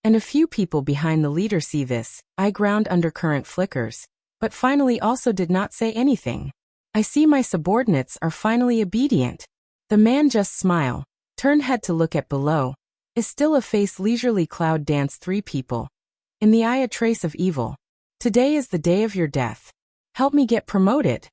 And a few people behind the leader see this. I ground undercurrent flickers, but finally also did not say anything. I see my subordinates are finally obedient. The man just smile, turn head to look at below. Is still a face leisurely cloud dance 3 people. In the eye a trace of evil. Today is the day of your death. Help me get promoted.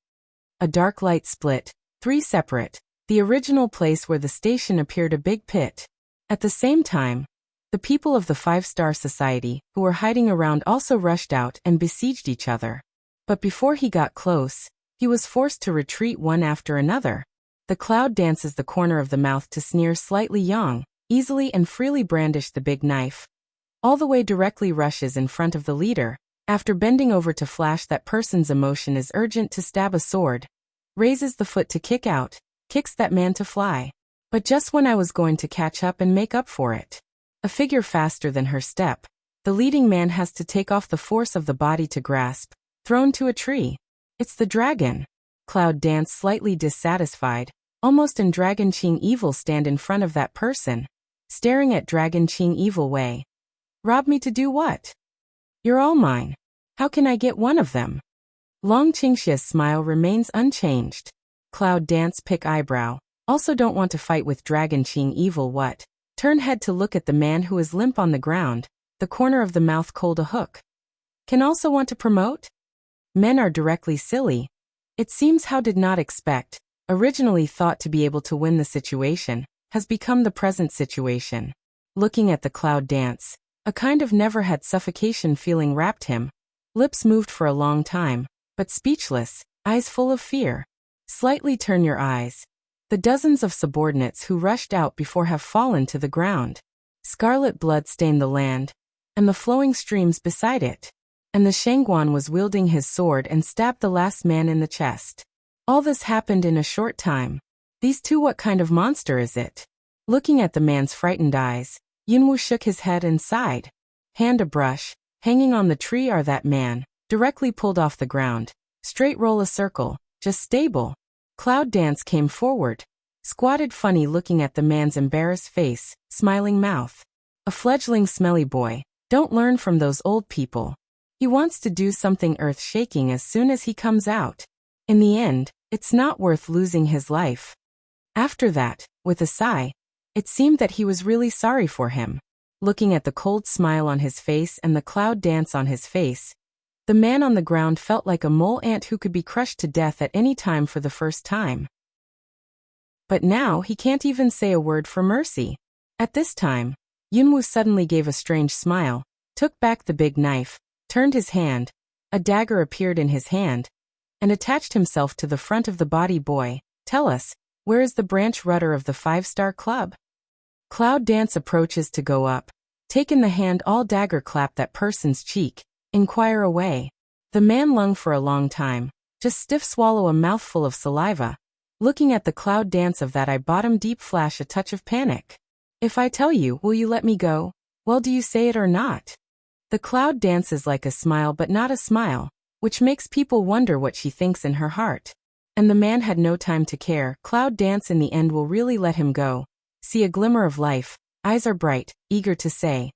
A dark light split, 3 separate. The original place where the station appeared a big pit. At the same time, the people of the 5-star society, who were hiding around also rushed out and besieged each other. But before he got close, he was forced to retreat one after another. The cloud dances the corner of the mouth to sneer slightly young, easily and freely brandish the big knife. All the way directly rushes in front of the leader, after bending over to flash that person's emotion is urgent to stab a sword. Raises the foot to kick out, kicks that man to fly. But just when I was going to catch up and make up for it. A figure faster than her step, the leading man has to take off the force of the body to grasp, thrown to a tree. It's the dragon. Cloud dance slightly dissatisfied, almost in Dragon Qing evil stand in front of that person, staring at Dragon Qing evil way. Rob me to do what? You're all mine. How can I get one of them? Long Qingxia's smile remains unchanged. Cloud dance pick eyebrow. Also don't want to fight with Dragon Qing evil what? Turn head to look at the man who is limp on the ground, the corner of the mouth cold a hook. Can also want to promote? Men are directly silly. It seems how did not expect, originally thought to be able to win the situation, has become the present situation. Looking at the cloud dance, a kind of never had suffocation feeling wrapped him. Lips moved for a long time, but speechless, eyes full of fear. Slightly turn your eyes. The dozens of subordinates who rushed out before have fallen to the ground. Scarlet blood stained the land, and the flowing streams beside it. And the Shangguan was wielding his sword and stabbed the last man in the chest. All this happened in a short time. These 2 what kind of monster is it? Looking at the man's frightened eyes, Yunwu shook his head and sighed. Hand a brush, hanging on the tree are that man, directly pulled off the ground. Straight roll a circle, just stable. Cloud dance came forward, squatted funny looking at the man's embarrassed face, smiling mouth. A fledgling smelly boy, don't learn from those old people. He wants to do something earth-shaking as soon as he comes out. In the end, it's not worth losing his life. After that, with a sigh, it seemed that he was really sorry for him. Looking at the cold smile on his face and the cloud dance on his face, the man on the ground felt like a mole ant who could be crushed to death at any time for the first time. But now he can't even say a word for mercy. At this time, Yunwu suddenly gave a strange smile, took back the big knife, turned his hand, a dagger appeared in his hand, and attached himself to the front of the body boy. Tell us, where is the branch rudder of the 5-star club? Cloud dance approaches to go up. Take in the hand all dagger clap that person's cheek. Inquire away. The man lung for a long time, just stiff swallow a mouthful of saliva. Looking at the cloud dance of that eye bottom deep flash a touch of panic. If I tell you, will you let me go? Well, do you say it or not? The cloud dances like a smile but not a smile, which makes people wonder what she thinks in her heart. And the man had no time to care. Cloud dance in the end will really let him go. See a glimmer of life, eyes are bright, eager to say.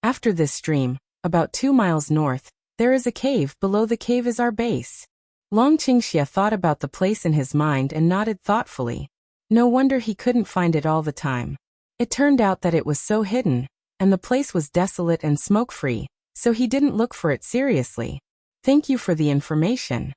After this stream, about 2 miles north, there is a cave. Below the cave is our base. Long Qingxia thought about the place in his mind and nodded thoughtfully. No wonder he couldn't find it all the time. It turned out that it was so hidden, and the place was desolate and smoke-free, so he didn't look for it seriously. Thank you for the information.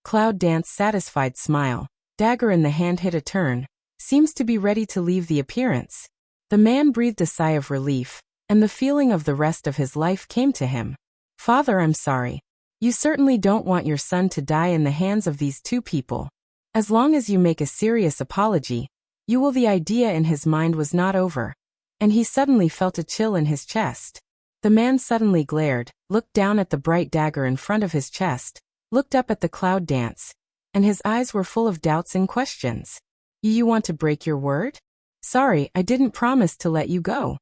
Cloud dance satisfied smile. Dagger in the hand hit a turn. Seems to be ready to leave the appearance. The man breathed a sigh of relief, and the feeling of the rest of his life came to him. Father, I'm sorry. You certainly don't want your son to die in the hands of these 2 people. As long as you make a serious apology, you will. The idea in his mind was not over, and he suddenly felt a chill in his chest. The man suddenly glared, looked down at the bright dagger in front of his chest, looked up at the cloud dance, and his eyes were full of doubts and questions. You want to break your word? Sorry, I didn't promise to let you go.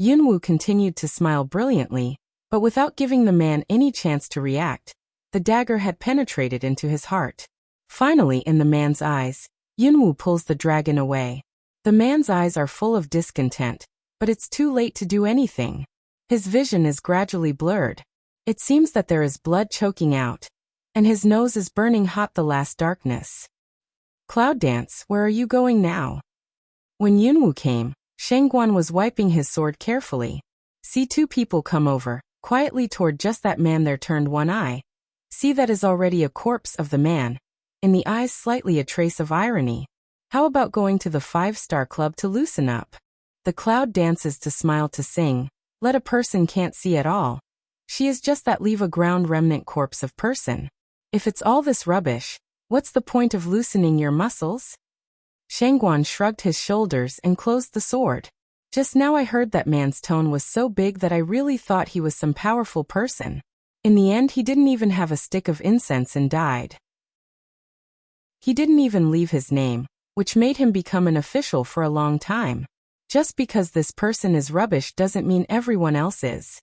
Yunwu continued to smile brilliantly, but without giving the man any chance to react. The dagger had penetrated into his heart. Finally, in the man's eyes, Yunwu pulls the dragon away. The man's eyes are full of discontent, but it's too late to do anything. His vision is gradually blurred. It seems that there is blood choking out, and his nose is burning hot the last darkness. Cloud Dance, where are you going now? When Yunwu came, Shengguan was wiping his sword carefully. See two people come over, quietly toward just that man there turned one eye. See that is already a corpse of the man. In the eyes slightly a trace of irony. How about going to the 5-star club to loosen up? The Cloud dances to smile to sing. Let a person can't see at all. She is just that leave a ground remnant corpse of person. If it's all this rubbish, what's the point of loosening your muscles? Shengguan shrugged his shoulders and closed the sword. Just now I heard that man's tone was so big that I really thought he was some powerful person. In the end he didn't even have a stick of incense and died. He didn't even leave his name, which made him become an official for a long time. Just because this person is rubbish doesn't mean everyone else is.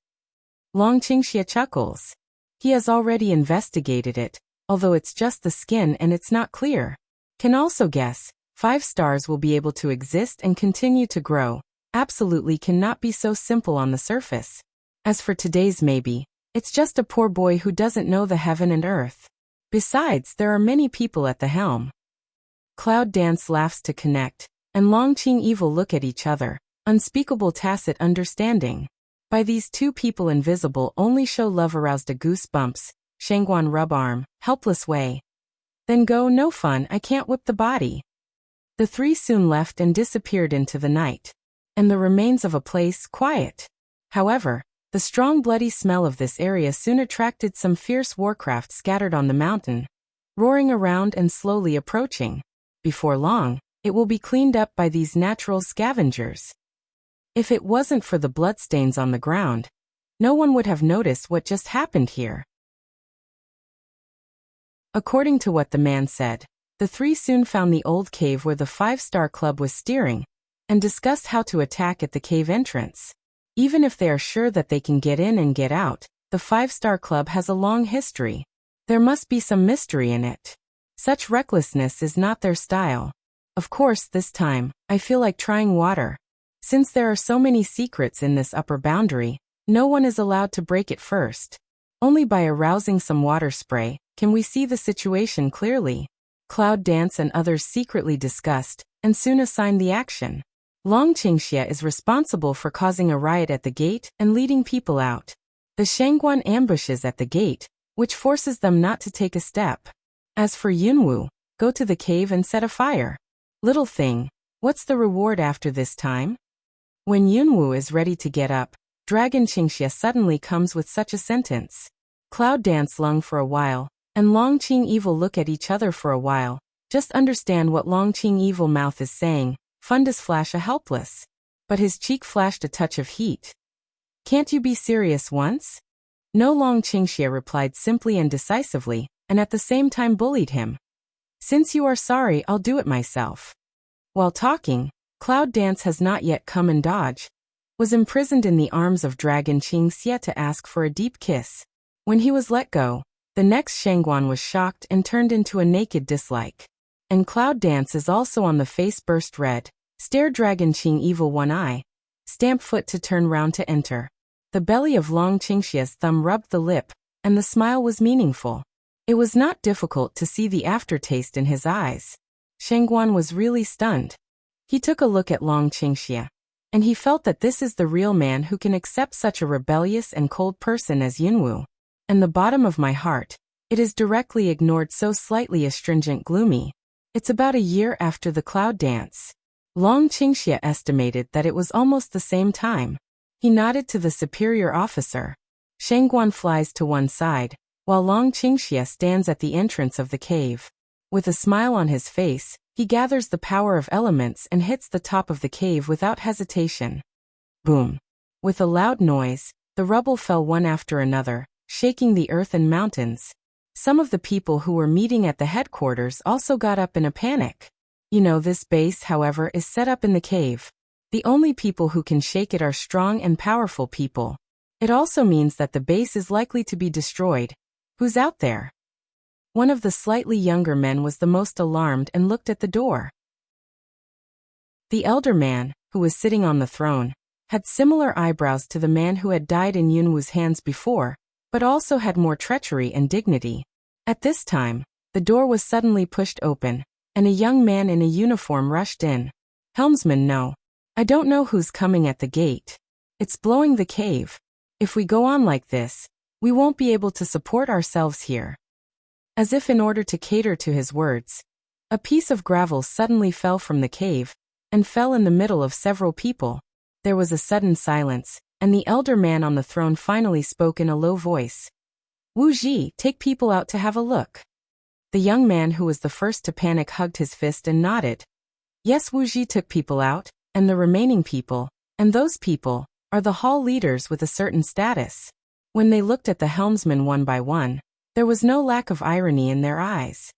Long Qingxia chuckles. He has already investigated it, although it's just the skin and it's not clear. Can also guess, 5 stars will be able to exist and continue to grow. Absolutely cannot be so simple on the surface. As for today's maybe, it's just a poor boy who doesn't know the heaven and earth. Besides, there are many people at the helm. Cloud Dance laughs to connect, and Longqing Evil look at each other, unspeakable tacit understanding. By these two people invisible only show love aroused a goosebumps, Shengguan rub arm, helpless way. Then go no fun I can't whip the body. The three soon left and disappeared into the night. And the remains of a place quiet. However, the strong bloody smell of this area soon attracted some fierce warcraft scattered on the mountain, roaring around and slowly approaching. Before long, it will be cleaned up by these natural scavengers. If it wasn't for the bloodstains on the ground, no one would have noticed what just happened here. According to what the man said, the three soon found the old cave where the 5-star club was steering, and discussed how to attack at the cave entrance. Even if they are sure that they can get in and get out, the 5-star club has a long history. There must be some mystery in it. Such recklessness is not their style. Of course, this time, I feel like trying water. Since there are so many secrets in this upper boundary, no one is allowed to break it first. Only by arousing some water spray can we see the situation clearly. Cloud Dance and others secretly discussed, and soon assigned the action. Long Qingxia is responsible for causing a riot at the gate and leading people out. The Shengguan ambushes at the gate, which forces them not to take a step. As for Yunwu, go to the cave and set a fire. Little thing, what's the reward after this time? When Yunwu is ready to get up, Dragon Qingxia suddenly comes with such a sentence. Cloud Dance lung for a while, and Longqing Evil look at each other for a while. Just understand what Longqing Evil mouth is saying. Fundus flash a helpless. But his cheek flashed a touch of heat. Can't you be serious once? No. Long Qingxia replied simply and decisively, and at the same time bullied him. Since you are sorry, I'll do it myself. While talking, Cloud Dance has not yet come and dodge. Was imprisoned in the arms of Dragon Qingxia to ask for a deep kiss. When he was let go, the next Shengguan was shocked and turned into a naked dislike. And Cloud Dance is also on the face burst red, stare Dragon Qing Evil one eye, stamp foot to turn round to enter. The belly of Long Qingxia's thumb rubbed the lip, and the smile was meaningful. It was not difficult to see the aftertaste in his eyes. Shengguan was really stunned. He took a look at Long Qingxia, and he felt that this is the real man who can accept such a rebellious and cold person as Yunwu. And the bottom of my heart, it is directly ignored so slightly astringent gloomy. It's about a year after the Cloud Dance. Long Qingxia estimated that it was almost the same time. He nodded to the superior officer. Shengguan flies to one side, while Long Qingxia stands at the entrance of the cave. With a smile on his face, he gathers the power of elements and hits the top of the cave without hesitation. Boom! With a loud noise, the rubble fell one after another, shaking the earth and mountains. Some of the people who were meeting at the headquarters also got up in a panic. This base, however, is set up in the cave. The only people who can shake it are strong and powerful people. It also means that the base is likely to be destroyed. Who's out there? One of the slightly younger men was the most alarmed and looked at the door. The elder man, who was sitting on the throne, had similar eyebrows to the man who had died in Yunwu's hands before, but also had more treachery and dignity. At this time, the door was suddenly pushed open, and a young man in a uniform rushed in. Helmsman, no. I don't know who's coming at the gate. It's blowing the cave. If we go on like this, we won't be able to support ourselves here. As if in order to cater to his words, a piece of gravel suddenly fell from the cave, and fell in the middle of several people. There was a sudden silence, and the elder man on the throne finally spoke in a low voice. Wu Ji, take people out to have a look. The young man who was the first to panic hugged his fist and nodded. Yes, Wu Ji took people out, and the remaining people, and those people, are the hall leaders with a certain status. When they looked at the helmsman one by one, there was no lack of irony in their eyes.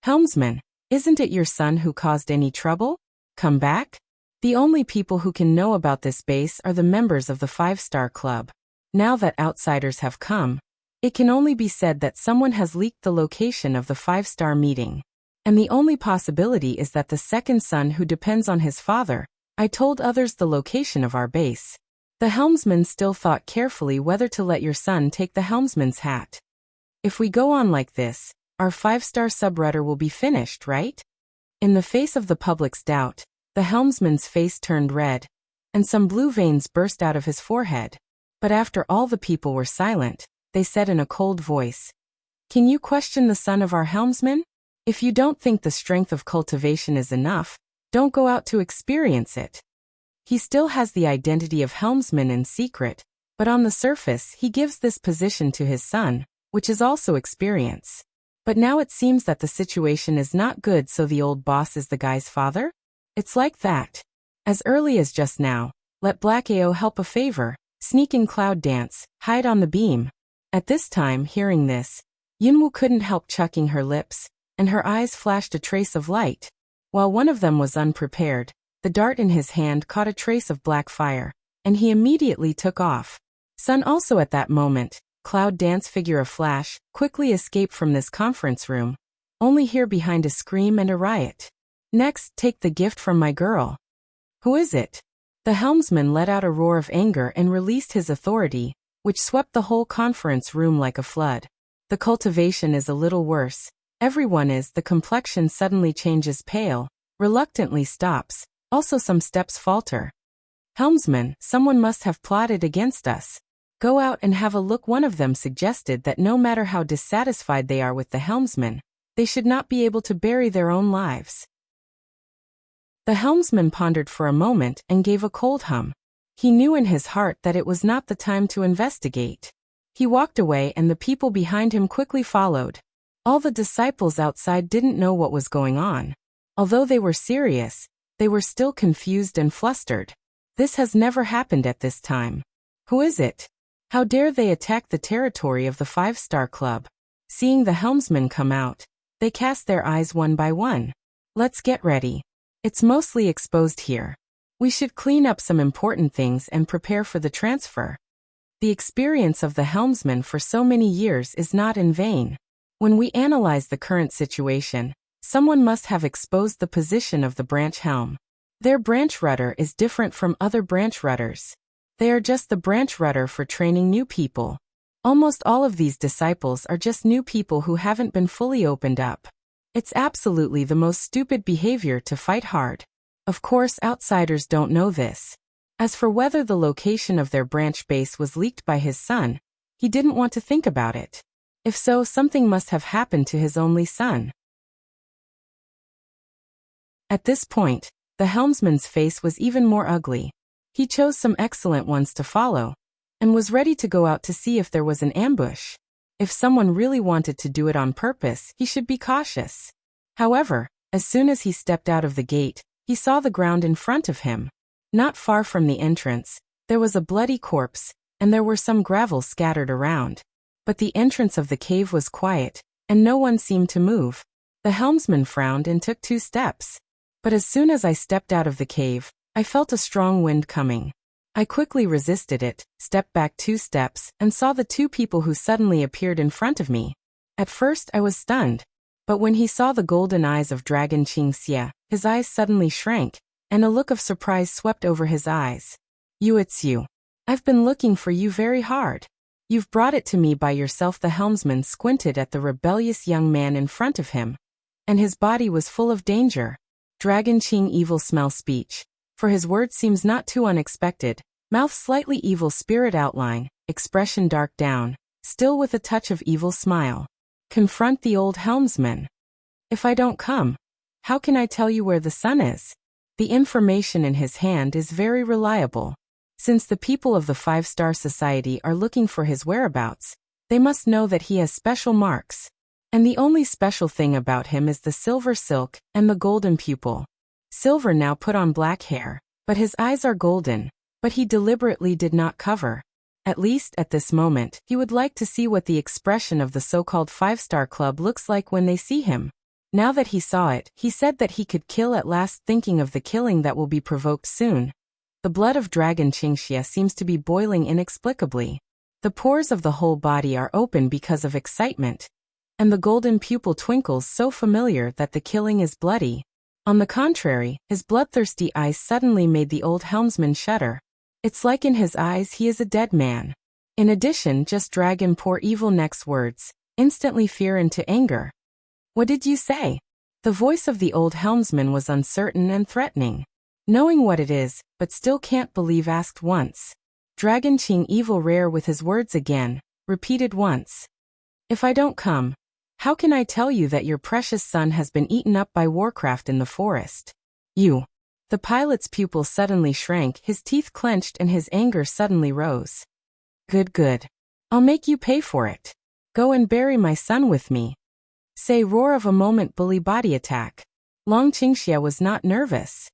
Helmsman, isn't it your son who caused any trouble? Come back? The only people who can know about this base are the members of the 5-Star Club. Now that outsiders have come, it can only be said that someone has leaked the location of the 5-star meeting. And the only possibility is that the second son who depends on his father. I told others the location of our base. The helmsman still thought carefully whether to let your son take the helmsman's hat. If we go on like this, our 5-star subrudder will be finished, right? In the face of the public's doubt, the helmsman's face turned red, and some blue veins burst out of his forehead. But after all the people were silent, they said in a cold voice, Can you question the son of our helmsman? If you don't think the strength of cultivation is enough, don't go out to experience it. He still has the identity of helmsman in secret, but on the surface he gives this position to his son, which is also experience. But now it seems that the situation is not good, so the old boss is the guy's father? It's like that. As early as just now, let Black AO help a favor, sneak in cloud dance, hide on the beam. At this time, hearing this, Yunwu couldn't help chucking her lips, and her eyes flashed a trace of light. While one of them was unprepared, the dart in his hand caught a trace of black fire, and he immediately took off. Sun also at that moment, cloud dance figure of flash, quickly escaped from this conference room, only here behind a scream and a riot. Next, take the gift from my girl. Who is it? The helmsman let out a roar of anger and released his authority, which swept the whole conference room like a flood. The cultivation is a little worse. Everyone is, the complexion suddenly changes pale, reluctantly stops, also some steps falter. Helmsman, someone must have plotted against us. Go out and have a look. One of them suggested that no matter how dissatisfied they are with the helmsman, they should not be able to bury their own lives. The helmsman pondered for a moment and gave a cold hum. He knew in his heart that it was not the time to investigate. He walked away and the people behind him quickly followed. All the disciples outside didn't know what was going on. Although they were serious, they were still confused and flustered. This has never happened at this time. Who is it? How dare they attack the territory of the 5-Star Club? Seeing the helmsman come out, they cast their eyes one by one. Let's get ready. It's mostly exposed here. We should clean up some important things and prepare for the transfer. The experience of the helmsman for so many years is not in vain. When we analyze the current situation, someone must have exposed the position of the branch helm. Their branch rudder is different from other branch rudders. They are just the branch rudder for training new people. Almost all of these disciples are just new people who haven't been fully opened up. It's absolutely the most stupid behavior to fight hard. Of course, outsiders don't know this. As for whether the location of their branch base was leaked by his son, he didn't want to think about it. If so, something must have happened to his only son. At this point, the helmsman's face was even more ugly. He chose some excellent ones to follow, and was ready to go out to see if there was an ambush. If someone really wanted to do it on purpose, he should be cautious. However, as soon as he stepped out of the gate, he saw the ground in front of him. Not far from the entrance, there was a bloody corpse, and there were some gravel scattered around. But the entrance of the cave was quiet, and no one seemed to move. The helmsman frowned and took 2 steps. But as soon as I stepped out of the cave, I felt a strong wind coming. I quickly resisted it, stepped back 2 steps, and saw the 2 people who suddenly appeared in front of me. At first I was stunned, but when he saw the golden eyes of Dragon Qingxia, his eyes suddenly shrank, and a look of surprise swept over his eyes. You, it's you. I've been looking for you very hard. You've brought it to me by yourself. The helmsman squinted at the rebellious young man in front of him, and his body was full of danger. Dragon Qing evil smell speech. For his word seems not too unexpected. Mouth slightly evil spirit outline, expression dark down, still with a touch of evil smile. Confront the old helmsman. If I don't come, how can I tell you where the sun is? The information in his hand is very reliable. Since the people of the 5-Star Society are looking for his whereabouts, they must know that he has special marks. And the only special thing about him is the silver silk and the golden pupil. Silver now put on black hair, but his eyes are golden, but he deliberately did not cover. At least at this moment, he would like to see what the expression of the so-called 5-Star Club looks like when they see him. Now that he saw it, he said that he could kill at last, thinking of the killing that will be provoked soon. The blood of Dragon Qingxia seems to be boiling inexplicably. The pores of the whole body are open because of excitement, and the golden pupil twinkles so familiar that the killing is bloody. On the contrary, his bloodthirsty eyes suddenly made the old helmsman shudder. It's like in his eyes he is a dead man. In addition, just dragon poor evil next words, instantly fear into anger. What did you say? The voice of the old helmsman was uncertain and threatening. Knowing what it is, but still can't believe, asked once. Dragon Qing evil rare with his words again, repeated once. If I don't come, how can I tell you that your precious son has been eaten up by Warcraft in the forest? You. The pilot's pupil suddenly shrank, his teeth clenched and his anger suddenly rose. Good. I'll make you pay for it. Go and bury my son with me. Say roar of a moment bully body attack. Long Qingxia was not nervous.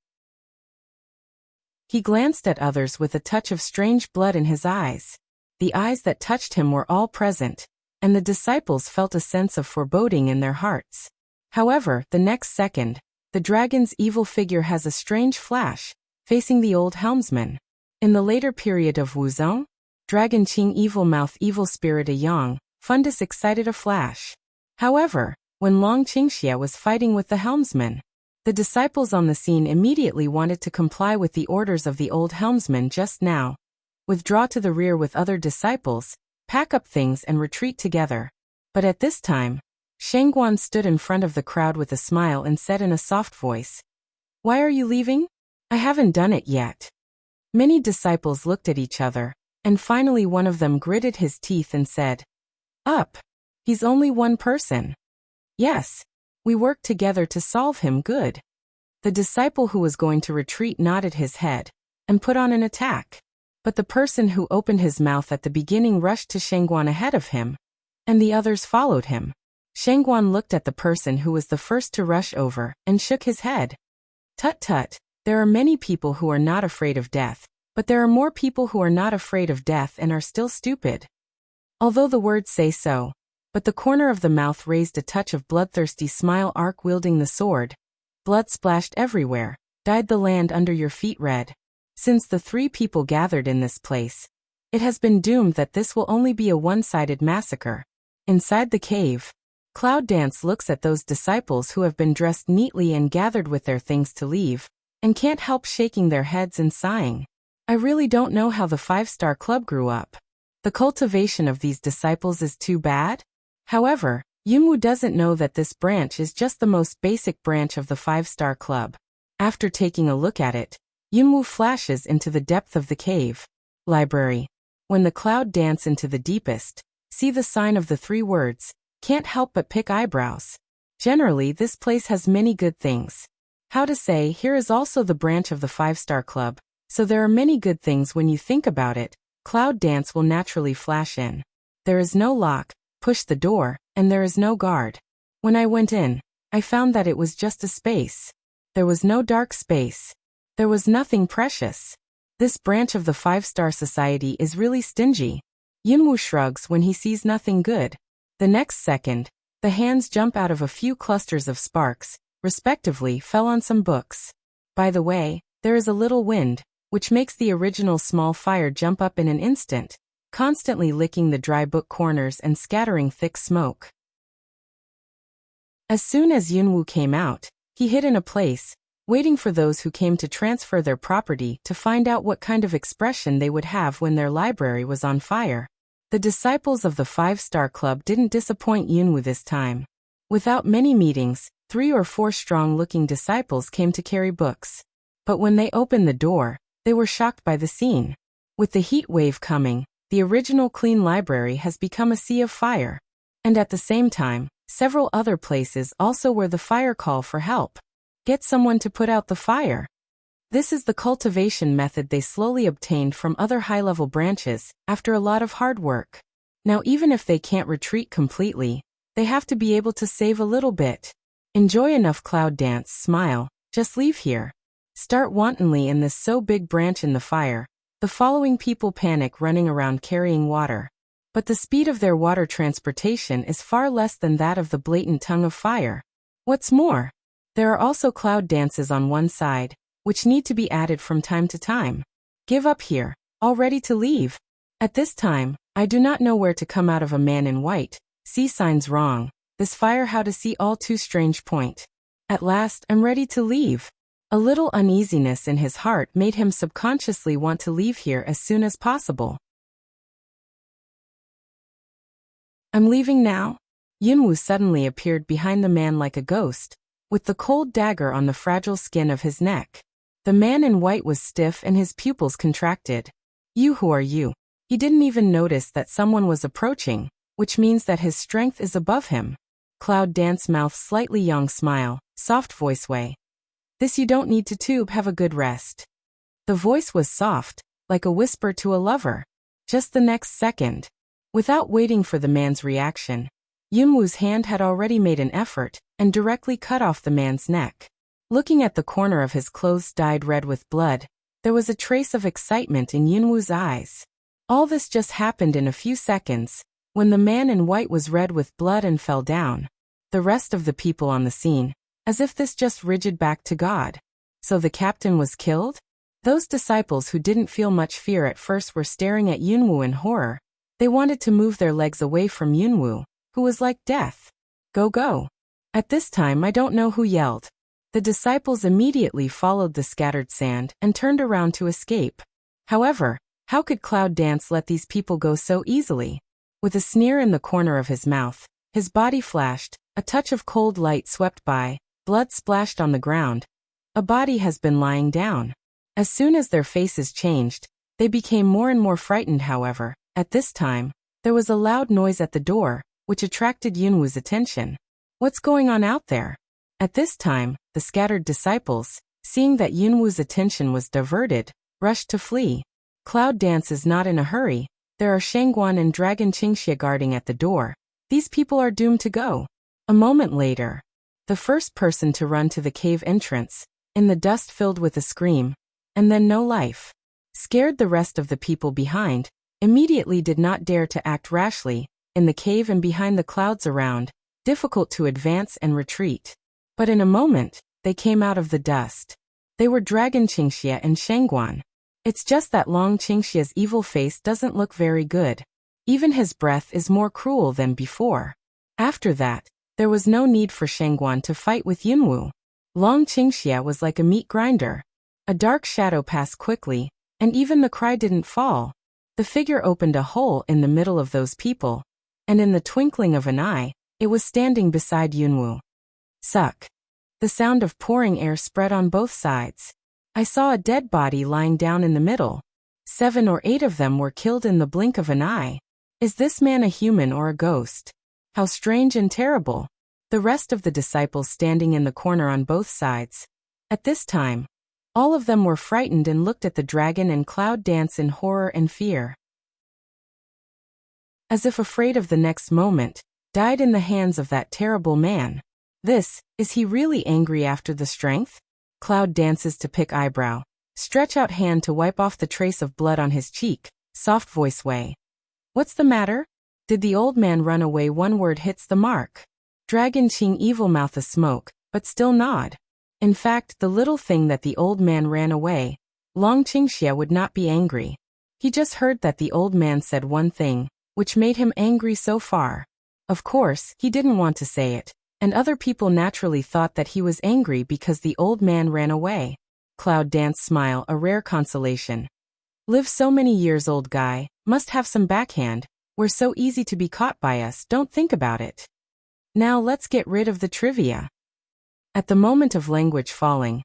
He glanced at others with a touch of strange blood in his eyes. The eyes that touched him were all present, and the disciples felt a sense of foreboding in their hearts. However, the next second, the dragon's evil figure has a strange flash, facing the old helmsman. In the later period of Wuzhong, Dragon Qing evil mouth evil spirit a yang, fundus excited a flash. However, when Long Qingxia was fighting with the helmsman, the disciples on the scene immediately wanted to comply with the orders of the old helmsman just now. Withdraw to the rear with other disciples, pack up things and retreat together. But at this time, Shangguan stood in front of the crowd with a smile and said in a soft voice, "Why are you leaving? I haven't done it yet." Many disciples looked at each other, and finally one of them gritted his teeth and said, "Up. He's only one person." "Yes. We worked together to solve him." "Good." The disciple who was going to retreat nodded his head, and put on an attack. But the person who opened his mouth at the beginning rushed to Shangguan ahead of him, and the others followed him. Shangguan looked at the person who was the first to rush over, and shook his head. Tut, there are many people who are not afraid of death, but there are more people who are not afraid of death and are still stupid. Although the words say so, but the corner of the mouth raised a touch of bloodthirsty smile. Arc wielding the sword. Blood splashed everywhere, dyed the land under your feet red. Since the 3 people gathered in this place, it has been doomed that this will only be a one-sided massacre. Inside the cave, Cloud Dance looks at those disciples who have been dressed neatly and gathered with their things to leave, and can't help shaking their heads and sighing. I really don't know how the 5-Star Club grew up. The cultivation of these disciples is too bad. However, Yunwu doesn't know that this branch is just the most basic branch of the 5-Star Club. After taking a look at it, Yunwu flashes into the depth of the cave. Library. When the Cloud Dance into the deepest, see the sign of the 3 words, can't help but pick eyebrows. Generally, this place has many good things. How to say, here is also the branch of the 5-Star Club, so there are many good things when you think about it. Cloud Dance will naturally flash in. There is no lock, push the door, and there is no guard. When I went in, I found that it was just a space. There was no dark space. There was nothing precious. This branch of the 5-Star Society is really stingy. Yunwu shrugs when he sees nothing good. The next second, the hands jump out of a few clusters of sparks, respectively, fell on some books. By the way, there is a little wind, which makes the original small fire jump up in an instant, constantly licking the dry book corners and scattering thick smoke. As soon as Yunwu came out, he hid in a place, waiting for those who came to transfer their property to find out what kind of expression they would have when their library was on fire. The disciples of the 5-Star Club didn't disappoint Yunwu this time. Without many meetings, 3 or 4 strong-looking disciples came to carry books. But when they opened the door, they were shocked by the scene. With the heat wave coming, the original clean library has become a sea of fire. And at the same time, several other places also were the fire call for help. Get someone to put out the fire. This is the cultivation method they slowly obtained from other high-level branches after a lot of hard work. Now even if they can't retreat completely, they have to be able to save a little bit. Enjoy enough cloud dance, smile, just leave here. Start wantonly in this so big branch in the fire. The following people panic running around carrying water. But the speed of their water transportation is far less than that of the blatant tongue of fire. What's more, there are also cloud dances on one side, which need to be added from time to time. Give up here, all ready to leave. At this time, I do not know where to come out of a man in white. See signs wrong. This fire how to see all too strange point. At last, I'm ready to leave. A little uneasiness in his heart made him subconsciously want to leave here as soon as possible. I'm leaving now? Yunwu suddenly appeared behind the man like a ghost, with the cold dagger on the fragile skin of his neck. The man in white was stiff and his pupils contracted. You, who are you? He didn't even notice that someone was approaching, which means that his strength is above him. Cloud dance mouth slightly young smile, soft voice way. This you don't need to tube, have a good rest. The voice was soft, like a whisper to a lover. Just the next second. Without waiting for the man's reaction, Yunwu's hand had already made an effort and directly cut off the man's neck. Looking at the corner of his clothes dyed red with blood, there was a trace of excitement in Yunwu's eyes. All this just happened in a few seconds, when the man in white was red with blood and fell down. The rest of the people on the scene, as if this just rigid back to God. So the captain was killed? Those disciples who didn't feel much fear at first were staring at Yunwu in horror. They wanted to move their legs away from Yunwu, who was like death. Go, go. At this time I don't know who yelled. The disciples immediately followed the scattered sand and turned around to escape. However, how could Cloud Dance let these people go so easily? With a sneer in the corner of his mouth, his body flashed, a touch of cold light swept by, blood splashed on the ground. A body has been lying down. As soon as their faces changed, they became more and more frightened. However, at this time, there was a loud noise at the door, which attracted Yunwu's attention. What's going on out there? At this time, the scattered disciples, seeing that Yunwu's attention was diverted, rushed to flee. Cloud Dance is not in a hurry. There are Shangguan and Dragon Qingxia guarding at the door. These people are doomed to go. A moment later, the first person to run to the cave entrance, in the dust filled with a scream, and then no life. Scared, the rest of the people behind immediately did not dare to act rashly, in the cave and behind the clouds around, difficult to advance and retreat. But in a moment, they came out of the dust. They were Dragon Qingxia and Shangguan. It's just that Long Qingxia's evil face doesn't look very good. Even his breath is more cruel than before. After that, there was no need for Shangguan to fight with Yunwu. Long Qingxia was like a meat grinder. A dark shadow passed quickly, and even the cry didn't fall. The figure opened a hole in the middle of those people, and in the twinkling of an eye, it was standing beside Yunwu. Suck. The sound of pouring air spread on both sides. I saw a dead body lying down in the middle. 7 or 8 of them were killed in the blink of an eye. Is this man a human or a ghost? How strange and terrible. The rest of the disciples standing in the corner on both sides. At this time, all of them were frightened and looked at the dragon and Cloud Dance in horror and fear. As if afraid of the next moment, died in the hands of that terrible man. Is he really angry after the strength? Cloud dances to pick eyebrow. Stretch out hand to wipe off the trace of blood on his cheek, soft voice way. What's the matter? Did the old man run away? One word hits the mark. Dragon Qing evil mouth a smoke, but still nod. In fact, the little thing that the old man ran away, Long Qingxia would not be angry. He just heard that the old man said one thing, which made him angry so far. Of course, he didn't want to say it, and other people naturally thought that he was angry because the old man ran away. Cloud Dance smile, a rare consolation. Live so many years, old guy, must have some backhand. We're so easy to be caught by us, don't think about it. Now let's get rid of the trivia. At the moment of language falling,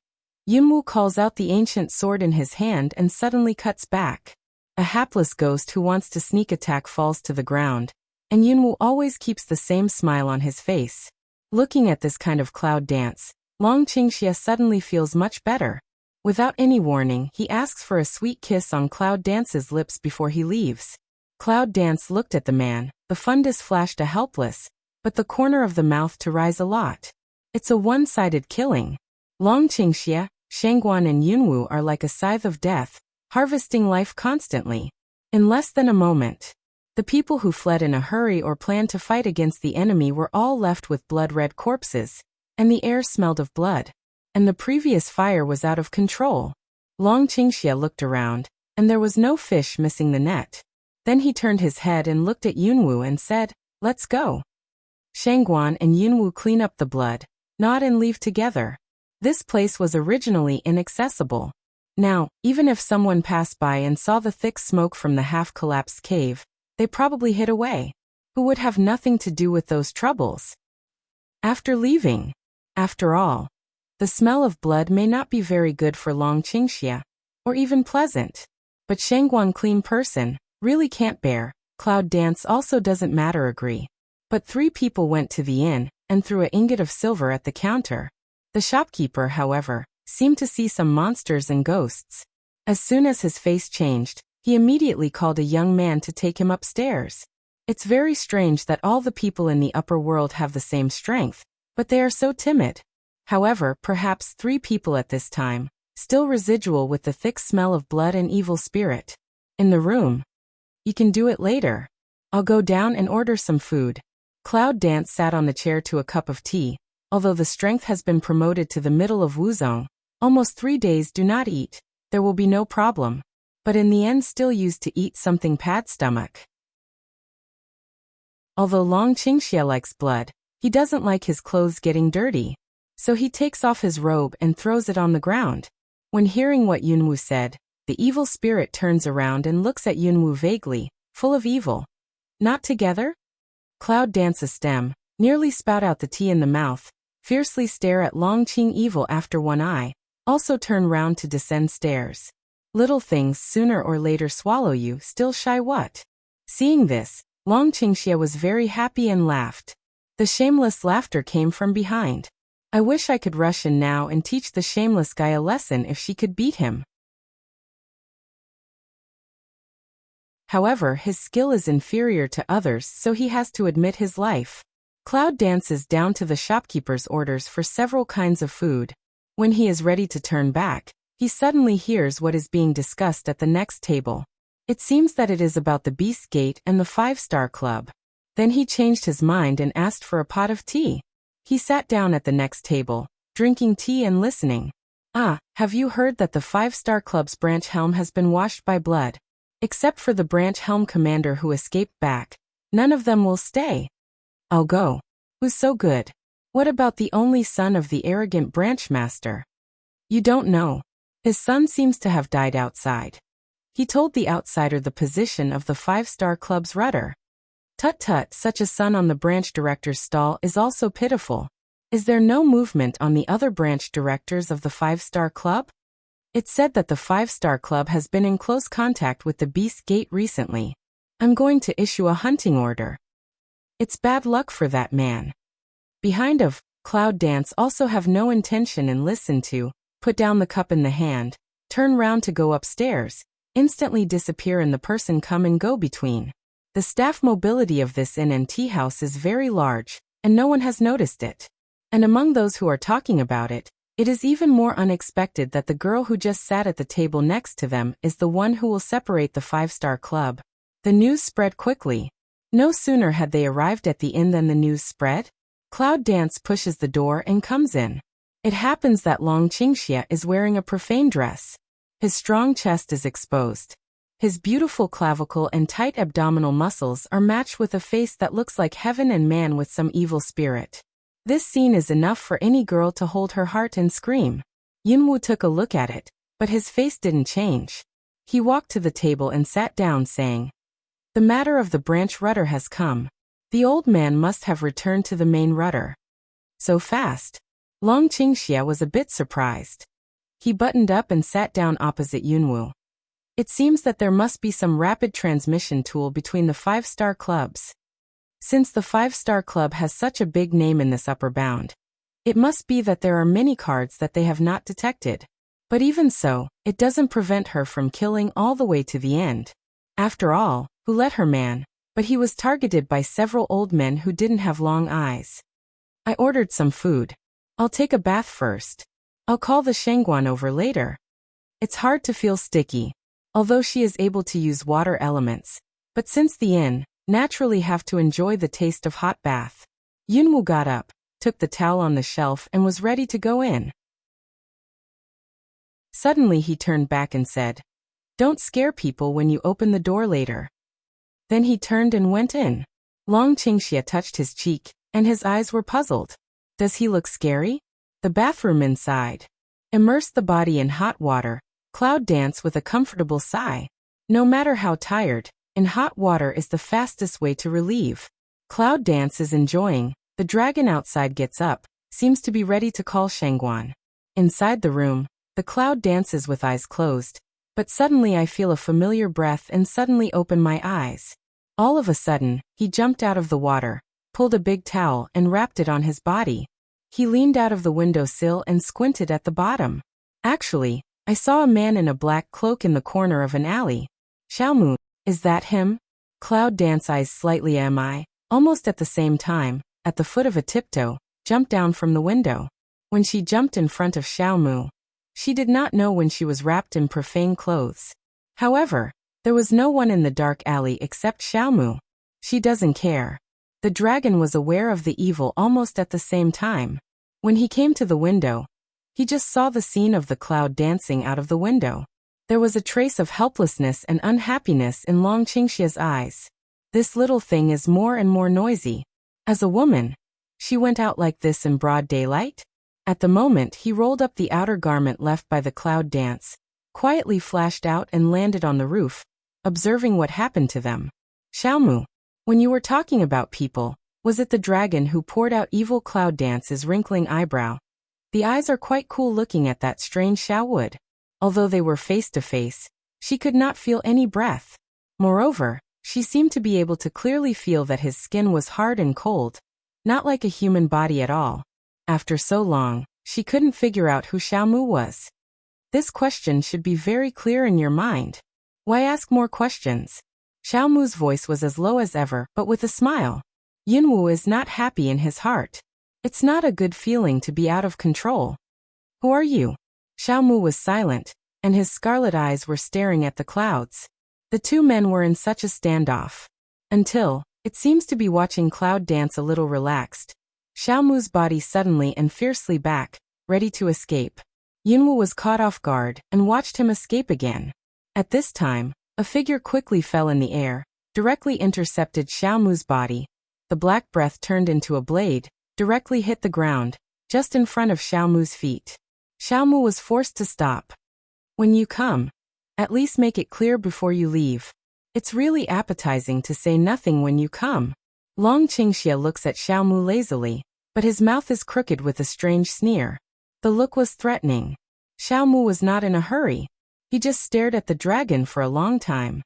Yunwu calls out the ancient sword in his hand and suddenly cuts back. A hapless ghost who wants to sneak attack falls to the ground, and Yunwu always keeps the same smile on his face. Looking at this kind of Cloud Dance, Long Qingxia suddenly feels much better. Without any warning, he asks for a sweet kiss on Cloud Dance's lips before he leaves. Cloud Dance looked at the man, the fundus flashed a helpless, but the corner of the mouth to rise a lot. It's a one-sided killing. Long Qingxia, Shangguan and Yunwu are like a scythe of death, harvesting life constantly. In less than a moment, the people who fled in a hurry or planned to fight against the enemy were all left with blood-red corpses, and the air smelled of blood. And the previous fire was out of control. Long Qingxia looked around, and there was no fish missing the net. Then he turned his head and looked at Yunwu and said, "Let's go." Shangguan and Yunwu clean up the blood, nod and leave together. This place was originally inaccessible. Now, even if someone passed by and saw the thick smoke from the half-collapsed cave, they probably hid away. Who would have nothing to do with those troubles? After leaving, after all, the smell of blood may not be very good for Long Qingxia, or even pleasant. But Shangguan, clean person, really can't bear. Cloud Dance also doesn't matter, agree. But 3 people went to the inn, and threw an ingot of silver at the counter. The shopkeeper, however, seemed to see some monsters and ghosts. As soon as his face changed, he immediately called a young man to take him upstairs. It's very strange that all the people in the upper world have the same strength, but they are so timid. However, perhaps 3 people at this time, still residual with the thick smell of blood and evil spirit. In the room. You can do it later. I'll go down and order some food. Cloud Dance sat on the chair to a cup of tea. Although the strength has been promoted to the middle of Wuzong, almost 3 days do not eat, there will be no problem. But in the end still used to eat something pad stomach. Although Long Qingxia likes blood, he doesn't like his clothes getting dirty. So he takes off his robe and throws it on the ground. When hearing what Yunwu said, the evil spirit turns around and looks at Yunwu vaguely, full of evil. Not together? Cloud Dance a stem, nearly spout out the tea in the mouth, fiercely stare at Long Qing evil after one eye, also turn round to descend stairs. Little things sooner or later swallow you, still shy what? Seeing this, Long Qingxia was very happy and laughed. The shameless laughter came from behind. I wish I could rush in now and teach the shameless guy a lesson if she could beat him. However, his skill is inferior to others, so he has to admit his life. Cloud dances down to the shopkeeper's orders for several kinds of food. When he is ready to turn back, he suddenly hears what is being discussed at the next table. It seems that it is about the Beast Gate and the 5-Star Club. Then he changed his mind and asked for a pot of tea. He sat down at the next table, drinking tea and listening. Have you heard that the 5-Star Club's branch helm has been washed by blood? Except for the branch helm commander who escaped back, none of them will stay. I'll go. Who's so good? What about the only son of the arrogant branch master? You don't know. His son seems to have died outside. He told the outsider the position of the 5-Star Club's rudder. Tut-tut, such a son on the branch director's stall is also pitiful. Is there no movement on the other branch directors of the 5-Star Club? It's said that the 5-Star Club has been in close contact with the Beast Gate recently. I'm going to issue a hunting order. It's bad luck for that man. Behind of Cloud Dance also have no intention and listen to, put down the cup in the hand, turn round to go upstairs, instantly disappear in the person come and go between. The staff mobility of this inn and tea house is very large, and no one has noticed it. And among those who are talking about it, it is even more unexpected that the girl who just sat at the table next to them is the one who will separate the 5-Star Club. The news spread quickly. No sooner had they arrived at the inn than the news spread. Cloud Dance pushes the door and comes in. It happens that Long Qingxia is wearing a profane dress. His strong chest is exposed. His beautiful clavicle and tight abdominal muscles are matched with a face that looks like heaven and man with some evil spirit. This scene is enough for any girl to hold her heart and scream. Yunwoo took a look at it, but his face didn't change. He walked to the table and sat down, saying, "The matter of the branch rudder has come. The old man must have returned to the main rudder." "So fast?" Long Qingxia was a bit surprised. He buttoned up and sat down opposite Yunwoo. "It seems that there must be some rapid transmission tool between the 5-star clubs. Since the 5-star club has such a big name in this upper bound, it must be that there are many cards that they have not detected. But even so, it doesn't prevent her from killing all the way to the end. After all, who let her man? But he was targeted by several old men who didn't have long eyes. I ordered some food. I'll take a bath first. I'll call the Shengguan over later." It's hard to feel sticky, although she is able to use water elements. But since the inn, naturally have to enjoy the taste of hot bath. Yunwoo got up, took the towel on the shelf and was ready to go in. Suddenly he turned back and said, "Don't scare people when you open the door later." Then he turned and went in. Long Qingxia touched his cheek, and his eyes were puzzled. Does he look scary? The bathroom inside. Immerse the body in hot water. Cloud dance with a comfortable sigh. No matter how tired, in hot water is the fastest way to relieve. Cloud dance is enjoying. The dragon outside gets up, seems to be ready to call Shengguan. Inside the room, the cloud dances with eyes closed, but suddenly I feel a familiar breath and suddenly open my eyes. All of a sudden, he jumped out of the water, pulled a big towel and wrapped it on his body. He leaned out of the windowsill and squinted at the bottom. Actually, I saw a man in a black cloak in the corner of an alley. Xiaomu, is that him? Cloud dance eyes slightly am I, almost at the same time, at the foot of a tiptoe, jumped down from the window. When she jumped in front of Xiaomu, she did not know when she was wrapped in profane clothes. However, there was no one in the dark alley except Xiaomu. She doesn't care. The dragon was aware of the evil almost at the same time. When he came to the window, he just saw the scene of the cloud dancing out of the window. There was a trace of helplessness and unhappiness in Long Qingxia's eyes. This little thing is more and more noisy. As a woman, she went out like this in broad daylight? At the moment he rolled up the outer garment left by the cloud dance, quietly flashed out and landed on the roof, observing what happened to them. Xiaomu, when you were talking about people, was it the dragon who poured out evil cloud dance's wrinkling eyebrow? The eyes are quite cool looking at that strange Xiaowood. Although they were face to face, she could not feel any breath. Moreover, she seemed to be able to clearly feel that his skin was hard and cold, not like a human body at all. After so long, she couldn't figure out who Xiaomu was. This question should be very clear in your mind. Why ask more questions? Xiaomu's voice was as low as ever, but with a smile. Yunwoo is not happy in his heart. It's not a good feeling to be out of control. Who are you? Xiaomu was silent, and his scarlet eyes were staring at the clouds. The two men were in such a standoff. Until, it seems to be watching cloud dance a little relaxed. Xiaomu's body suddenly and fiercely back, ready to escape. Yunwoo was caught off guard and watched him escape again. At this time, a figure quickly fell in the air, directly intercepted Xiaomu's body. The black breath turned into a blade, directly hit the ground, just in front of Xiaomu's feet. Xiaomu was forced to stop. When you come, at least make it clear before you leave. It's really appetizing to say nothing when you come. Long Qingxia looks at Xiaomu lazily, but his mouth is crooked with a strange sneer. The look was threatening. Xiaomu was not in a hurry. He just stared at the dragon for a long time.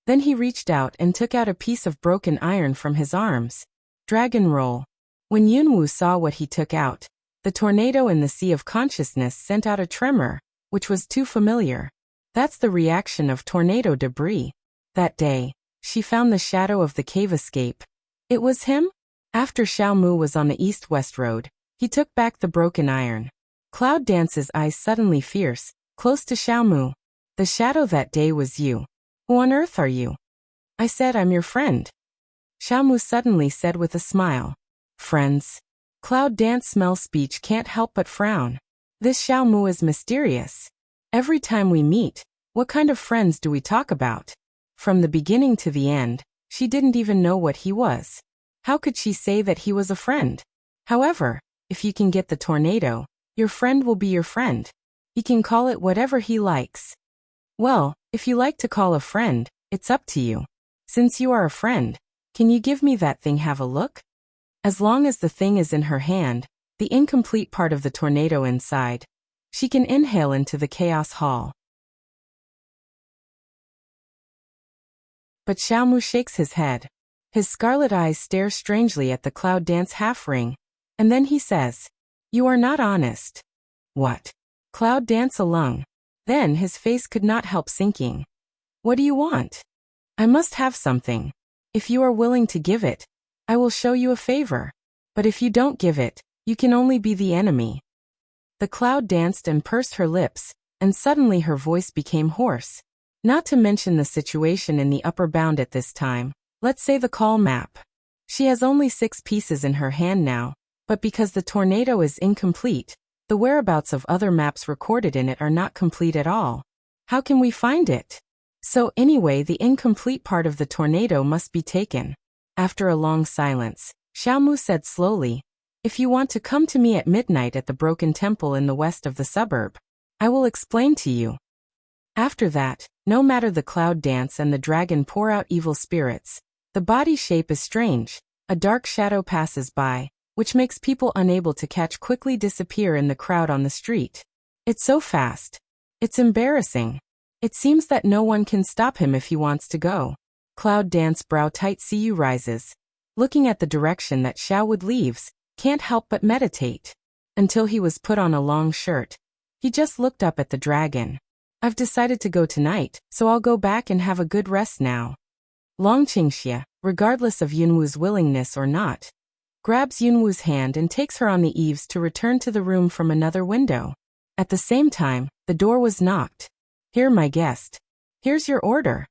Then he reached out and took out a piece of broken iron from his arms. Dragon roll. When Yunwoo saw what he took out, the tornado in the sea of consciousness sent out a tremor, which was too familiar. That's the reaction of tornado debris. That day, she found the shadow of the cave escape. It was him? After Xiaomu was on the east-west road, he took back the broken iron. Cloud Dance's eyes suddenly fierce, close to Xiaomu. The shadow that day was you. Who on earth are you? I said I'm your friend. Xiaomu suddenly said with a smile. Friends. Cloud Dance smells speech can't help but frown. This Xiaomu is mysterious. Every time we meet, what kind of friends do we talk about? From the beginning to the end, she didn't even know what he was. How could she say that he was a friend? However, if you can get the tornado, your friend will be your friend. He can call it whatever he likes. Well, if you like to call a friend, it's up to you. Since you are a friend, can you give me that thing, have a look? As long as the thing is in her hand, the incomplete part of the tornado inside, she can inhale into the chaos hall. But Xiaomu shakes his head. His scarlet eyes stare strangely at the cloud dance half ring, and then he says, "You are not honest." What? Cloud dance alone? Then his face could not help sinking. What do you want? I must have something. If you are willing to give it, I will show you a favor. But if you don't give it, you can only be the enemy. The cloud danced and pursed her lips, and suddenly her voice became hoarse. Not to mention the situation in the upper bound at this time. Let's say the call map. She has only 6 pieces in her hand now, but because the tornado is incomplete, the whereabouts of other maps recorded in it are not complete at all. How can we find it? So anyway, the incomplete part of the tornado must be taken. After a long silence, Xiaomu said slowly, "If you want to come to me at midnight at the broken temple in the west of the suburb, I will explain to you." After that, no matter the cloud dance and the dragon pour out evil spirits, the body shape is strange. A dark shadow passes by, which makes people unable to catch quickly disappear in the crowd on the street. It's so fast. It's embarrassing. It seems that no one can stop him if he wants to go. Cloud dance brow tight Siyu rises. Looking at the direction that Xiaowood leaves, can't help but meditate. Until he was put on a long shirt. He just looked up at the dragon. I've decided to go tonight, so I'll go back and have a good rest now. Long Qingxia, regardless of Yunwu's willingness or not, grabs Yunwu's hand and takes her on the eaves to return to the room from another window. At the same time, the door was knocked. "Here, my guest. Here's your order."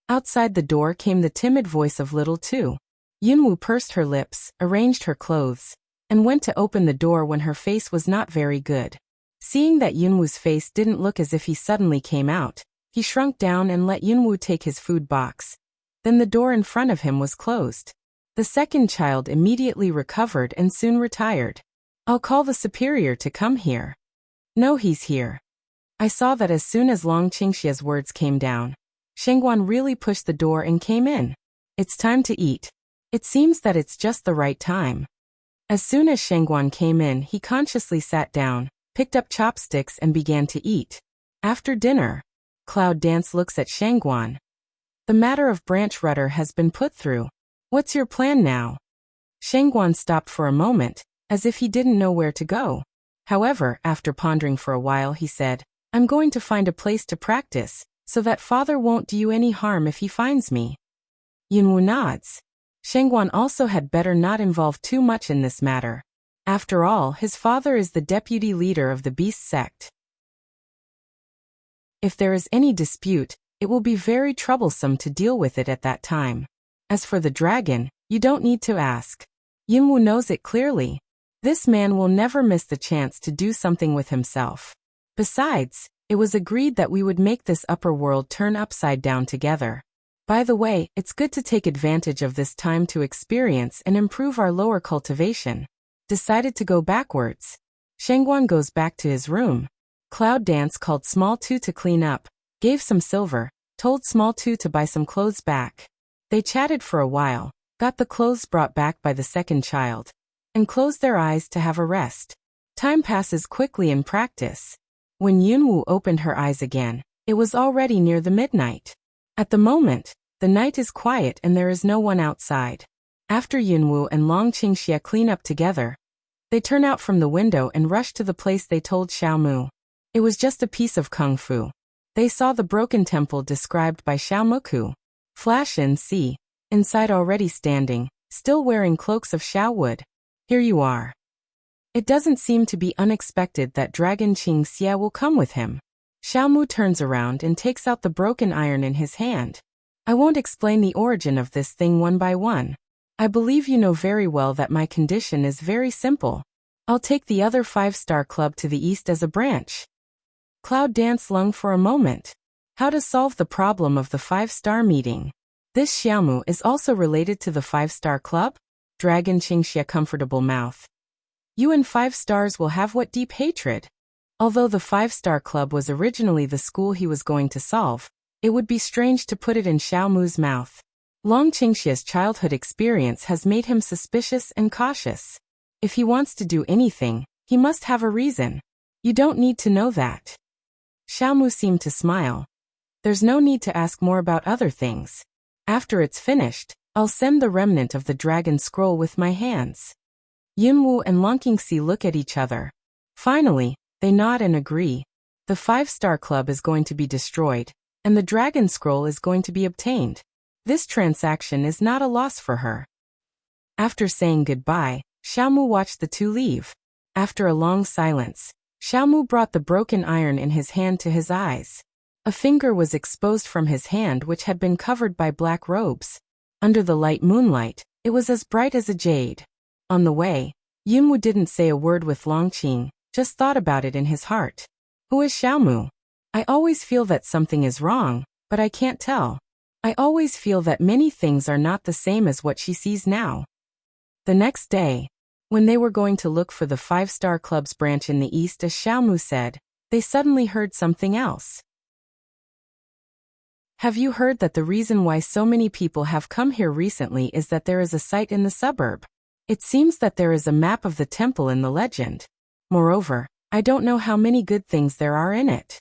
Outside the door came the timid voice of little Tu. Yunwu pursed her lips, arranged her clothes, and went to open the door when her face was not very good. Seeing that Yunwu's face didn't look as if he suddenly came out, he shrunk down and let Yunwu take his food box. Then the door in front of him was closed. The second child immediately recovered and soon retired. "I'll call the superior to come here." "No, he's here." I saw that as soon as Long Qingxia's words came down. Shengguan really pushed the door and came in. "It's time to eat. It seems that it's just the right time." As soon as Shengguan came in, he consciously sat down, picked up chopsticks and began to eat. After dinner, Cloud Dance looks at Shengguan. "The matter of branch rudder has been put through. What's your plan now?" Shengguan stopped for a moment, as if he didn't know where to go. However, after pondering for a while, he said, "I'm going to find a place to practice, so that father won't do you any harm if he finds me." Yunwu nods. Shengguan also had better not involve too much in this matter. After all, his father is the deputy leader of the beast sect. If there is any dispute, it will be very troublesome to deal with it at that time. As for the dragon, you don't need to ask. Yunwu knows it clearly. This man will never miss the chance to do something with himself. Besides, it was agreed that we would make this upper world turn upside down together. By the way, it's good to take advantage of this time to experience and improve our lower cultivation. Decided to go backwards. Shengguan goes back to his room. Cloud Dance called Small Tu to clean up, gave some silver, told Small Tu to buy some clothes back. They chatted for a while, got the clothes brought back by the second child, and closed their eyes to have a rest. Time passes quickly in practice. When Yunwu opened her eyes again, it was already near the midnight. At the moment, the night is quiet and there is no one outside. After Yunwu and Long Qingxia clean up together, they turn out from the window and rush to the place they told Xiaomu. It was just a piece of kung fu. They saw the broken temple described by Xiaomuku. Flash and see, inside already standing, still wearing cloaks of Xiaowood. "Here you are." It doesn't seem to be unexpected that Dragon Qingxia will come with him. Xiaomu turns around and takes out the broken iron in his hand. "I won't explain the origin of this thing one by one. I believe you know very well that my condition is very simple. I'll take the other 5-star club to the east as a branch." Cloud Dance lung for a moment. How to solve the problem of the 5-star meeting. This Xiaomu is also related to the 5-star club? Dragon Qingxia comfortable mouth. You and 5 stars will have what deep hatred? Although the 5-star club was originally the school he was going to solve, it would be strange to put it in Xiaomu's mouth. Long Qingxia's childhood experience has made him suspicious and cautious. If he wants to do anything, he must have a reason. You don't need to know that. Xiaomu seemed to smile. There's no need to ask more about other things. After it's finished, I'll send the remnant of the dragon scroll with my hands. Yunwu and Long Qingxi look at each other. Finally, they nod and agree. The 5-star club is going to be destroyed, and the dragon scroll is going to be obtained. This transaction is not a loss for her. After saying goodbye, Xiaomu watched the two leave. After a long silence, Xiaomu brought the broken iron in his hand to his eyes. A finger was exposed from his hand which had been covered by black robes. Under the light moonlight, it was as bright as a jade. On the way, Yunwu didn't say a word with Longqing, just thought about it in his heart. Who is Xiaomu? I always feel that something is wrong, but I can't tell. I always feel that many things are not the same as what she sees now. The next day, when they were going to look for the 5-star club's branch in the east as Xiaomu said, they suddenly heard something else. Have you heard that the reason why so many people have come here recently is that there is a site in the suburb? It seems that there is a map of the temple in the legend. Moreover, I don't know how many good things there are in it.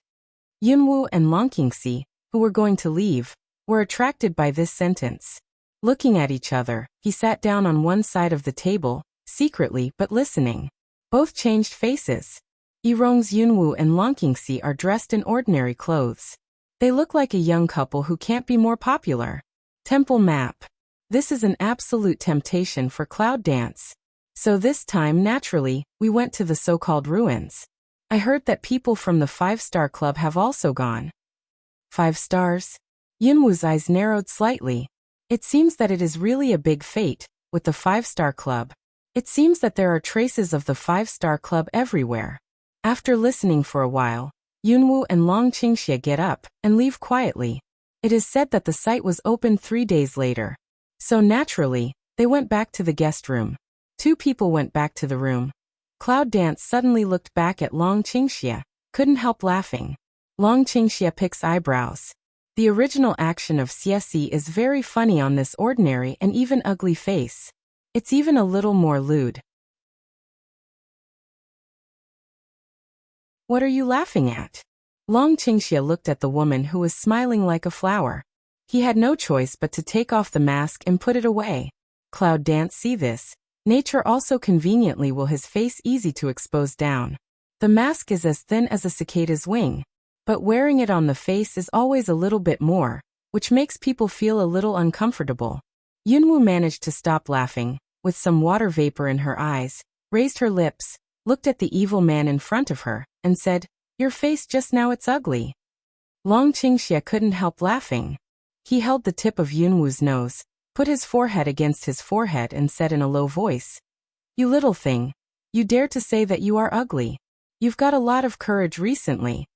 Yunwu and Long Qingxi, who were going to leave, were attracted by this sentence. Looking at each other, he sat down on one side of the table, secretly but listening. Both changed faces. Yirong's Yunwu and Long Qingxi are dressed in ordinary clothes. They look like a young couple who can't be more popular. Temple map. This is an absolute temptation for Cloud Dance. So this time, naturally, we went to the so-called ruins. I heard that people from the 5-star club have also gone. 5 stars? Yunwu's eyes narrowed slightly. It seems that it is really a big fate, with the 5-star club. It seems that there are traces of the 5-star club everywhere. After listening for a while, Yunwu and Long Qingxia get up and leave quietly. It is said that the site was opened 3 days later. So naturally, they went back to the guest room. 2 people went back to the room. Cloud Dance suddenly looked back at Long Qingxia, couldn't help laughing. Long Qingxia picks eyebrows. The original action of Xiesi is very funny on this ordinary and even ugly face. It's even a little more lewd. What are you laughing at? Long Qingxia looked at the woman who was smiling like a flower. He had no choice but to take off the mask and put it away. Cloud Dance see this. Nature also conveniently will his face easy to expose down. The mask is as thin as a cicada's wing. But wearing it on the face is always a little bit more, which makes people feel a little uncomfortable. Yunwu managed to stop laughing, with some water vapor in her eyes, raised her lips, looked at the evil man in front of her, and said, "Your face just now it's ugly." Long Qingxia couldn't help laughing. He held the tip of Yunwu's nose, put his forehead against his forehead and said in a low voice, "You little thing. You dare to say that you are ugly. You've got a lot of courage recently."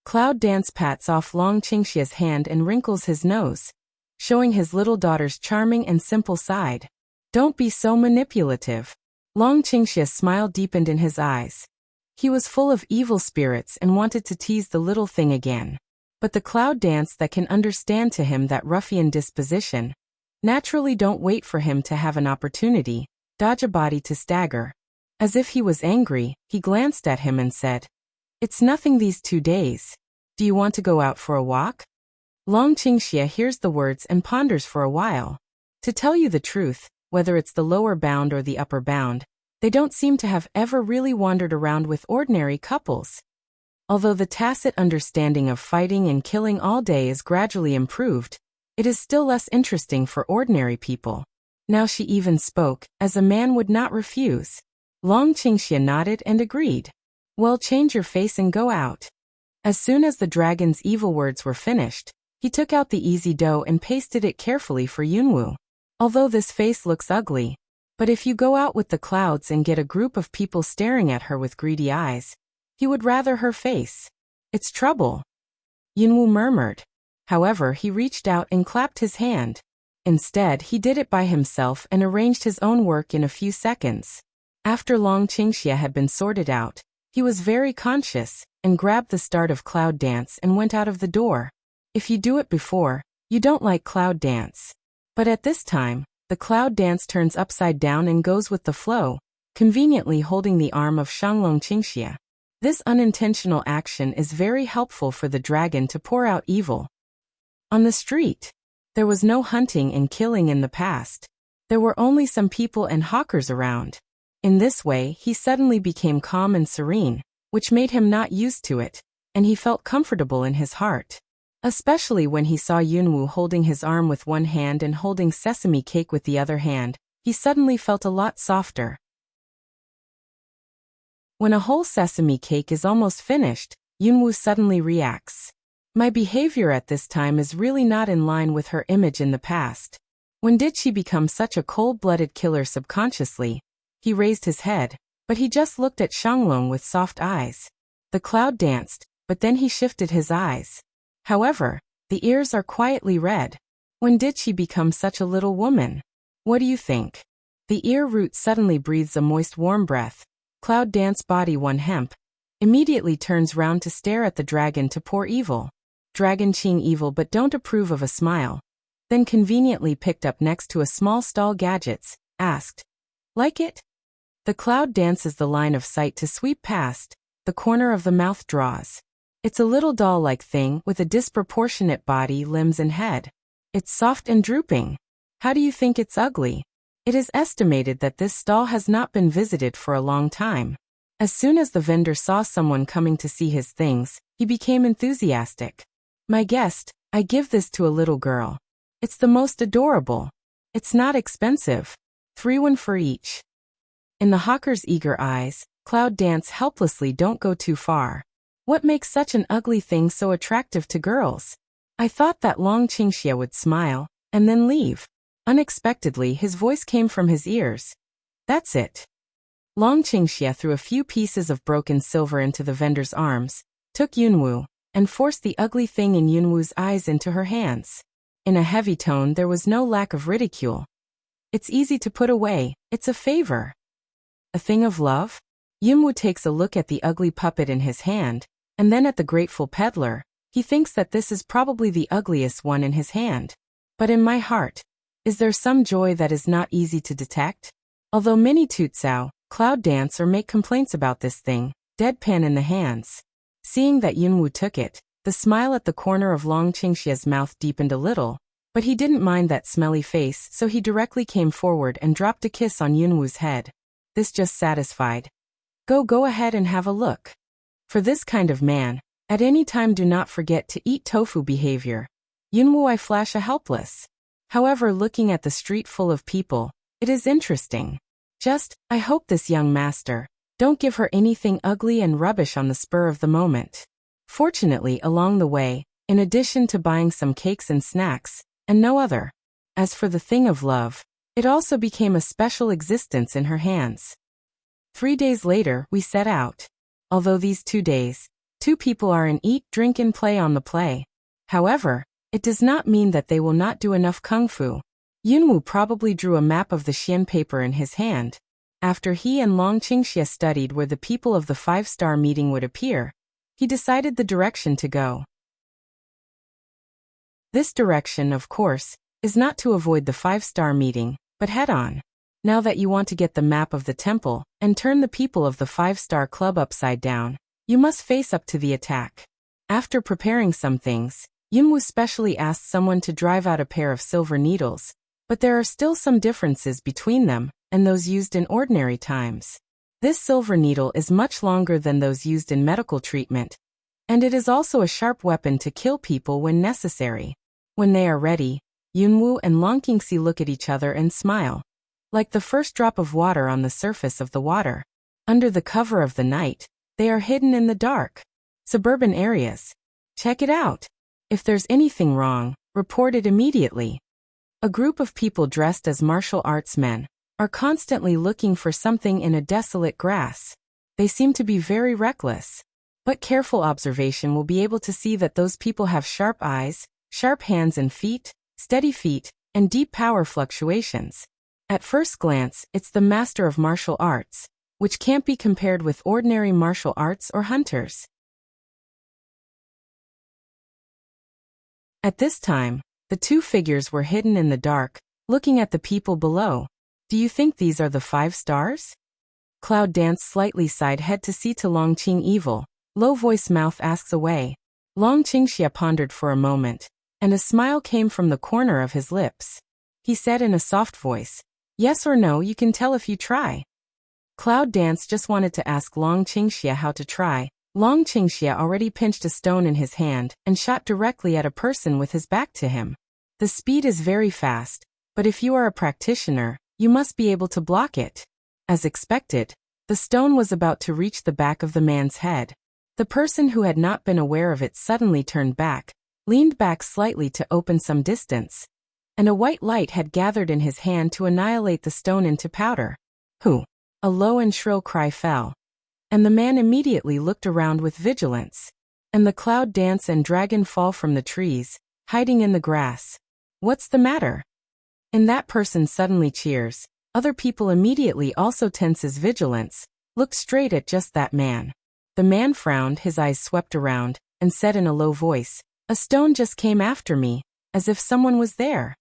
Cloud Dance pats off Long Qingxia's hand and wrinkles his nose, showing his little daughter's charming and simple side. Don't be so manipulative. Long Qingxia's smile deepened in his eyes. He was full of evil spirits and wanted to tease the little thing again. But the Cloud Dance that can understand to him that ruffian disposition, naturally don't wait for him to have an opportunity, dodge a body to stagger. As if he was angry, he glanced at him and said, "It's nothing these 2 days. Do you want to go out for a walk?" Long Qingxia hears the words and ponders for a while. To tell you the truth, whether it's the lower bound or the upper bound, they don't seem to have ever really wandered around with ordinary couples. Although the tacit understanding of fighting and killing all day is gradually improved, it is still less interesting for ordinary people. Now she even spoke, as a man would not refuse. Long Qingxia nodded and agreed. "Well, change your face and go out." As soon as the dragon's evil words were finished, he took out the easy dough and pasted it carefully for Yunwu. Although this face looks ugly, but if you go out with the clouds and get a group of people staring at her with greedy eyes, he would rather her face. "It's trouble," Yunwu murmured. However, he reached out and clapped his hand. Instead, he did it by himself and arranged his own work in a few seconds. After Long Qingxia had been sorted out, he was very conscious and grabbed the start of cloud dance and went out of the door. If you do it before, you don't like cloud dance. But at this time, the cloud dance turns upside down and goes with the flow, conveniently holding the arm of Shanglong Qingxia. This unintentional action is very helpful for the dragon to pour out evil. On the street, there was no hunting and killing in the past. There were only some people and hawkers around. In this way, he suddenly became calm and serene, which made him not used to it, and he felt comfortable in his heart. Especially when he saw Yunwu holding his arm with one hand and holding sesame cake with the other hand, he suddenly felt a lot softer. When a whole sesame cake is almost finished, Yunwu suddenly reacts. My behavior at this time is really not in line with her image in the past. When did she become such a cold-blooded killer subconsciously? He raised his head, but he just looked at Shanglong with soft eyes. The cloud danced, but then he shifted his eyes. However, the ears are quietly red. When did she become such a little woman? What do you think? The ear root suddenly breathes a moist warm breath. Cloud dance body one hemp. Immediately turns round to stare at the dragon to pour evil. Dragon Qing evil but don't approve of a smile. Then conveniently picked up next to a small stall gadgets, asked, like it? The cloud dances the line of sight to sweep past, the corner of the mouth draws. It's a little doll-like thing with a disproportionate body, limbs and head. It's soft and drooping. How do you think it's ugly? It is estimated that this stall has not been visited for a long time. As soon as the vendor saw someone coming to see his things, he became enthusiastic. My guest, I give this to a little girl. It's the most adorable. It's not expensive. 3 for each. In the hawker's eager eyes, cloud dance helplessly don't go too far. What makes such an ugly thing so attractive to girls? I thought that Long Qingxia would smile, and then leave. Unexpectedly, his voice came from his ears. That's it. Long Qingxia threw a few pieces of broken silver into the vendor's arms, took Yunwu, and forced the ugly thing in Yunwu's eyes into her hands. In a heavy tone, there was no lack of ridicule. It's easy to put away, it's a favor. A thing of love? Yunwu takes a look at the ugly puppet in his hand, and then at the grateful peddler. He thinks that this is probably the ugliest one in his hand. But in my heart, is there some joy that is not easy to detect? Although many tutsao, cloud dance or make complaints about this thing, deadpan in the hands. Seeing that Yunwu took it, the smile at the corner of Long Qingxia's mouth deepened a little, but he didn't mind that smelly face, so he directly came forward and dropped a kiss on Yunwu's head. This just satisfied. Go ahead and have a look. For this kind of man, at any time do not forget to eat tofu behavior. Yunwu I flash a helpless. However, looking at the street full of people, it is interesting. I hope this young master, don't give her anything ugly and rubbish on the spur of the moment. Fortunately, along the way, in addition to buying some cakes and snacks, and no other. As for the thing of love, it also became a special existence in her hands. 3 days later, we set out. Although these 2 days, 2 people are in eat, drink and play on the play. However, it does not mean that they will not do enough kung fu. Yunwu probably drew a map of the Xian paper in his hand. After he and Long Qingxia studied where the people of the 5-star meeting would appear, he decided the direction to go. This direction, of course, is not to avoid the 5-star meeting, but head on. Now that you want to get the map of the temple and turn the people of the 5-star club upside down, you must face up to the attack. After preparing some things, Yunwu specially asked someone to drive out a pair of silver needles, but there are still some differences between them and those used in ordinary times. This silver needle is much longer than those used in medical treatment, and it is also a sharp weapon to kill people when necessary. When they are ready, Yunwu and Long Qingxi look at each other and smile. Like the first drop of water on the surface of the water. Under the cover of the night, they are hidden in the dark. Suburban areas. Check it out. If there's anything wrong, report it immediately. A group of people dressed as martial arts men are constantly looking for something in a desolate grass. They seem to be very reckless. But careful observation will be able to see that those people have sharp eyes, sharp hands and feet, steady feet, and deep power fluctuations. At first glance, it's the master of martial arts, which can't be compared with ordinary martial arts or hunters. At this time, the two figures were hidden in the dark, looking at the people below. Do you think these are the 5 stars? Cloud Dance slightly sighed head to see to Long Qing evil. Low voice mouth asks away. Long Qingxia pondered for a moment, and a smile came from the corner of his lips. He said in a soft voice, yes or no, you can tell if you try. Cloud Dance just wanted to ask Long Qingxia how to try. Long Qingxia already pinched a stone in his hand and shot directly at a person with his back to him. The speed is very fast, but if you are a practitioner, you must be able to block it. As expected, the stone was about to reach the back of the man's head. The person who had not been aware of it suddenly turned back, leaned back slightly to open some distance, and a white light had gathered in his hand to annihilate the stone into powder. Who? A low and shrill cry fell, and the man immediately looked around with vigilance. And the Cloud Dance and dragon fall from the trees, hiding in the grass. What's the matter? And that person suddenly cheers. Other people immediately also tenses vigilance, looked straight at just that man. The man frowned, his eyes swept around, and said in a low voice, a stone just came after me, as if someone was there.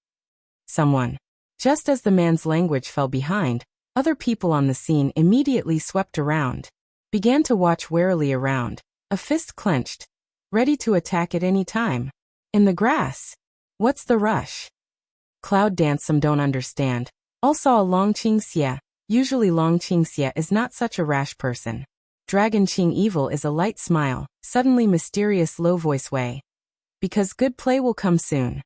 Someone. Just as the man's language fell behind, other people on the scene immediately swept around, began to watch warily around, a fist clenched, ready to attack at any time. In the grass. What's the rush? Cloud Dance some don't understand. All saw Long Qingxia. Usually Long Qingxia is not such a rash person. Dragon Qing evil is a light smile, suddenly mysterious low voice way. Because good play will come soon.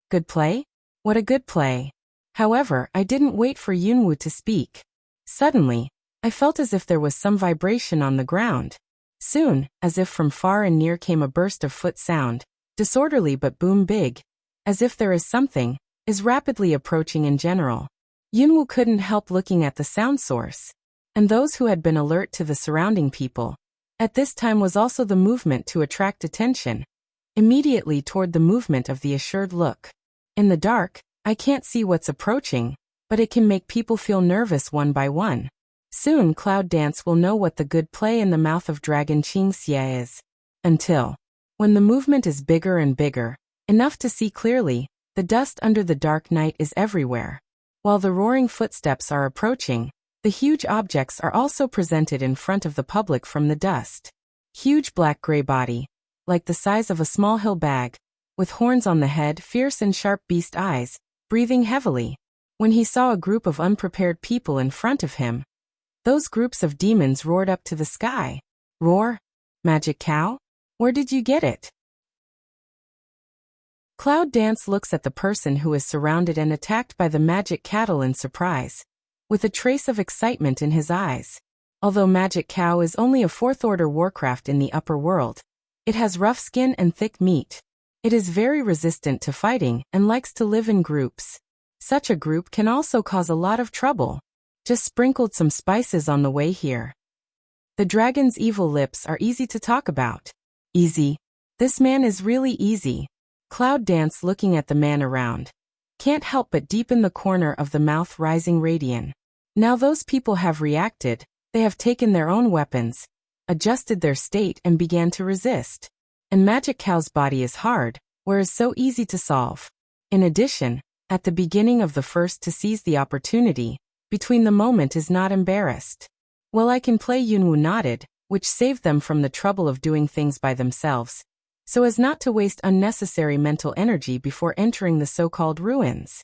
Good play? What a good play. However, I didn't wait for Yunwu to speak. Suddenly, I felt as if there was some vibration on the ground. Soon, as if from far and near came a burst of foot sound, disorderly but boom big, as if there is something, is rapidly approaching in general. Yunwu couldn't help looking at the sound source. And those who had been alert to the surrounding people. At this time was also the movement to attract attention. Immediately toward the movement of the assured look. In the dark, I can't see what's approaching, but it can make people feel nervous one by one. Soon Cloud Dance will know what the good play in the mouth of Dragon Qingxia is. Until, when the movement is bigger and bigger, enough to see clearly, the dust under the dark night is everywhere. While the roaring footsteps are approaching, the huge objects are also presented in front of the public from the dust. Huge black-gray body, like the size of a small hill bag, with horns on the head, fierce and sharp beast eyes, breathing heavily. When he saw a group of unprepared people in front of him, those groups of demons roared up to the sky. Roar? Magic cow? Where did you get it? Cloud Dance looks at the person who is surrounded and attacked by the magic cattle in surprise, with a trace of excitement in his eyes. Although Magic Cow is only a 4th-order warcraft in the upper world, it has rough skin and thick meat. It is very resistant to fighting and likes to live in groups. Such a group can also cause a lot of trouble. Just sprinkled some spices on the way here. The dragon's evil lips are easy to talk about. Easy. This man is really easy. Cloud Dance looking at the man around. Can't help but deepen the corner of the mouth rising radiant. Now those people have reacted, they have taken their own weapons, adjusted their state and began to resist. And Magic Cow's body is hard, whereas so easy to solve. In addition, at the beginning of the first to seize the opportunity, between the moment is not embarrassed. Well, I can play Yunwu nodded, which saved them from the trouble of doing things by themselves, so as not to waste unnecessary mental energy before entering the so-called ruins.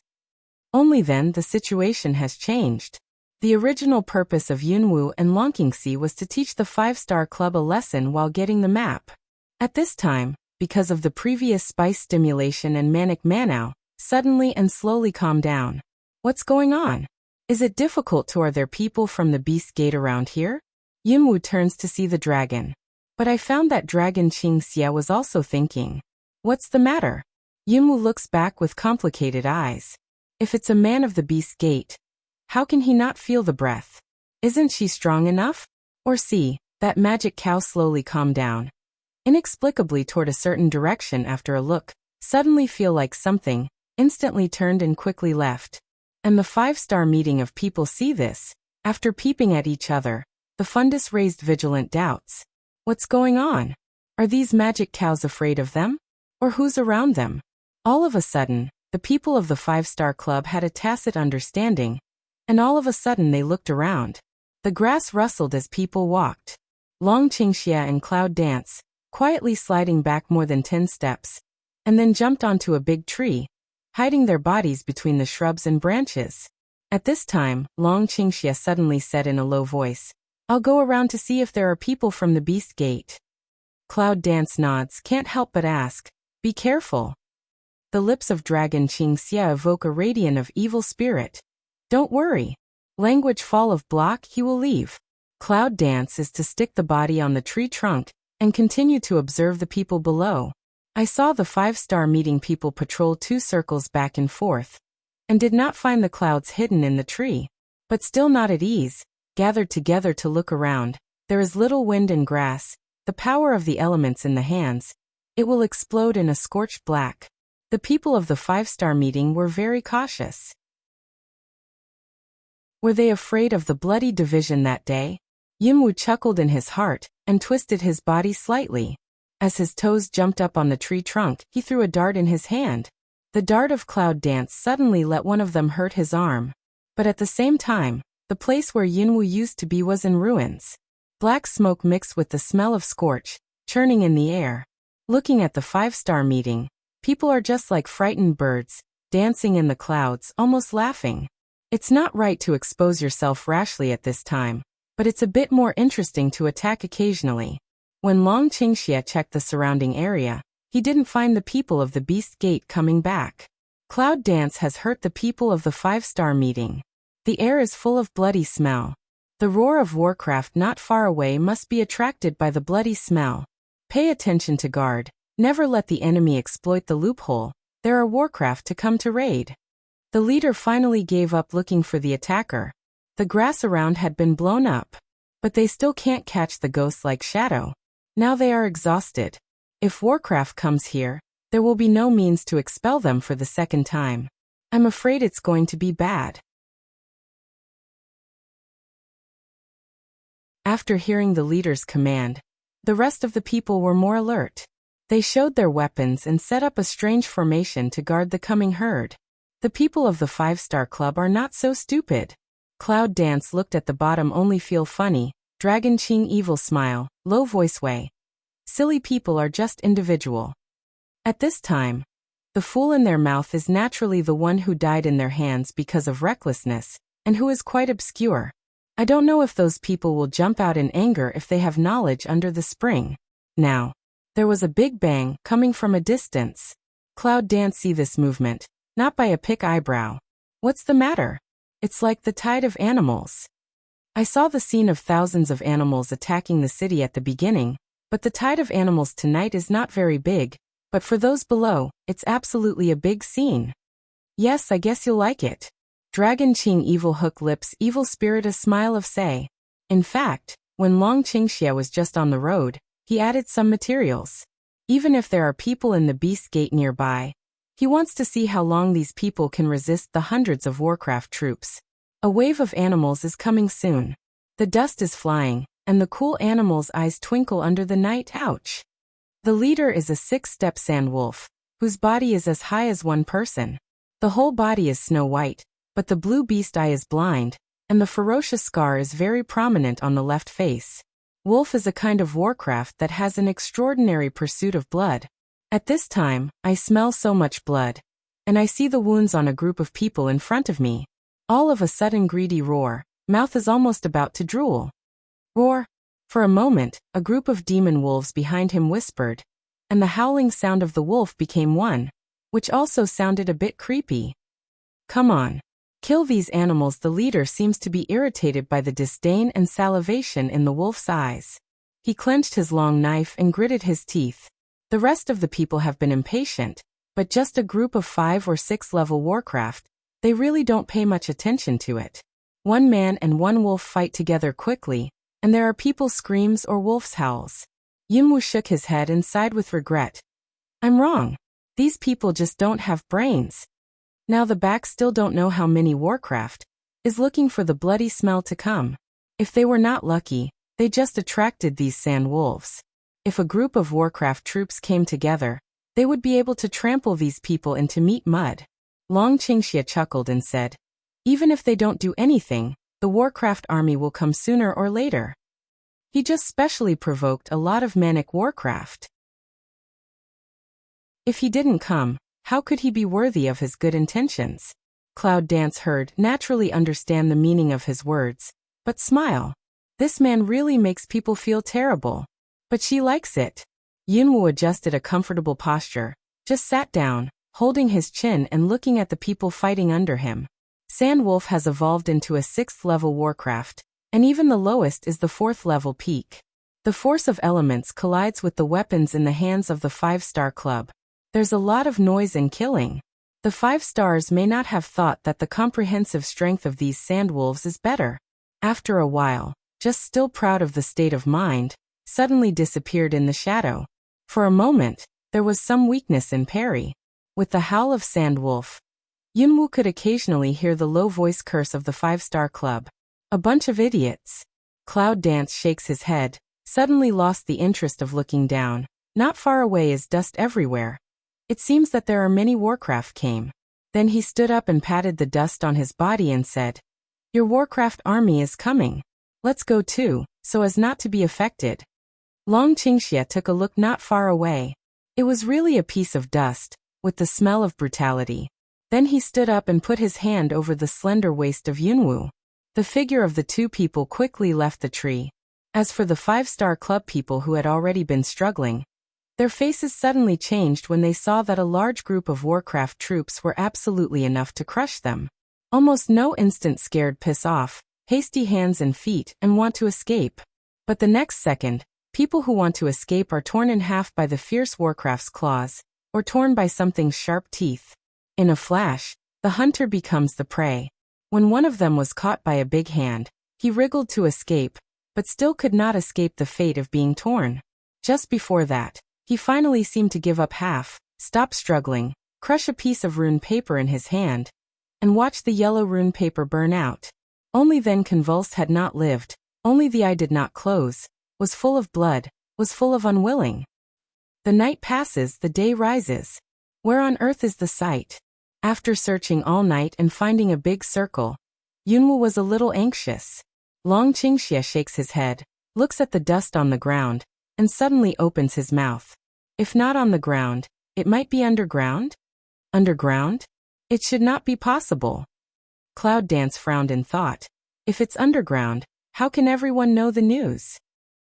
Only then the situation has changed. The original purpose of Yunwu and Longqingxi was to teach the 5-star club a lesson while getting the map. At this time, because of the previous spice stimulation and manic Manao, suddenly and slowly calm down. What's going on? Is it difficult to are there people from the Beast Gate around here? Yunwu turns to see the dragon. But I found that Dragon Qingxia was also thinking. What's the matter? Yunwu looks back with complicated eyes. If it's a man of the Beast Gate, how can he not feel the breath? Isn't she strong enough? Or see, that Magic Cow slowly calm down. Inexplicably toward a certain direction after a look, suddenly feel like something, instantly turned and quickly left. And the 5-star meeting of people see this. After peeping at each other, the fundus raised vigilant doubts. What's going on? Are these magic cows afraid of them? Or who's around them? All of a sudden, the people of the 5-star club had a tacit understanding, and all of a sudden they looked around. The grass rustled as people walked. Long Qingxia and Cloud Dance, quietly sliding back more than 10 steps, and then jumped onto a big tree, hiding their bodies between the shrubs and branches. At this time, Long Qingxia suddenly said in a low voice, "I'll go around to see if there are people from the Beast Gate." Cloud Dance nods, can't help but ask, "Be careful." The lips of Dragon Qingxia evoke a radiant of evil spirit. "Don't worry. Language fall of block, he will leave." Cloud Dance is to stick the body on the tree trunk and continue to observe the people below. I saw the 5-star meeting people patrol 2 circles back and forth, and did not find the clouds hidden in the tree, but still not at ease, gathered together to look around. There is little wind and grass, the power of the elements in the hands. It will explode in a scorched black. The people of the 5-star meeting were very cautious. Were they afraid of the bloody division that day? Yimwu chuckled in his heart, and twisted his body slightly. As his toes jumped up on the tree trunk, he threw a dart in his hand. The dart of Cloud Dance suddenly let one of them hurt his arm. But at the same time, the place where Yinwu used to be was in ruins. Black smoke mixed with the smell of scorch, churning in the air. Looking at the 5-star meeting, people are just like frightened birds, dancing in the clouds, almost laughing. It's not right to expose yourself rashly at this time, but it's a bit more interesting to attack occasionally. When Long Qingxia checked the surrounding area, he didn't find the people of the Beast Gate coming back. Cloud Dance has hurt the people of the 5-star meeting. The air is full of bloody smell. The roar of warcraft not far away must be attracted by the bloody smell. Pay attention to guard. Never let the enemy exploit the loophole. There are warcraft to come to raid. The leader finally gave up looking for the attacker. The grass around had been blown up, but they still can't catch the ghost-like shadow. Now they are exhausted. If warcraft comes here, there will be no means to expel them for the second time. I'm afraid it's going to be bad. After hearing the leader's command, the rest of the people were more alert. They showed their weapons and set up a strange formation to guard the coming herd. The people of the 5-star club are not so stupid. Cloud Dance looked at the bottom only feel funny. Dragon Qing evil smile, low voice way. Silly people are just individual. At this time, the fool in their mouth is naturally the one who died in their hands because of recklessness, and who is quite obscure. I don't know if those people will jump out in anger if they have knowledge under the spring. Now, there was a big bang coming from a distance. Cloud Dance see this movement, not by a pick eyebrow. What's the matter? It's like the tide of animals. I saw the scene of thousands of animals attacking the city at the beginning, but the tide of animals tonight is not very big, but for those below, it's absolutely a big scene. Yes, I guess you'll like it. Dragon Qing evil hook lips evil spirit a smile of say. In fact, when Long Qingxia was just on the road, he added some materials. Even if there are people in the Beast Gate nearby, he wants to see how long these people can resist the hundreds of warcraft troops. A wave of animals is coming soon. The dust is flying, and the cool animals' eyes twinkle under the night. Ouch! The leader is a 6-step sand wolf, whose body is as high as one person. The whole body is snow white, but the blue beast eye is blind, and the ferocious scar is very prominent on the left face. Wolf is a kind of warcraft that has an extraordinary pursuit of blood. At this time, I smell so much blood, and I see the wounds on a group of people in front of me. All of a sudden greedy roar, mouth is almost about to drool. Roar! For a moment, a group of demon wolves behind him whispered, and the howling sound of the wolf became one, which also sounded a bit creepy. Come on. Kill these animals. The leader seems to be irritated by the disdain and salivation in the wolf's eyes. He clenched his long knife and gritted his teeth. The rest of the people have been impatient, but just a group of 5 or 6 level warcraft, they really don't pay much attention to it. One man and one wolf fight together quickly, and there are people's screams or wolf's howls. Yimwu shook his head and sighed with regret. I'm wrong. These people just don't have brains. Now the back still don't know how many Warcraft is looking for the bloody smell to come. If they were not lucky, they just attracted these sand wolves. If a group of Warcraft troops came together, they would be able to trample these people into meat mud. Long Qingxia chuckled and said, even if they don't do anything, the Warcraft army will come sooner or later. He just specially provoked a lot of manic Warcraft. If he didn't come, how could he be worthy of his good intentions? Cloud Dance heard, naturally understand the meaning of his words, but smile. This man really makes people feel terrible. But she likes it. Yunwu adjusted a comfortable posture, just sat down, holding his chin and looking at the people fighting under him. Sandwolf has evolved into a 6th level Warcraft, and even the lowest is the 4th level peak. The force of elements collides with the weapons in the hands of the 5-star club. There's a lot of noise and killing. The 5 stars may not have thought that the comprehensive strength of these sandwolves is better. After a while, just still proud of the state of mind, suddenly disappeared in the shadow. For a moment, there was some weakness in parry. With the howl of Sandwolf, Yunwu could occasionally hear the low voice curse of the 5-star club. A bunch of idiots. Cloud Dance shakes his head, suddenly lost the interest of looking down. Not far away is dust everywhere. It seems that there are many Warcraft came. Then he stood up and patted the dust on his body and said, your Warcraft army is coming. Let's go too, so as not to be affected. Long Qingxia took a look not far away. It was really a piece of dust, with the smell of brutality. Then he stood up and put his hand over the slender waist of Yunwu. The figure of the two people quickly left the tree. As for the 5-star club people who had already been struggling, their faces suddenly changed when they saw that a large group of Warcraft troops were absolutely enough to crush them. Almost no instant scared piss off, hasty hands and feet, and want to escape. But the next second, people who want to escape are torn in half by the fierce Warcraft's claws, or torn by something's sharp teeth. In a flash, the hunter becomes the prey. When one of them was caught by a big hand, he wriggled to escape, but still could not escape the fate of being torn. Just before that, he finally seemed to give up stop struggling, crush a piece of rune paper in his hand, and watch the yellow rune paper burn out. Only then convulsed had not lived, only the eye did not close, was full of blood, was full of unwilling. The night passes, the day rises. Where on earth is the sight? After searching all night and finding a big circle, Yunwu was a little anxious. Long Qingxia shakes his head, looks at the dust on the ground, and suddenly opens his mouth. If not on the ground, it might be underground? Underground? It should not be possible. Cloud Dance frowned in thought. If it's underground, how can everyone know the news?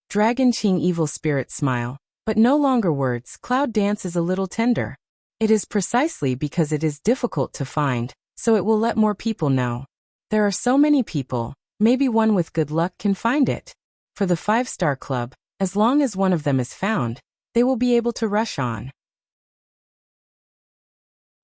Dragon Qing evil spirit smile, but no longer words. Cloud Dance is a little tender. It is precisely because it is difficult to find, so it will let more people know. There are so many people, maybe one with good luck can find it. For the 5-star club, as long as one of them is found, they will be able to rush on.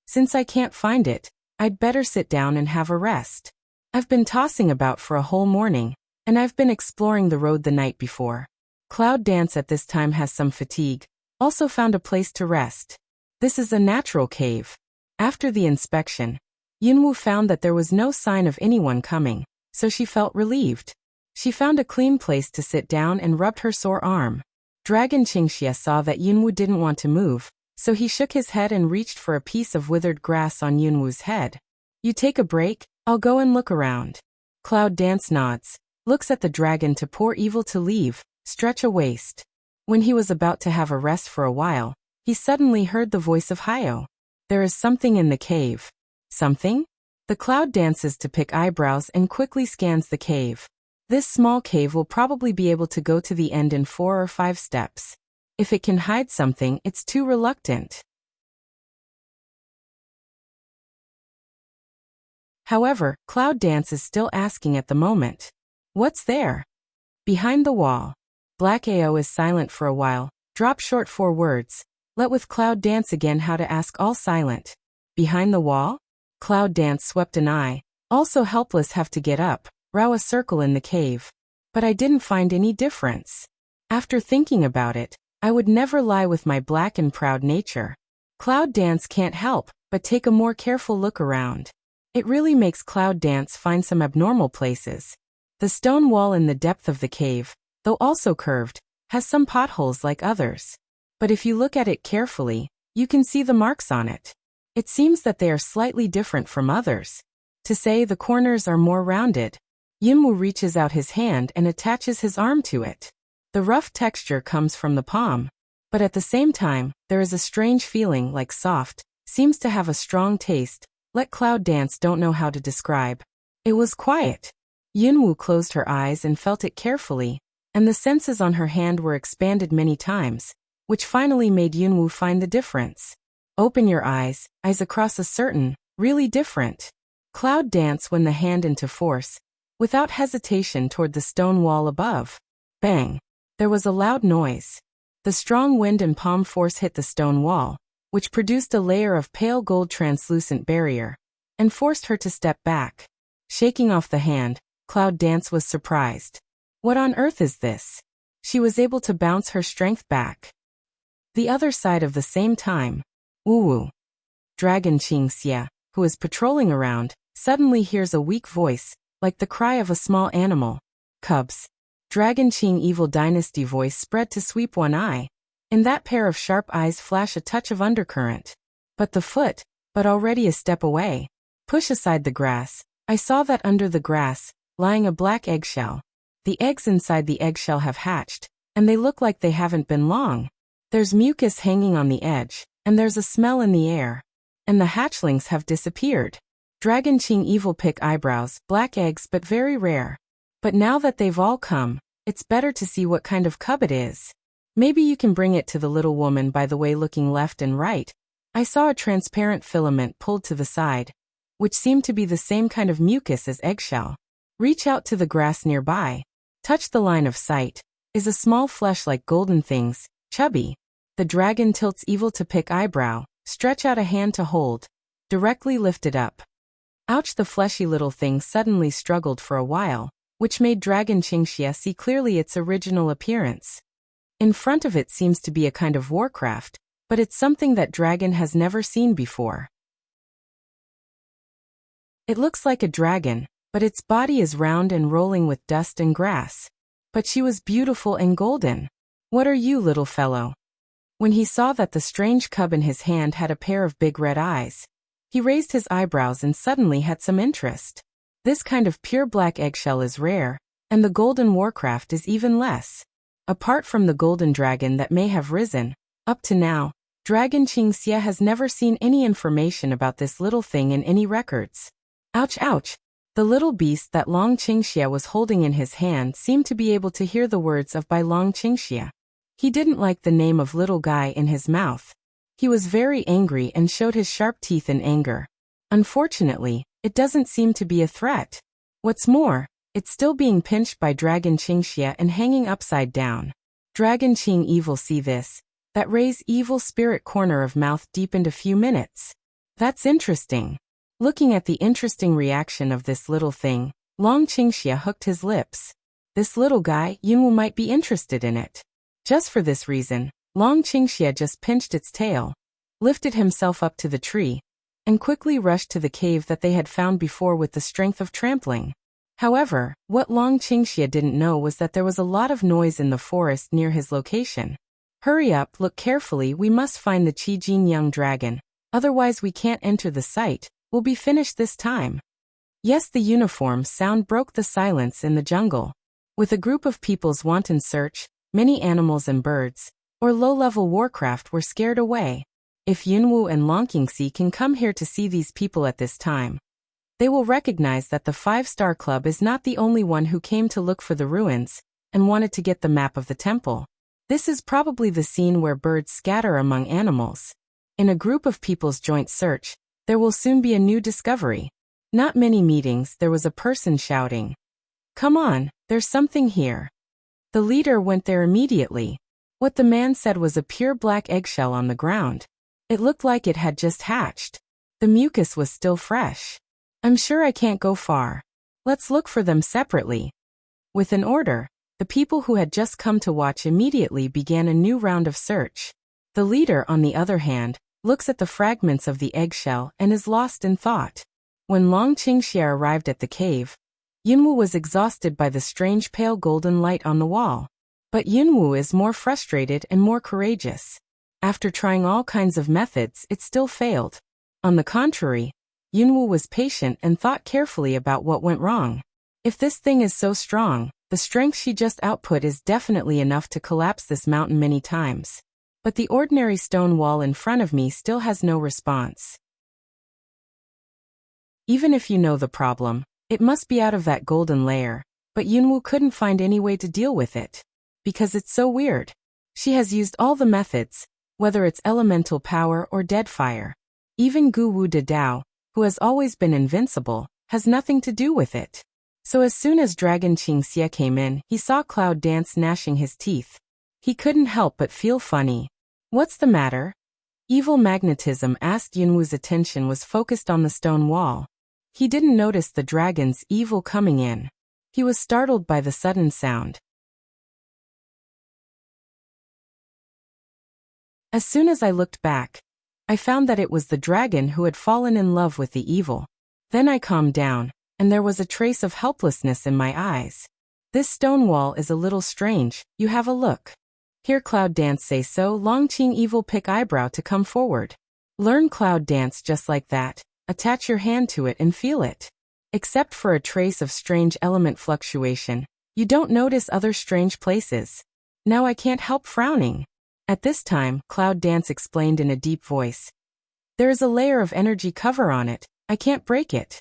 Since I can't find it, I'd better sit down and have a rest. I've been tossing about for a whole morning, and I've been exploring the road the night before. Cloud Dance at this time has some fatigue, also found a place to rest. This is a natural cave. After the inspection, Yunwu found that there was no sign of anyone coming, so she felt relieved. She found a clean place to sit down and rubbed her sore arm. Dragon Qingxia saw that Yunwu didn't want to move, so he shook his head and reached for a piece of withered grass on Yunwu's head. You take a break, I'll go and look around. Cloud Dance nods, looks at the dragon to pour evil to leave, stretch a waist. When he was about to have a rest for a while, he suddenly heard the voice of Hyo. There is something in the cave. Something? The cloud dances to pick eyebrows and quickly scans the cave. This small cave will probably be able to go to the end in 4 or 5 steps. If it can hide something, it's too reluctant. However, Cloud Dance is still asking at the moment. What's there? Behind the wall. Black AO is silent for a while, drop short 4 words. Let with Cloud Dance again how to ask all silent. Behind the wall? Cloud Dance swept an eye, also helpless have to get up, row a circle in the cave. But I didn't find any difference. After thinking about it, I would never lie with my black and proud nature. Cloud Dance can't help but take a more careful look around. It really makes Cloud Dance find some abnormal places. The stone wall in the depth of the cave, though also curved, has some potholes like others. But if you look at it carefully, you can see the marks on it. It seems that they are slightly different from others. To say the corners are more rounded. Yunwu reaches out his hand and attaches his arm to it. The rough texture comes from the palm. But at the same time, there is a strange feeling like soft, seems to have a strong taste, let Cloud Dance don't know how to describe. It was quiet. Yunwu closed her eyes and felt it carefully, and the senses on her hand were expanded many times, which finally made Yunwu find the difference. Open your eyes across a certain, really different. Cloud Dance went the hand into force, without hesitation toward the stone wall above. Bang! There was a loud noise. The strong wind and palm force hit the stone wall, which produced a layer of pale gold translucent barrier, and forced her to step back. Shaking off the hand, Cloud Dance was surprised. What on earth is this? She was able to bounce her strength back. The other side of the same time, Wu Dragon Qingxia, who is patrolling around, suddenly hears a weak voice, like the cry of a small animal. Cubs. Dragon Qing Evil Dynasty voice spread to sweep one eye. In that pair of sharp eyes flash a touch of undercurrent. But already a step away. Push aside the grass. I saw that under the grass, lying a black eggshell. The eggs inside the eggshell have hatched, and they look like they haven't been long. There's mucus hanging on the edge, and there's a smell in the air. And the hatchlings have disappeared. Dragon Qing Evil pick eyebrows, black eggs but very rare. But now that they've all come, it's better to see what kind of cub it is. Maybe you can bring it to the little woman by the way looking left and right. I saw a transparent filament pulled to the side, which seemed to be the same kind of mucus as eggshell. Reach out to the grass nearby. Touch the line of sight. Is a small flesh like golden things, chubby. The dragon tilts Evil to pick eyebrow, stretch out a hand to hold. Directly lift it up. Ouch! The fleshy little thing suddenly struggled for a while, which made Dragon Qingxia see clearly its original appearance. In front of it seems to be a kind of warcraft, but it's something that dragon has never seen before. It looks like a dragon, but its body is round and rolling with dust and grass. But she was beautiful and golden. What are you, little fellow? When he saw that the strange cub in his hand had a pair of big red eyes, he raised his eyebrows and suddenly had some interest. This kind of pure black eggshell is rare, and the golden warcraft is even less. Apart from the golden dragon that may have risen, up to now, Dragon Qingxia has never seen any information about this little thing in any records. Ouch, ouch! The little beast that Long Qingxia was holding in his hand seemed to be able to hear the words of by Long Qingxia. He didn't like the name of little guy in his mouth. He was very angry and showed his sharp teeth in anger. Unfortunately, it doesn't seem to be a threat. What's more, it's still being pinched by Dragon Qingxia and hanging upside down. Dragon Qing Evil see this, that raise evil spirit corner of mouth deepened a few minutes. That's interesting. Looking at the interesting reaction of this little thing, Long Qingxia hooked his lips. This little guy, Yunwu might be interested in it. Just for this reason, Long Qingxia just pinched its tail, lifted himself up to the tree, and quickly rushed to the cave that they had found before with the strength of trampling. However, what Long Qingxia didn't know was that there was a lot of noise in the forest near his location. Hurry up, look carefully, we must find the Qijing young dragon, otherwise we can't enter the site, we'll be finished this time. Yes, the uniform sound broke the silence in the jungle. With a group of people's wanton search, many animals and birds, or low-level warcraft were scared away. If Yunwu and Longqingxi can come here to see these people at this time, they will recognize that the 5-Star Club is not the only one who came to look for the ruins, and wanted to get the map of the temple. This is probably the scene where birds scatter among animals. In a group of people's joint search, there will soon be a new discovery. Not many meetings, there was a person shouting, "Come on, there's something here." The leader went there immediately. What the man said was a pure black eggshell on the ground. It looked like it had just hatched. The mucus was still fresh. I'm sure I can't go far. Let's look for them separately. With an order, the people who had just come to watch immediately began a new round of search. The leader, on the other hand, looks at the fragments of the eggshell and is lost in thought. When Long Qingxia arrived at the cave, Yunwu was exhausted by the strange pale golden light on the wall. But Yunwu is more frustrated and more courageous. After trying all kinds of methods, it still failed. On the contrary, Yunwu was patient and thought carefully about what went wrong. If this thing is so strong, the strength she just output is definitely enough to collapse this mountain many times. But the ordinary stone wall in front of me still has no response. Even if you know the problem, it must be out of that golden layer, but Yunwu couldn't find any way to deal with it. Because it's so weird. She has used all the methods, whether it's elemental power or dead fire. Even Gu Wu De Dao, who has always been invincible, has nothing to do with it. So as soon as Dragon Qingxia came in, he saw Cloud Dance gnashing his teeth. He couldn't help but feel funny. What's the matter? Evil magnetism asked Yunwu's attention was focused on the stone wall. He didn't notice the dragon's evil coming in. He was startled by the sudden sound. As soon as I looked back, I found that it was the dragon who had fallen in love with the evil. Then I calmed down, and there was a trace of helplessness in my eyes. This stone wall is a little strange, you have a look. Hear Cloud Dance say so. Long Qing evil pick eyebrow to come forward. Learn Cloud Dance just like that, attach your hand to it and feel it. Except for a trace of strange element fluctuation, you don't notice other strange places. Now I can't help frowning. At this time, Cloud Dance explained in a deep voice. There is a layer of energy cover on it, I can't break it.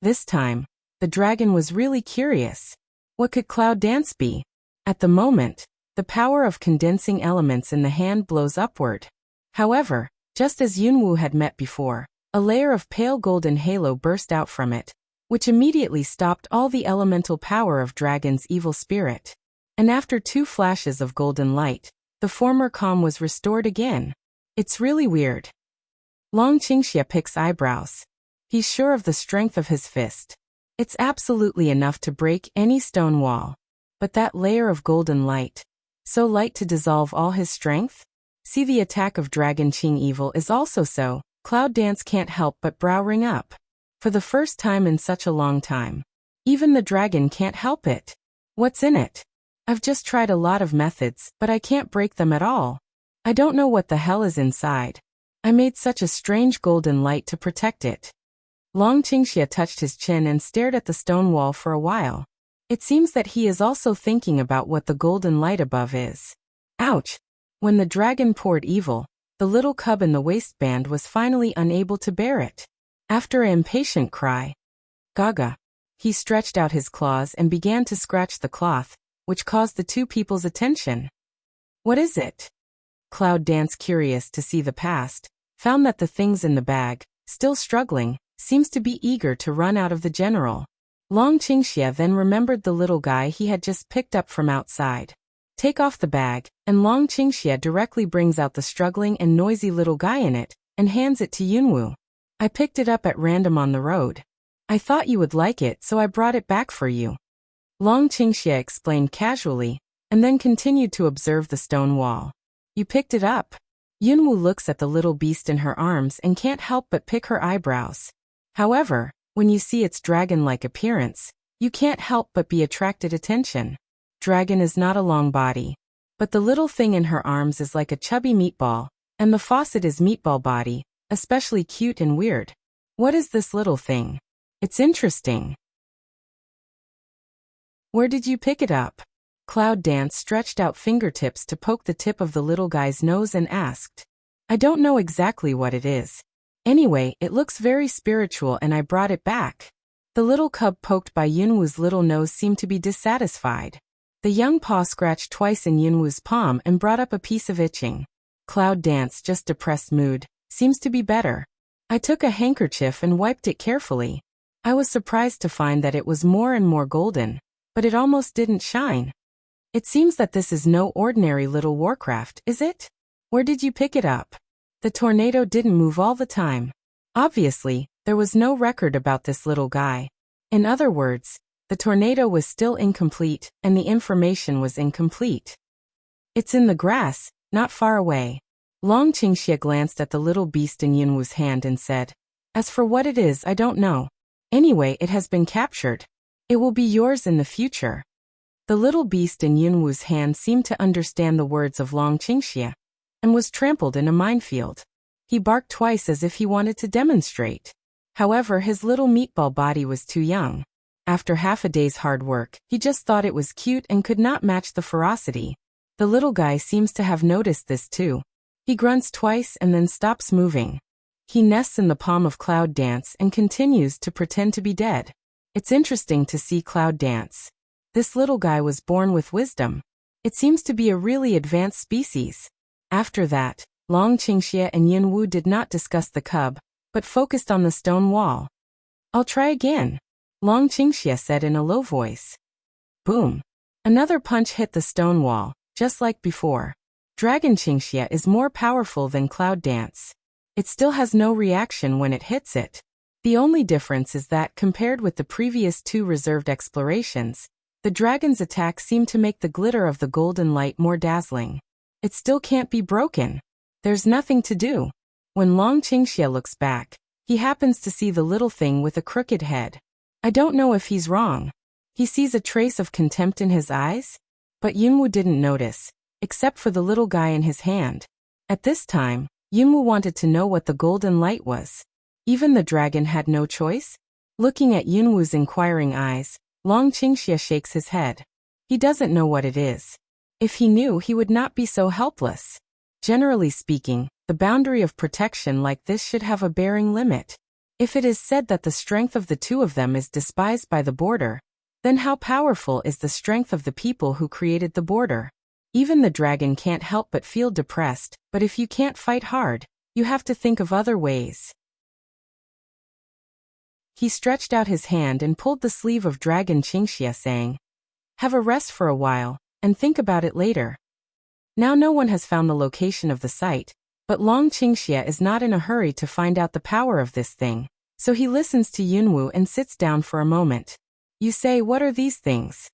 This time, the dragon was really curious. What could Cloud Dance be? At the moment, the power of condensing elements in the hand blows upward. However, just as Yunwu had met before, a layer of pale golden halo burst out from it, which immediately stopped all the elemental power of Dragon's evil spirit. And after 2 flashes of golden light, the former calm was restored again. It's really weird. Long Qingxia picks eyebrows. He's sure of the strength of his fist. It's absolutely enough to break any stone wall. But that layer of golden light, so light to dissolve all his strength? See, the attack of Dragon Qing evil is also so. Cloud Dance can't help but brow ring up. For the first time in such a long time. Even the dragon can't help it. What's in it? I've just tried a lot of methods, but I can't break them at all. I don't know what the hell is inside. I made such a strange golden light to protect it. Long Qingxia touched his chin and stared at the stone wall for a while. It seems that he is also thinking about what the golden light above is. Ouch! When the dragon poured evil, the little cub in the waistband was finally unable to bear it. After an impatient cry, Gaga, he stretched out his claws and began to scratch the cloth, which caused the 2 people's attention. What is it? Cloud Dance, curious to see the past, found that the things in the bag, still struggling, seems to be eager to run out of the general. Long Qingxia then remembered the little guy he had just picked up from outside. Take off the bag, and Long Qingxia directly brings out the struggling and noisy little guy in it, and hands it to Yunwu. I picked it up at random on the road. I thought you would like it, so I brought it back for you. Long Qingxia explained casually, and then continued to observe the stone wall. You picked it up? Yunwu looks at the little beast in her arms and can't help but pick her eyebrows. However, when you see its dragon-like appearance, you can't help but be attracted attention. Dragon is not a long body, but the little thing in her arms is like a chubby meatball, and the faucet is meatball body, especially cute and weird. What is this little thing? It's interesting. Where did you pick it up? Cloud Dance stretched out fingertips to poke the tip of the little guy's nose and asked. I don't know exactly what it is. Anyway, it looks very spiritual and I brought it back. The little cub poked by Yunwu's little nose seemed to be dissatisfied. The young paw scratched twice in Yunwu's palm and brought up a piece of itching. Cloud Dance, just depressed mood, seems to be better. I took a handkerchief and wiped it carefully. I was surprised to find that it was more and more golden, but it almost didn't shine. It seems that this is no ordinary little warcraft, is it? Where did you pick it up? The tornado didn't move all the time. Obviously, there was no record about this little guy. In other words, the tornado was still incomplete, and the information was incomplete. It's in the grass, not far away. Long Qingxie glanced at the little beast in Yunwu's hand and said, "As for what it is, I don't know. Anyway, it has been captured. It will be yours in the future." The little beast in Yunwu's hand seemed to understand the words of Long Qingxie and was trampled in a minefield. He barked twice as if he wanted to demonstrate. However, his little meatball body was too young. After half a day's hard work, he just thought it was cute and could not match the ferocity. The little guy seems to have noticed this too. He grunts twice and then stops moving. He nests in the palm of Cloud Dance and continues to pretend to be dead. It's interesting to see Cloud Dance. This little guy was born with wisdom. It seems to be a really advanced species. After that, Long Qingxie and Yunwu did not discuss the cub, but focused on the stone wall. "I'll try again," Long Qingxie said in a low voice. Boom! Another punch hit the stone wall, just like before. Dragon Qingxie is more powerful than Cloud Dance. It still has no reaction when it hits it. The only difference is that compared with the previous two reserved explorations, the dragon's attack seemed to make the glitter of the golden light more dazzling. It still can't be broken. There's nothing to do. When Long Qingxie looks back, he happens to see the little thing with a crooked head. I don't know if he's wrong. He sees a trace of contempt in his eyes, but Yunwu didn't notice, except for the little guy in his hand. At this time, Yunwu wanted to know what the golden light was. Even the dragon had no choice? Looking at Yunwu's inquiring eyes, Long Qingxie shakes his head. He doesn't know what it is. If he knew, he would not be so helpless. Generally speaking, the boundary of protection like this should have a bearing limit. If it is said that the strength of the two of them is despised by the border, then how powerful is the strength of the people who created the border? Even the dragon can't help but feel depressed, but if you can't fight hard, you have to think of other ways. He stretched out his hand and pulled the sleeve of Dragon Qingxie, saying, "Have a rest for a while, and think about it later." Now no one has found the location of the site, but Long Qingxie is not in a hurry to find out the power of this thing, so he listens to Yunwu and sits down for a moment. You say, what are these things?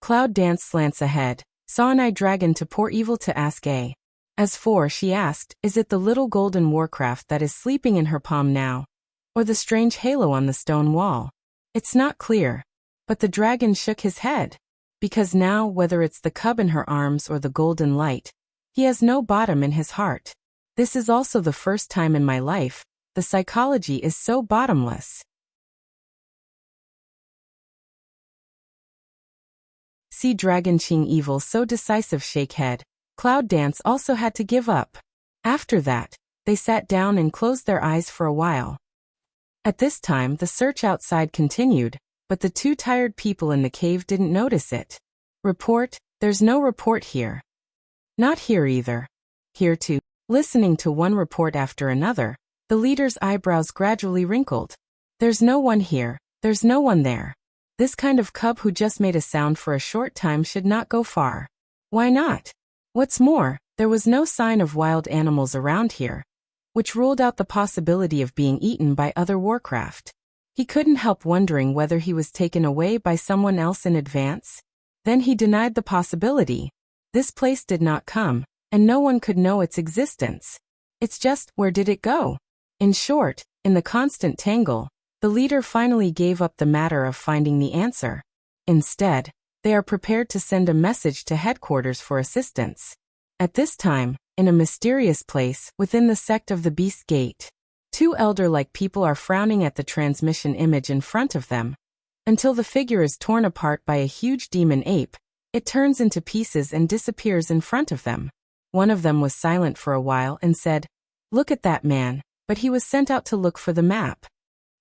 Cloud Dance slants ahead, saw an eye dragon to pour evil to ask A. As for, she asked, is it the little golden warcraft that is sleeping in her palm now? Or the strange halo on the stone wall? It's not clear. But the dragon shook his head. Because now, whether it's the cub in her arms or the golden light, he has no bottom in his heart. This is also the first time in my life, the psychology is so bottomless. See Dragon Qing evil so decisive shake head. Cloud Dance also had to give up. After that, they sat down and closed their eyes for a while. At this time the search outside continued, but the two tired people in the cave didn't notice it. Report, there's no report here. Not here either. Here too. Listening to one report after another, the leader's eyebrows gradually wrinkled. There's no one here, there's no one there. This kind of cub who just made a sound for a short time should not go far. Why not? What's more, there was no sign of wild animals around here, which ruled out the possibility of being eaten by other warcraft. He couldn't help wondering whether he was taken away by someone else in advance. Then he denied the possibility. This place did not come, and no one could know its existence. It's just, where did it go? In short, in the constant tangle, the leader finally gave up the matter of finding the answer. Instead, they are prepared to send a message to headquarters for assistance. At this time, in a mysterious place within the sect of the Beast Gate, two elder-like people are frowning at the transmission image in front of them. Until the figure is torn apart by a huge demon ape, it turns into pieces and disappears in front of them. One of them was silent for a while and said, "Look at that man," but he was sent out to look for the map.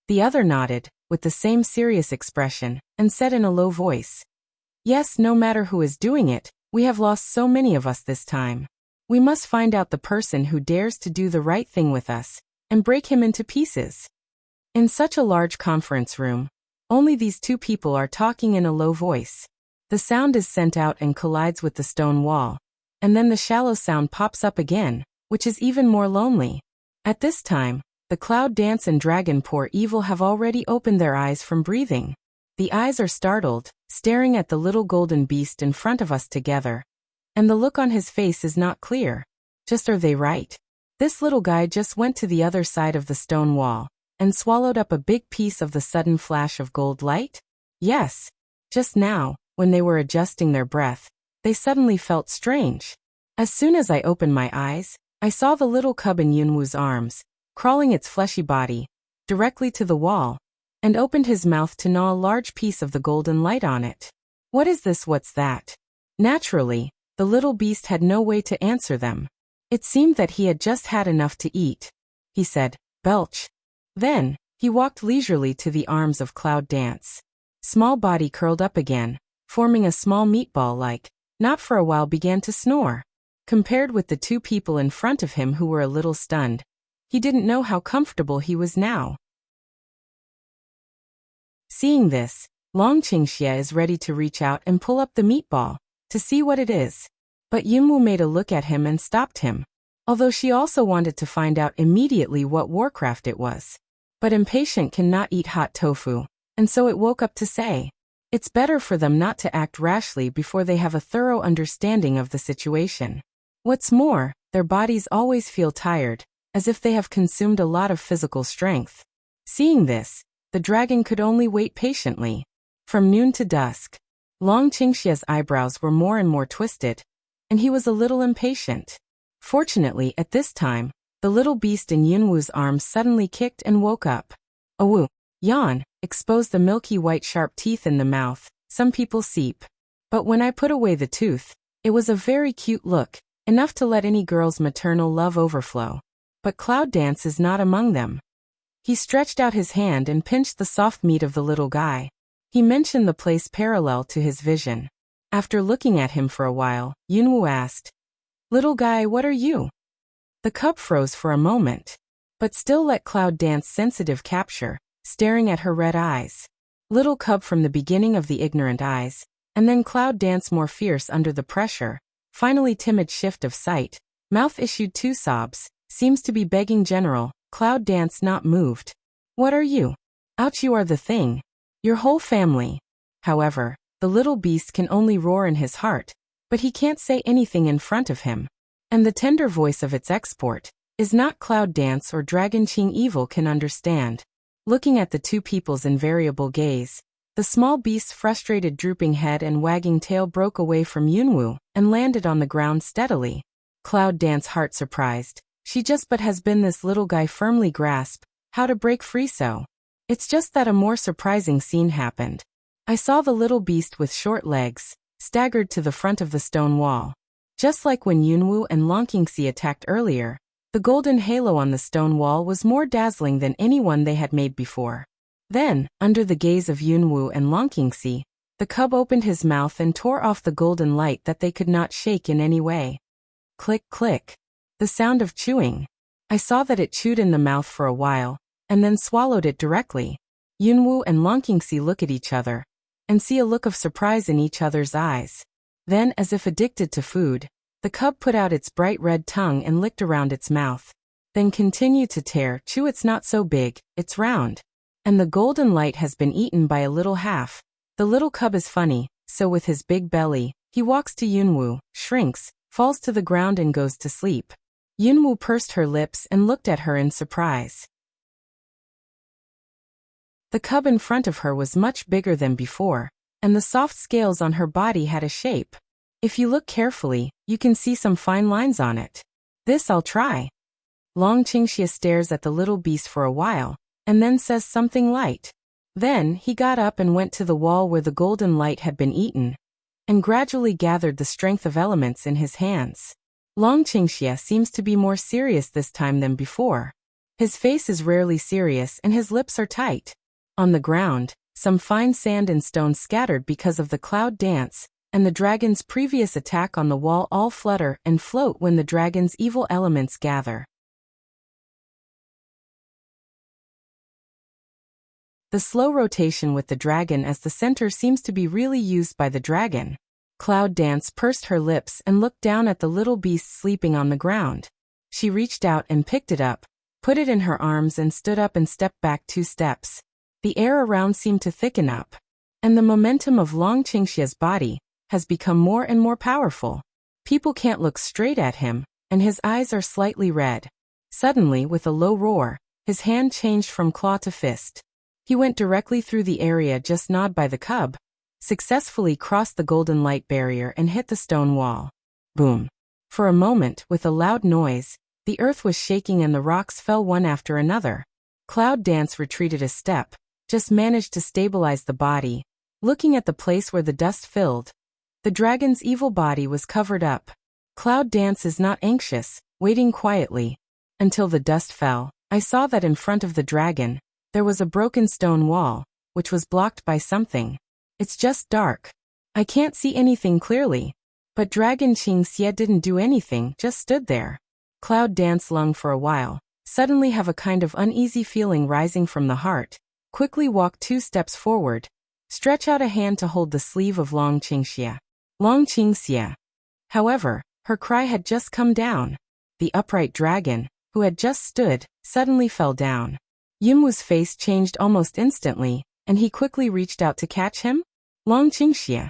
The other nodded, with the same serious expression, and said in a low voice, "Yes, no matter who is doing it, we have lost so many of us this time. We must find out the person who dares to do the right thing with us, and break him into pieces." In such a large conference room, only these two people are talking in a low voice. The sound is sent out and collides with the stone wall, and then the shallow sound pops up again, which is even more lonely. At this time, the Cloud Dance and Dragon Pour Evil have already opened their eyes from breathing. The eyes are startled, staring at the little golden beast in front of us together. And the look on his face is not clear. Just are they right? This little guy just went to the other side of the stone wall and swallowed up a big piece of the sudden flash of gold light? Yes. Just now, when they were adjusting their breath, they suddenly felt strange. As soon as I opened my eyes, I saw the little cub in Yunwu's arms, crawling its fleshy body directly to the wall, and opened his mouth to gnaw a large piece of the golden light on it. What is this? What's that? Naturally, the little beast had no way to answer them. It seemed that he had just had enough to eat. He said, "Belch." Then, he walked leisurely to the arms of Cloud Dance. Small body curled up again, forming a small meatball-like, not for a while began to snore. Compared with the two people in front of him who were a little stunned, he didn't know how comfortable he was now. Seeing this, Long Qingxie is ready to reach out and pull up the meatball, to see what it is. But Yunwu made a look at him and stopped him, although she also wanted to find out immediately what warcraft it was. But impatient cannot eat hot tofu, and so it woke up to say, it's better for them not to act rashly before they have a thorough understanding of the situation. What's more, their bodies always feel tired, as if they have consumed a lot of physical strength. Seeing this, the dragon could only wait patiently. From noon to dusk, Long Qingxie's eyebrows were more and more twisted, and he was a little impatient. Fortunately, at this time, the little beast in Yunwu's arms suddenly kicked and woke up. Awu, yawn, exposed the milky white sharp teeth in the mouth. Some people seep. But when I put away the tooth, it was a very cute look, enough to let any girl's maternal love overflow. But Cloud Dance is not among them. He stretched out his hand and pinched the soft meat of the little guy. He mentioned the place parallel to his vision. After looking at him for a while, Yunwu asked, "Little guy, what are you?" The cub froze for a moment, but still let Cloud Dance sensitive capture, staring at her red eyes. Little cub from the beginning of the ignorant eyes, and then Cloud Dance more fierce under the pressure, finally timid shift of sight, mouth issued two sobs, seems to be begging general, Cloud Dance not moved. What are you? Ouch, you are the thing. Your whole family. However, the little beast can only roar in his heart, but he can't say anything in front of him. And the tender voice of its export is not Cloud Dance or Dragon Qing evil can understand. Looking at the two people's invariable gaze, the small beast's frustrated drooping head and wagging tail broke away from Yunwu and landed on the ground steadily. Cloud Dance heart surprised. She just but has been this little guy firmly grasp how to break free so. It's just that a more surprising scene happened. I saw the little beast with short legs, staggered to the front of the stone wall. Just like when Yunwu and Long Qingxie attacked earlier, the golden halo on the stone wall was more dazzling than any one they had made before. Then, under the gaze of Yunwu and Long Qingxie, the cub opened his mouth and tore off the golden light that they could not shake in any way. Click, click. The sound of chewing. I saw that it chewed in the mouth for a while, and then swallowed it directly. Yunwu and Long Qingxie look at each other, and see a look of surprise in each other's eyes. Then, as if addicted to food, the cub put out its bright red tongue and licked around its mouth. Then continued to chew. It's not so big, it's round. And the golden light has been eaten by a little half. The little cub is funny, so with his big belly, he walks to Yunwu, shrinks, falls to the ground and goes to sleep. Yunwu pursed her lips and looked at her in surprise. The cub in front of her was much bigger than before, and the soft scales on her body had a shape. If you look carefully, you can see some fine lines on it. This I'll try. Long Qingxie stares at the little beast for a while, and then says something light. Then he got up and went to the wall where the golden light had been eaten, and gradually gathered the strength of elements in his hands. Long Qingxie seems to be more serious this time than before. His face is rarely serious and his lips are tight. On the ground, some fine sand and stones scattered because of the Cloud Dance, and the dragon's previous attack on the wall all flutter and float when the dragon's evil elements gather. The slow rotation with the dragon as the center seems to be really used by the dragon. Cloud Dance pursed her lips and looked down at the little beast sleeping on the ground. She reached out and picked it up, put it in her arms and stood up and stepped back 2 steps. The air around seemed to thicken up, and the momentum of Long Qingxie's body has become more and more powerful. People can't look straight at him, and his eyes are slightly red. Suddenly, with a low roar, his hand changed from claw to fist. He went directly through the area just gnawed by the cub, successfully crossed the golden light barrier and hit the stone wall. Boom. For a moment, with a loud noise, the earth was shaking and the rocks fell one after another. Cloud Dance retreated a step, just managed to stabilize the body, looking at the place where the dust filled. The dragon's evil body was covered up. Cloud Dance is not anxious, waiting quietly. Until the dust fell, I saw that in front of the dragon, there was a broken stone wall, which was blocked by something. It's just dark. I can't see anything clearly. But Dragon Qingxie didn't do anything, just stood there. Cloud Dance longed for a while, suddenly have a kind of uneasy feeling rising from the heart, quickly walk 2 steps forward, stretch out a hand to hold the sleeve of Long Qingxie. Long Qingxie. However, her cry had just come down. The upright dragon, who had just stood, suddenly fell down. Yunwu's face changed almost instantly, and he quickly reached out to catch him. Long Qingxie.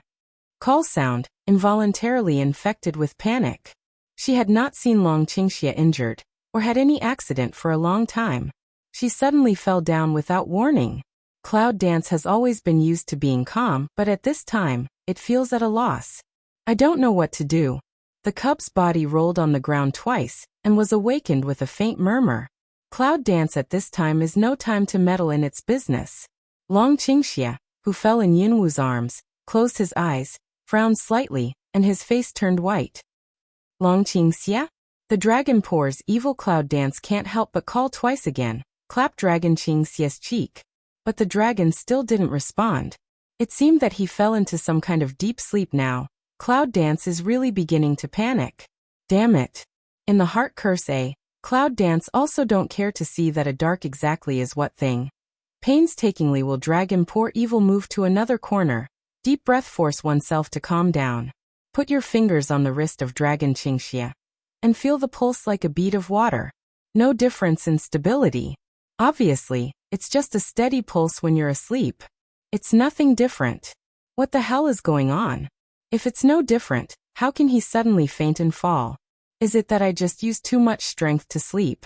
Call sound, involuntarily infected with panic. She had not seen Long Qingxie injured, or had any accident for a long time. She suddenly fell down without warning. Cloud Dance has always been used to being calm, but at this time, it feels at a loss. I don't know what to do. The cub's body rolled on the ground twice, and was awakened with a faint murmur. Cloud Dance at this time is no time to meddle in its business. Long Qingxie, who fell in Yunwu's arms, closed his eyes, frowned slightly, and his face turned white. Long Qingxie? The dragon pours evil. Cloud Dance can't help but call twice again, clap Dragon Qingxie's cheek. But the dragon still didn't respond. It seemed that he fell into some kind of deep sleep now. Cloud Dance is really beginning to panic. Damn it. In the heart curse Cloud Dance also don't care to see that a dark exactly is what thing. Painstakingly will dragon poor evil move to another corner. Deep breath, force oneself to calm down. Put your fingers on the wrist of Dragon Qingxie. And feel the pulse like a bead of water. No difference in stability. Obviously, it's just a steady pulse when you're asleep. It's nothing different. What the hell is going on? If it's no different, how can he suddenly faint and fall? Is it that I just used too much strength to sleep?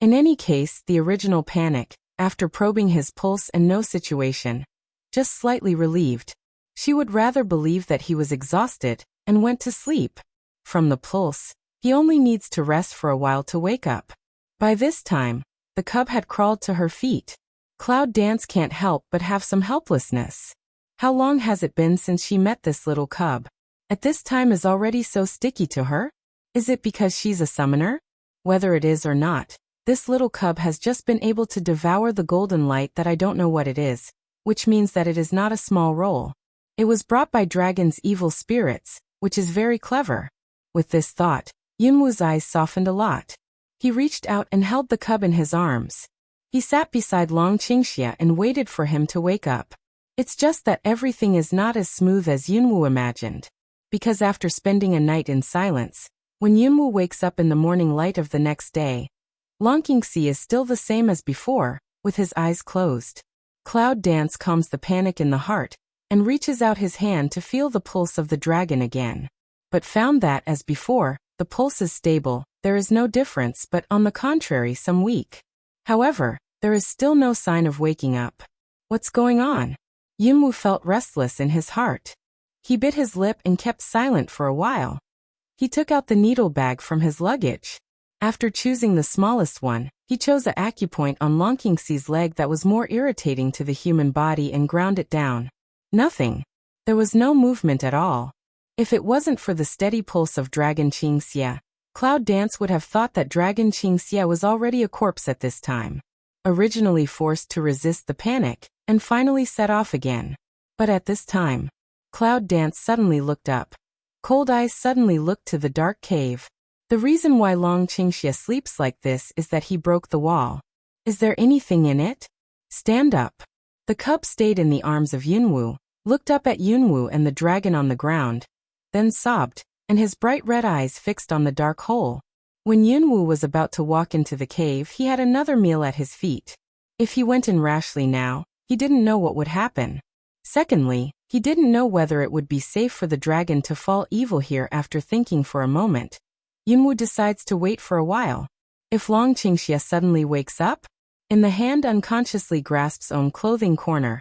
In any case, the original panic, after probing his pulse and no situation, just slightly relieved. She would rather believe that he was exhausted and went to sleep. From the pulse, he only needs to rest for a while to wake up. By this time, the cub had crawled to her feet. Cloud Dance can't help but have some helplessness. How long has it been since she met this little cub? At this time is already so sticky to her? Is it because she's a summoner? Whether it is or not, this little cub has just been able to devour the golden light that I don't know what it is, which means that it is not a small role. It was brought by dragon's evil spirits, which is very clever. With this thought, Yunwu's eyes softened a lot. He reached out and held the cub in his arms. He sat beside Long Qingxie and waited for him to wake up. It's just that everything is not as smooth as Yunwu imagined. Because after spending a night in silence, when Yunwu wakes up in the morning light of the next day, Long Qingxie is still the same as before, with his eyes closed. Cloud Dance calms the panic in the heart, and reaches out his hand to feel the pulse of the dragon again. But found that, as before, the pulse is stable, there is no difference but on the contrary some weak. However, there is still no sign of waking up. What's going on? Yunwu felt restless in his heart. He bit his lip and kept silent for a while. He took out the needle bag from his luggage. After choosing the smallest one, he chose a acupoint on Long Qingxie's leg that was more irritating to the human body and ground it down. Nothing. There was no movement at all. If it wasn't for the steady pulse of Dragon Qingxie, Cloud Dance would have thought that Dragon Qingxie was already a corpse at this time. Originally forced to resist the panic, and finally set off again. But at this time, Cloud Dance suddenly looked up. Cold eyes suddenly looked to the dark cave. The reason why Long Qingxie sleeps like this is that he broke the wall. Is there anything in it? Stand up. The cub stayed in the arms of Yunwu, looked up at Yunwu and the dragon on the ground, then sobbed, and his bright red eyes fixed on the dark hole. When Yunwu was about to walk into the cave, he had another meal at his feet. If he went in rashly now, he didn't know what would happen. Secondly, he didn't know whether it would be safe for the dragon to fall evil here. After thinking for a moment, Yunwu decides to wait for a while. If Long Qingxia suddenly wakes up? In the hand unconsciously grasps own clothing corner.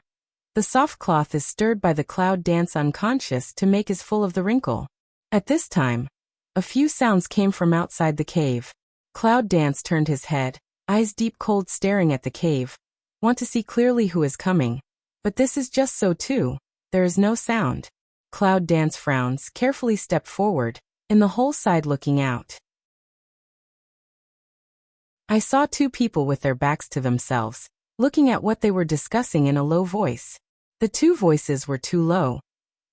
The soft cloth is stirred by the cloud dance unconscious to make is full of the wrinkle. At this time, a few sounds came from outside the cave. Cloud dance turned his head, eyes deep cold staring at the cave. Want to see clearly who is coming. But this is just so too. There is no sound. Cloud dance frowns, carefully step forward, in the whole side looking out. I saw two people with their backs to themselves, looking at what they were discussing in a low voice. The two voices were too low.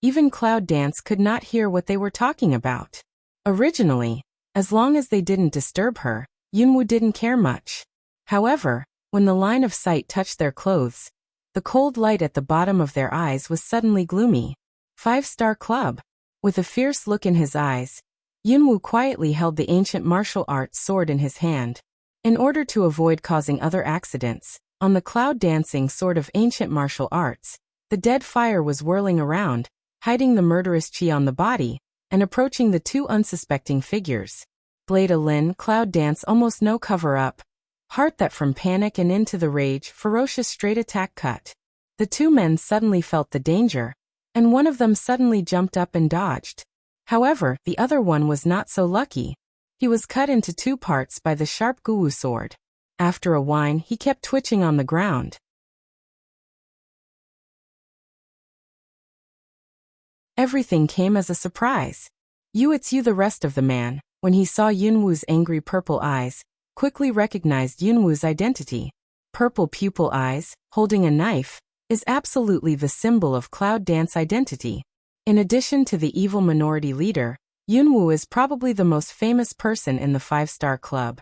Even Cloud Dance could not hear what they were talking about. Originally, as long as they didn't disturb her, Yunwu didn't care much. However, when the line of sight touched their clothes, the cold light at the bottom of their eyes was suddenly gloomy. 5-star club. With a fierce look in his eyes, Yunwu quietly held the ancient martial arts sword in his hand. In order to avoid causing other accidents, on the cloud dancing sword of ancient martial arts, the dead fire was whirling around, hiding the murderous chi on the body, and approaching the two unsuspecting figures. Blade Lin, cloud dance almost no cover-up. Heart that from panic and into the rage, ferocious straight attack cut. The two men suddenly felt the danger, and one of them suddenly jumped up and dodged. However, the other one was not so lucky. He was cut into two parts by the sharp Guwu sword. After a whine, he kept twitching on the ground. Everything came as a surprise. It's you. The rest of the man, when he saw Yunwu's angry purple eyes, quickly recognized Yunwu's identity. Purple pupil eyes, holding a knife, is absolutely the symbol of cloud dance identity. In addition to the evil minority leader, Yunwu is probably the most famous person in the 5-star club.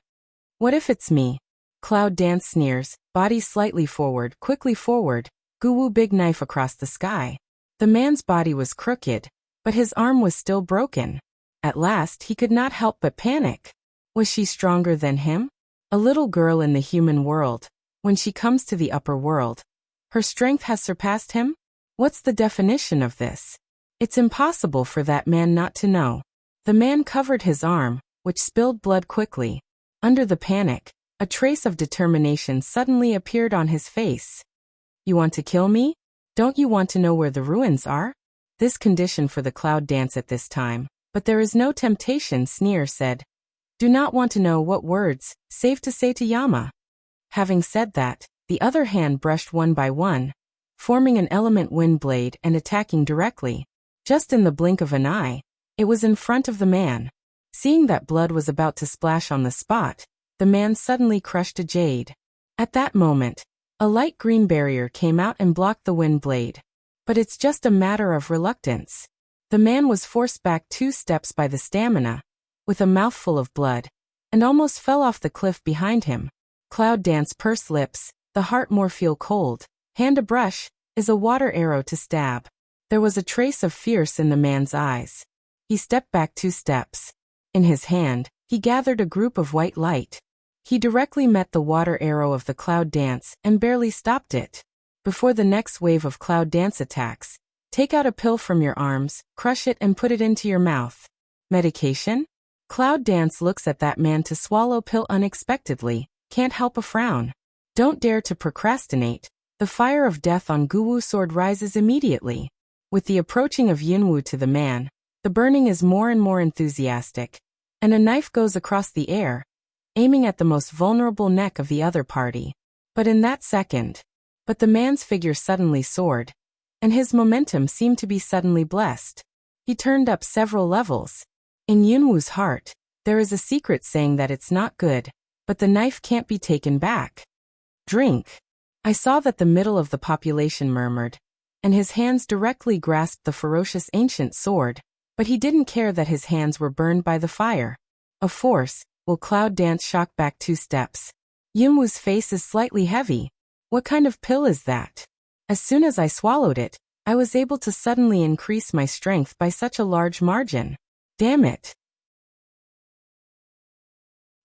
What if it's me? Cloud dance sneers, body slightly forward, quickly forward, Guwu big knife across the sky. The man's body was crooked, but his arm was still broken. At last he could not help but panic. Was she stronger than him? A little girl in the human world, when she comes to the upper world, her strength has surpassed him? What's the definition of this? It's impossible for that man not to know. The man covered his arm, which spilled blood quickly. Under the panic, a trace of determination suddenly appeared on his face. You want to kill me? Don't you want to know where the ruins are? This condition for the cloud dance at this time, but there is no temptation, sneer said. Do not want to know what words, safe to say to Yama. Having said that, the other hand brushed one by one, forming an element wind blade and attacking directly. Just in the blink of an eye, it was in front of the man. Seeing that blood was about to splash on the spot, the man suddenly crushed a jade. At that moment, a light green barrier came out and blocked the wind blade. But it's just a matter of reluctance. The man was forced back 2 steps by the stamina, with a mouthful of blood, and almost fell off the cliff behind him. Cloud dance pursed lips, the heart more feel cold. Hand a brush, is a water arrow to stab. There was a trace of fierce in the man's eyes. He stepped back 2 steps. In his hand, he gathered a group of white light. He directly met the water arrow of the cloud dance and barely stopped it. Before the next wave of cloud dance attacks, take out a pill from your arms, crush it and put it into your mouth. Medication? Cloud dance looks at that man to swallow pill unexpectedly, can't help a frown. Don't dare to procrastinate. The fire of death on Guwu sword rises immediately. With the approaching of Yunwu to the man, the burning is more and more enthusiastic, and a knife goes across the air, aiming at the most vulnerable neck of the other party. But in that second, the man's figure suddenly soared, and his momentum seemed to be suddenly blessed. He turned up several levels. In Yunwu's heart, there is a secret saying that it's not good, but the knife can't be taken back. Drink. I saw that the middle of the population murmured, and his hands directly grasped the ferocious ancient sword, but he didn't care that his hands were burned by the fire. Of force, will cloud dance shock back 2 steps. Yunwu's face is slightly heavy. What kind of pill is that? As soon as I swallowed it, I was able to suddenly increase my strength by such a large margin. Damn it.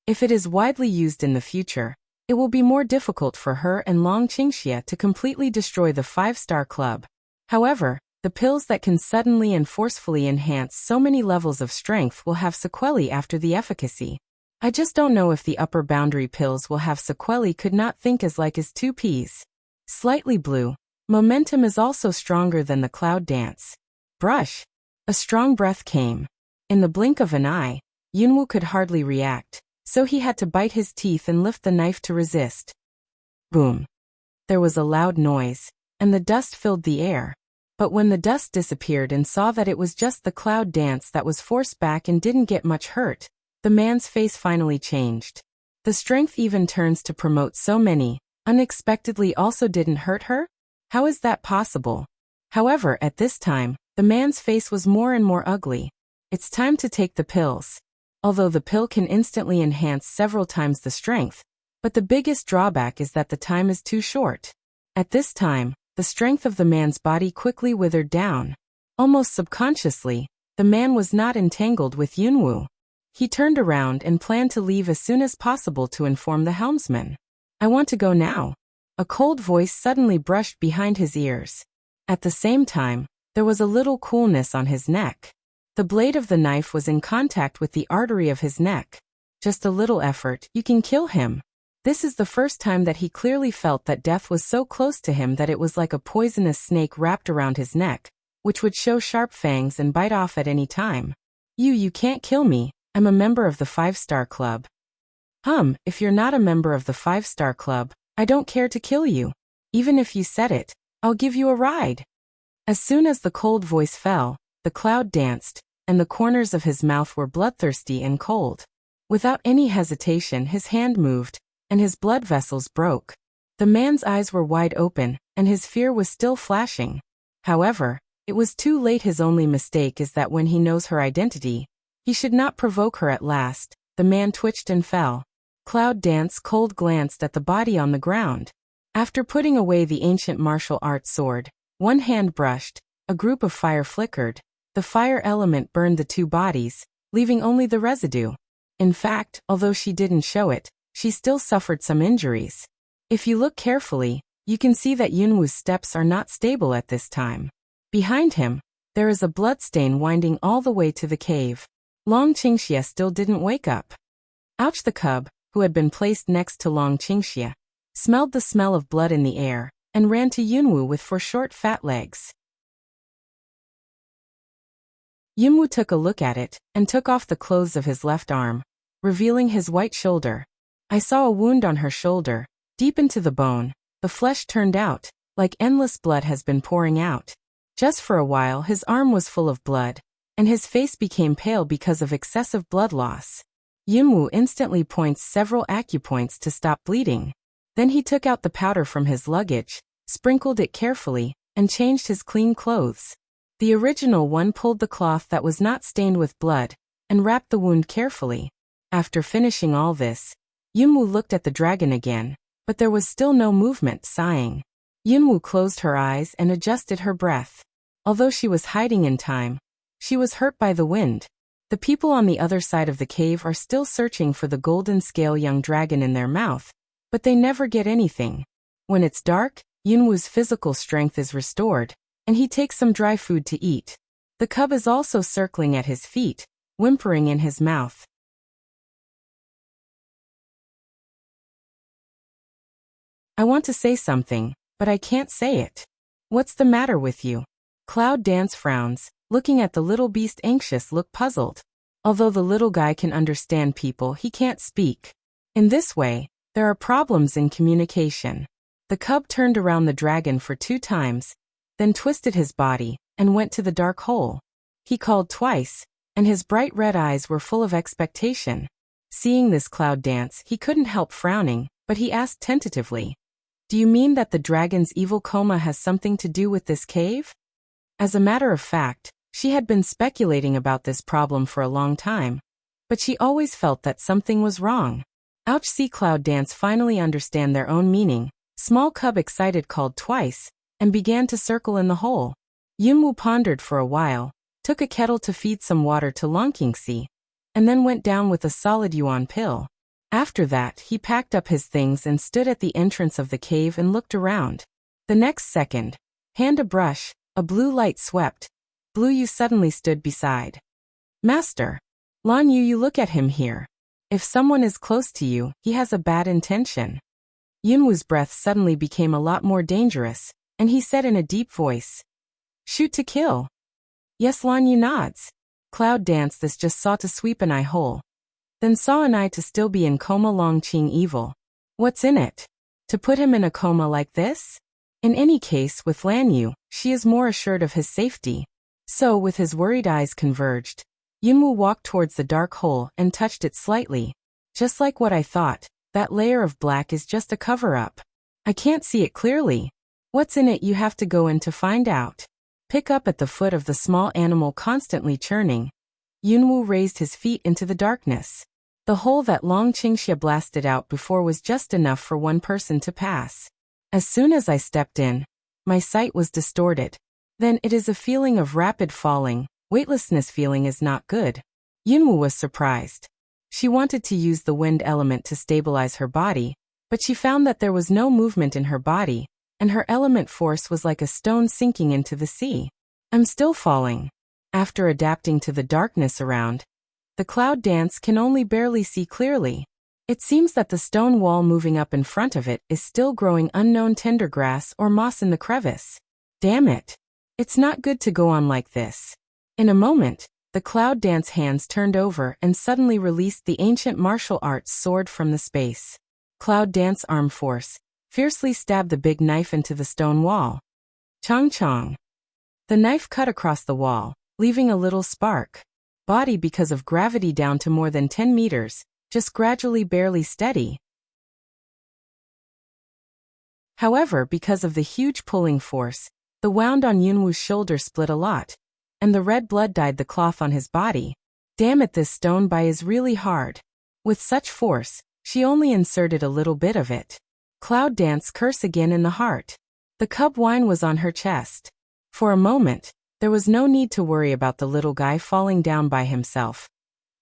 If it is widely used in the future, it will be more difficult for her and Long Qingxia to completely destroy the 5-star club. However, The pills that can suddenly and forcefully enhance so many levels of strength will have sequelae after the efficacy. I just don't know if the upper boundary pills will have sequelae. Could not think as like as two peas. Slightly blue. Momentum is also stronger than the cloud dance. Brush. A strong breath came. In the blink of an eye, Yunwu could hardly react, so he had to bite his teeth and lift the knife to resist. Boom. There was a loud noise, and the dust filled the air. But when the dust disappeared and saw that it was just the cloud dance that was forced back and didn't get much hurt, the man's face finally changed. The strength even turns to promote so many, unexpectedly also didn't hurt her? How is that possible? However, at this time, the man's face was more and more ugly. It's time to take the pills. Although the pill can instantly enhance several times the strength, but the biggest drawback is that the time is too short. At this time, the strength of the man's body quickly withered down. Almost subconsciously, the man was not entangled with Yunwu. He turned around and planned to leave as soon as possible to inform the helmsman. I want to go now. A cold voice suddenly brushed behind his ears. At the same time, there was a little coolness on his neck. The blade of the knife was in contact with the artery of his neck. Just a little effort, you can kill him. This is the first time that he clearly felt that death was so close to him that it was like a poisonous snake wrapped around his neck, which would show sharp fangs and bite off at any time. You can't kill me. I'm a member of the 5-Star Club. If you're not a member of the 5-Star Club, I don't care to kill you. Even if you said it, I'll give you a ride. As soon as the cold voice fell, the cloud danced, and the corners of his mouth were bloodthirsty and cold. Without any hesitation, his hand moved, and his blood vessels broke. The man's eyes were wide open, and his fear was still flashing. However, it was too late. His only mistake is that when he knows her identity, he should not provoke her at last. The man twitched and fell. Cloud Dance cold glanced at the body on the ground. After putting away the ancient martial arts sword, one hand brushed, a group of fire flickered. The fire element burned the two bodies, leaving only the residue. In fact, although she didn't show it, she still suffered some injuries. If you look carefully, you can see that Yunwu's steps are not stable at this time. Behind him, there is a bloodstain winding all the way to the cave. Long Qingxia still didn't wake up. Ouch! The cub, who had been placed next to Long Qingxia, smelled the smell of blood in the air, and ran to Yunwu with four short fat legs. Yunwu took a look at it, and took off the clothes of his left arm, revealing his white shoulder. I saw a wound on her shoulder, deep into the bone. The flesh turned out, like endless blood has been pouring out. Just for a while his arm was full of blood, and his face became pale because of excessive blood loss. Yunwu instantly points several acupoints to stop bleeding. Then he took out the powder from his luggage, sprinkled it carefully, and changed his clean clothes. The original one pulled the cloth that was not stained with blood, and wrapped the wound carefully. After finishing all this, Yunwu looked at the dragon again, but there was still no movement. Sighing, Yunwu closed her eyes and adjusted her breath. Although she was hiding in time, she was hurt by the wind. The people on the other side of the cave are still searching for the golden scale young dragon in their mouth, but they never get anything. When it's dark, Yunwu's physical strength is restored, and he takes some dry food to eat. The cub is also circling at his feet, whimpering in his mouth. I want to say something, but I can't say it. What's the matter with you? Cloud Dance frowns, looking at the little beast. Anxious look puzzled. Although the little guy can understand people, he can't speak. In this way, there are problems in communication. The cub turned around the dragon for 2 times, then twisted his body, and went to the dark hole. He called twice, and his bright red eyes were full of expectation. Seeing this Cloud Dance, he couldn't help frowning, but he asked tentatively, "Do you mean that the dragon's evil coma has something to do with this cave?" As a matter of fact, she had been speculating about this problem for a long time, but she always felt that something was wrong. Ouch! See Cloud Dance finally understand their own meaning. Small cub excited called twice, and began to circle in the hole. Yunwu pondered for a while, took a kettle to feed some water to Longqingxi, and then went down with a solid yuan pill. After that, he packed up his things and stood at the entrance of the cave and looked around. The next second, hand a brush, A blue light swept. Blue Yu suddenly stood beside. Master. Lan Yu, you look at him here. If someone is close to you, he has a bad intention. Yunwu's breath suddenly became a lot more dangerous, and he said in a deep voice. Shoot to kill. Yes, Lan Yu nods. Cloud Dance this just saw to sweep an eye hole. Then saw an eye to still be in coma Longqing evil. What's in it? To put him in a coma like this? In any case, with Lan Yu, she is more assured of his safety. So, with his worried eyes converged, Yunwu walked towards the dark hole and touched it slightly. Just like what I thought, that layer of black is just a cover-up. I can't see it clearly. What's in it you have to go in to find out. Pick up at the foot of the small animal constantly churning. Yunwu raised his feet into the darkness. The hole that Longqingxia blasted out before was just enough for one person to pass. As soon as I stepped in, my sight was distorted. Then it is a feeling of rapid falling. Weightlessness feeling is not good. Yunwu was surprised. She wanted to use the wind element to stabilize her body, but she found that there was no movement in her body, and her element force was like a stone sinking into the sea. I'm still falling. After adapting to the darkness around, the Cloud Dance can only barely see clearly. It seems that the stone wall moving up in front of it is still growing unknown tender grass or moss in the crevice. Damn it. It's not good to go on like this. In a moment, the Cloud Dance hands turned over and suddenly released the ancient martial arts sword from the space. Cloud Dance arm force fiercely stabbed the big knife into the stone wall. Chong chong. The knife cut across the wall, leaving a little spark. Body because of gravity down to more than 10 meters, just gradually barely steady. However, because of the huge pulling force, the wound on Yunwu's shoulder split a lot, and the red blood dyed the cloth on his body. Damn it, this stone bai is really hard. With such force, she only inserted a little bit of it. Cloud Dance curse again in the heart. The cub wine was on her chest. For a moment, there was no need to worry about the little guy falling down by himself.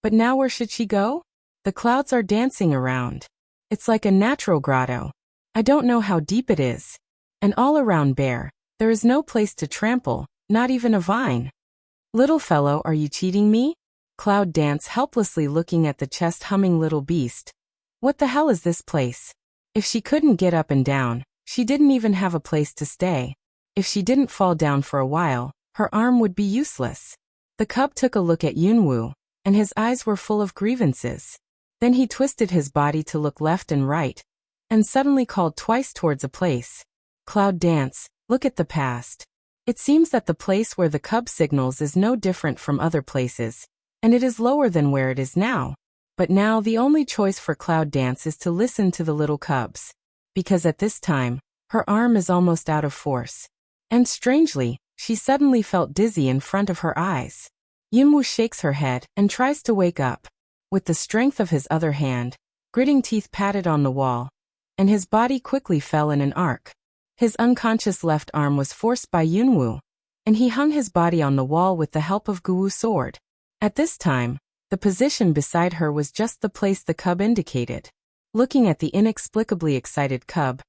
But now where should she go? The clouds are dancing around. It's like a natural grotto. I don't know how deep it is. And all around bare, there is no place to trample, not even a vine. Little fellow, are you cheating me? Cloud Dance helplessly looking at the chest-humming little beast. What the hell is this place? If she couldn't get up and down, she didn't even have a place to stay. If she didn't fall down for a while, her arm would be useless. The cub took a look at Yunwu, and his eyes were full of grievances. Then he twisted his body to look left and right, and suddenly called twice towards a place. Cloud Dance, look at the past. It seems that the place where the cub signals is no different from other places, and it is lower than where it is now. But now the only choice for Cloud Dance is to listen to the little cubs. Because at this time, her arm is almost out of force. And strangely, she suddenly felt dizzy in front of her eyes. Yunwu shakes her head and tries to wake up. With the strength of his other hand, gritting teeth patted on the wall, and his body quickly fell in an arc. His unconscious left arm was forced by Yunwu, and he hung his body on the wall with the help of Guwu's sword. At this time, the position beside her was just the place the cub indicated. Looking at the inexplicably excited cub,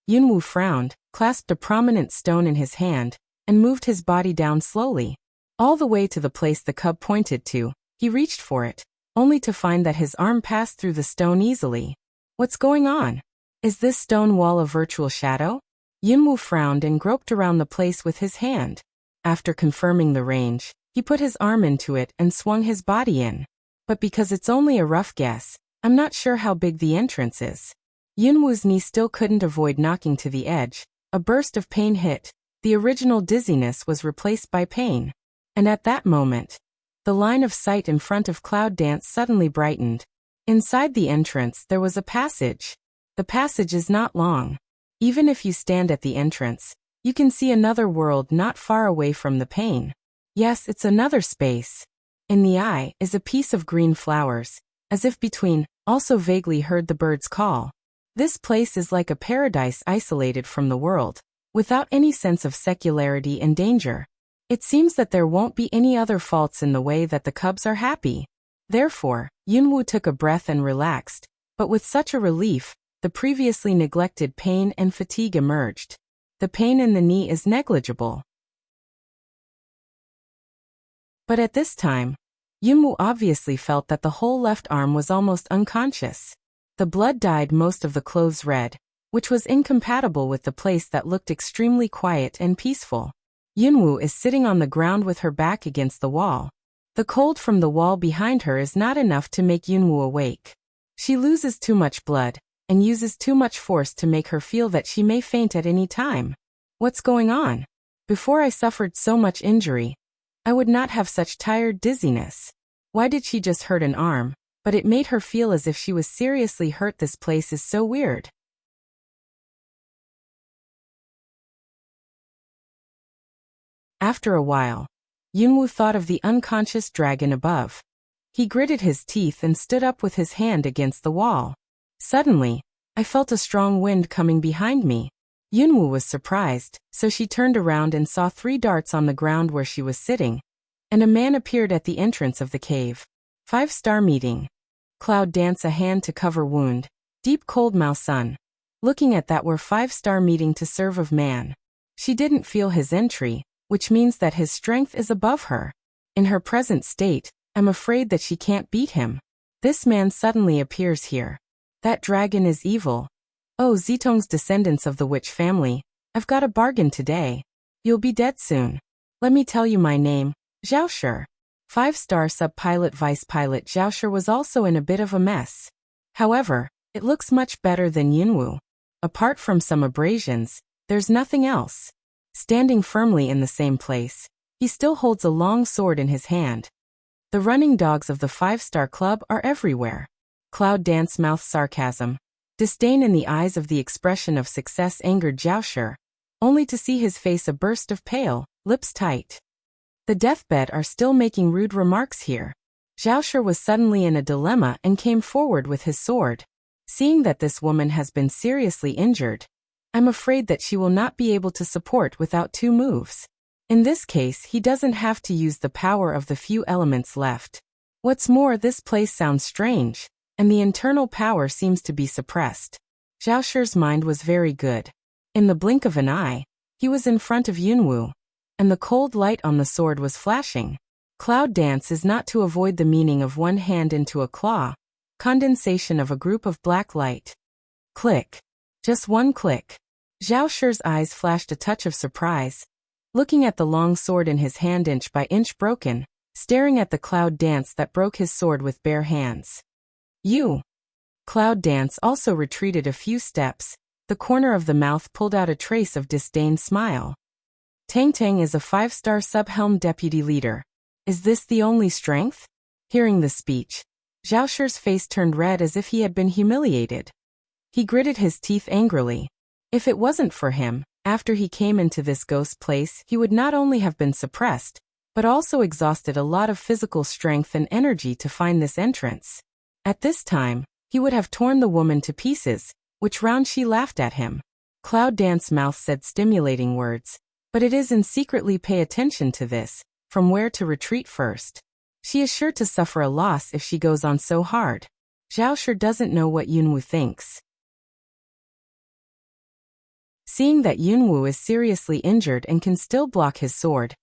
Yunwu frowned, clasped a prominent stone in his hand, and moved his body down slowly. All the way to the place the cub pointed to, he reached for it, only to find that his arm passed through the stone easily. What's going on? Is this stone wall a virtual shadow? Yunwu frowned and groped around the place with his hand. After confirming the range, he put his arm into it and swung his body in. But because it's only a rough guess, I'm not sure how big the entrance is. Yunwu's knee still couldn't avoid knocking to the edge. A burst of pain hit. The original dizziness was replaced by pain. And at that moment, the line of sight in front of Cloud Dance suddenly brightened. Inside the entrance there was a passage. The passage is not long. Even if you stand at the entrance, you can see another world not far away from the pain. Yes, it's another space. In the eye is a piece of green flowers, as if between, also vaguely heard the birds call. This place is like a paradise isolated from the world, without any sense of secularity and danger. It seems that there won't be any other faults in the way that the cubs are happy. Therefore, Yunwu took a breath and relaxed, but with such a relief, the previously neglected pain and fatigue emerged. The pain in the knee is negligible. But at this time, Yunwoo obviously felt that the whole left arm was almost unconscious. The blood dyed most of the clothes red, which was incompatible with the place that looked extremely quiet and peaceful. Yunwoo is sitting on the ground with her back against the wall. The cold from the wall behind her is not enough to make Yunwoo awake. She loses too much blood, and uses too much force to make her feel that she may faint at any time. What's going on? Before I suffered so much injury, I would not have such tired dizziness. Why did she just hurt an arm? But it made her feel as if she was seriously hurt. This place is so weird. After a while, Yunwoo thought of the unconscious dragon above. He gritted his teeth and stood up with his hand against the wall. Suddenly, I felt a strong wind coming behind me. Yunwoo was surprised, so she turned around and saw 3 darts on the ground where she was sitting, and a man appeared at the entrance of the cave. 5-star meeting. Cloud dance, a hand to cover wound. Deep cold mouth sun. Looking at that, were 5-star meeting to serve of man. She didn't feel his entry, which means that his strength is above her. In her present state, I'm afraid that she can't beat him. This man suddenly appears here. That dragon is evil. Oh, Zitong's descendants of the witch family, I've got a bargain today. You'll be dead soon. Let me tell you my name, Zhaoshi. 5-star sub-pilot vice pilot Zhaoshi was also in a bit of a mess. However, it looks much better than Yunwoo. Apart from some abrasions, there's nothing else. Standing firmly in the same place, he still holds a long sword in his hand. The running dogs of the 5-star club are everywhere. Cloud dance mouth sarcasm. Disdain in the eyes of the expression of success angered Zhaoshi, only to see his face a burst of pale, lips tight. The deathbed are still making rude remarks here. Zhaoshi was suddenly in a dilemma and came forward with his sword. Seeing that this woman has been seriously injured, I'm afraid that she will not be able to support without 2 moves. In this case, he doesn't have to use the power of the few elements left. What's more, this place sounds strange, and the internal power seems to be suppressed. Zhaoshi's mind was very good. In the blink of an eye, he was in front of Yunwoo, and the cold light on the sword was flashing. Cloud dance is not to avoid the meaning of one hand into a claw, condensation of a group of black light. Click. Just one click. Zhaoshi's eyes flashed a touch of surprise, looking at the long sword in his hand inch by inch broken, staring at the cloud dance that broke his sword with bare hands. You. Cloud dance also retreated a few steps, the corner of the mouth pulled out a trace of disdain smile. Tang Tang is a 5-star sub-helm deputy leader. Is this the only strength? Hearing the speech, Zhaoshi's face turned red as if he had been humiliated. He gritted his teeth angrily. If it wasn't for him, after he came into this ghost place, he would not only have been suppressed, but also exhausted a lot of physical strength and energy to find this entrance. At this time, he would have torn the woman to pieces, which round she laughed at him. Cloud dance mouth said stimulating words, but it is in secretly pay attention to this, from where to retreat first. She is sure to suffer a loss if she goes on so hard. Zhaoshi doesn't know what Yunwoo thinks. Seeing that Yunwoo is seriously injured and can still block his sword,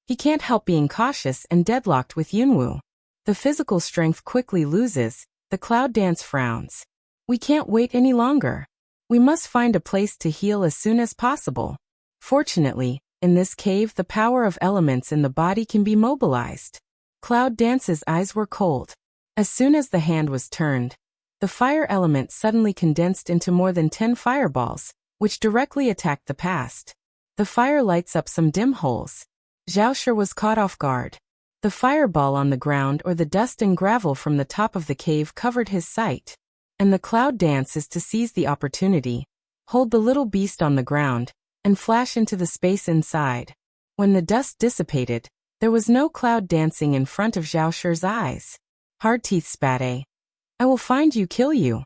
he can't help being cautious and deadlocked with Yunwoo. The physical strength quickly loses. The cloud dance frowns. We can't wait any longer. We must find a place to heal as soon as possible. Fortunately, in this cave the power of elements in the body can be mobilized. Cloud dance's eyes were cold. As soon as the hand was turned, the fire element suddenly condensed into more than 10 fireballs, which directly attacked the past. The fire lights up some dim holes. Zhaoshi was caught off guard. The fireball on the ground or the dust and gravel from the top of the cave covered his sight. And the cloud dance is to seize the opportunity, hold the little beast on the ground, and flash into the space inside. When the dust dissipated, there was no cloud dancing in front of Zhaoshi's eyes. Hard teeth spat. I will find you, kill you.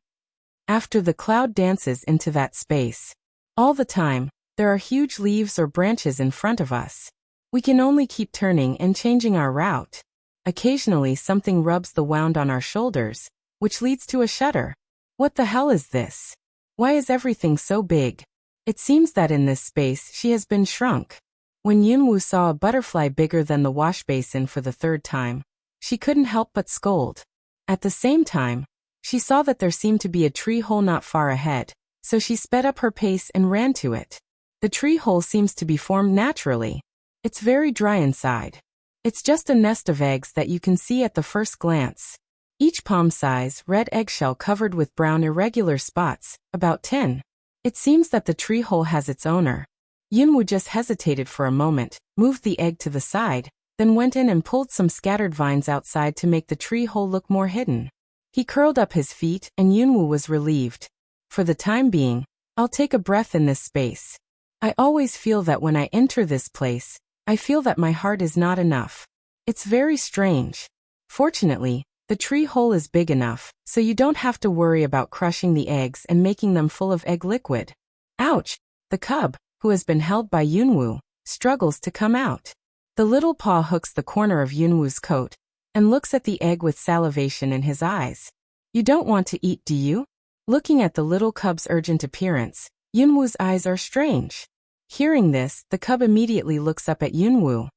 After the cloud dances into that space. All the time, there are huge leaves or branches in front of us. We can only keep turning and changing our route. Occasionally something rubs the wound on our shoulders, which leads to a shudder. What the hell is this? Why is everything so big? It seems that in this space she has been shrunk. When Yunwoo saw a butterfly bigger than the wash basin for the third time, she couldn't help but scold. At the same time, she saw that there seemed to be a tree hole not far ahead, so she sped up her pace and ran to it. The tree hole seems to be formed naturally. It's very dry inside. It's just a nest of eggs that you can see at the first glance. Each palm-size red eggshell covered with brown irregular spots, about 10. It seems that the tree hole has its owner. Yunwoo just hesitated for a moment, moved the egg to the side, then went in and pulled some scattered vines outside to make the tree hole look more hidden. He curled up his feet and Yunwoo was relieved. For the time being, I'll take a breath in this space. I always feel that when I enter this place, I feel that my heart is not enough. It's very strange. Fortunately, the tree hole is big enough, so you don't have to worry about crushing the eggs and making them full of egg liquid. Ouch! The cub, who has been held by Yunwoo, struggles to come out. The little paw hooks the corner of Yunwoo's coat and looks at the egg with salivation in his eyes. You don't want to eat, do you? Looking at the little cub's urgent appearance, Yunwoo's eyes are strange. Hearing this, the cub immediately looks up at Yunwoo,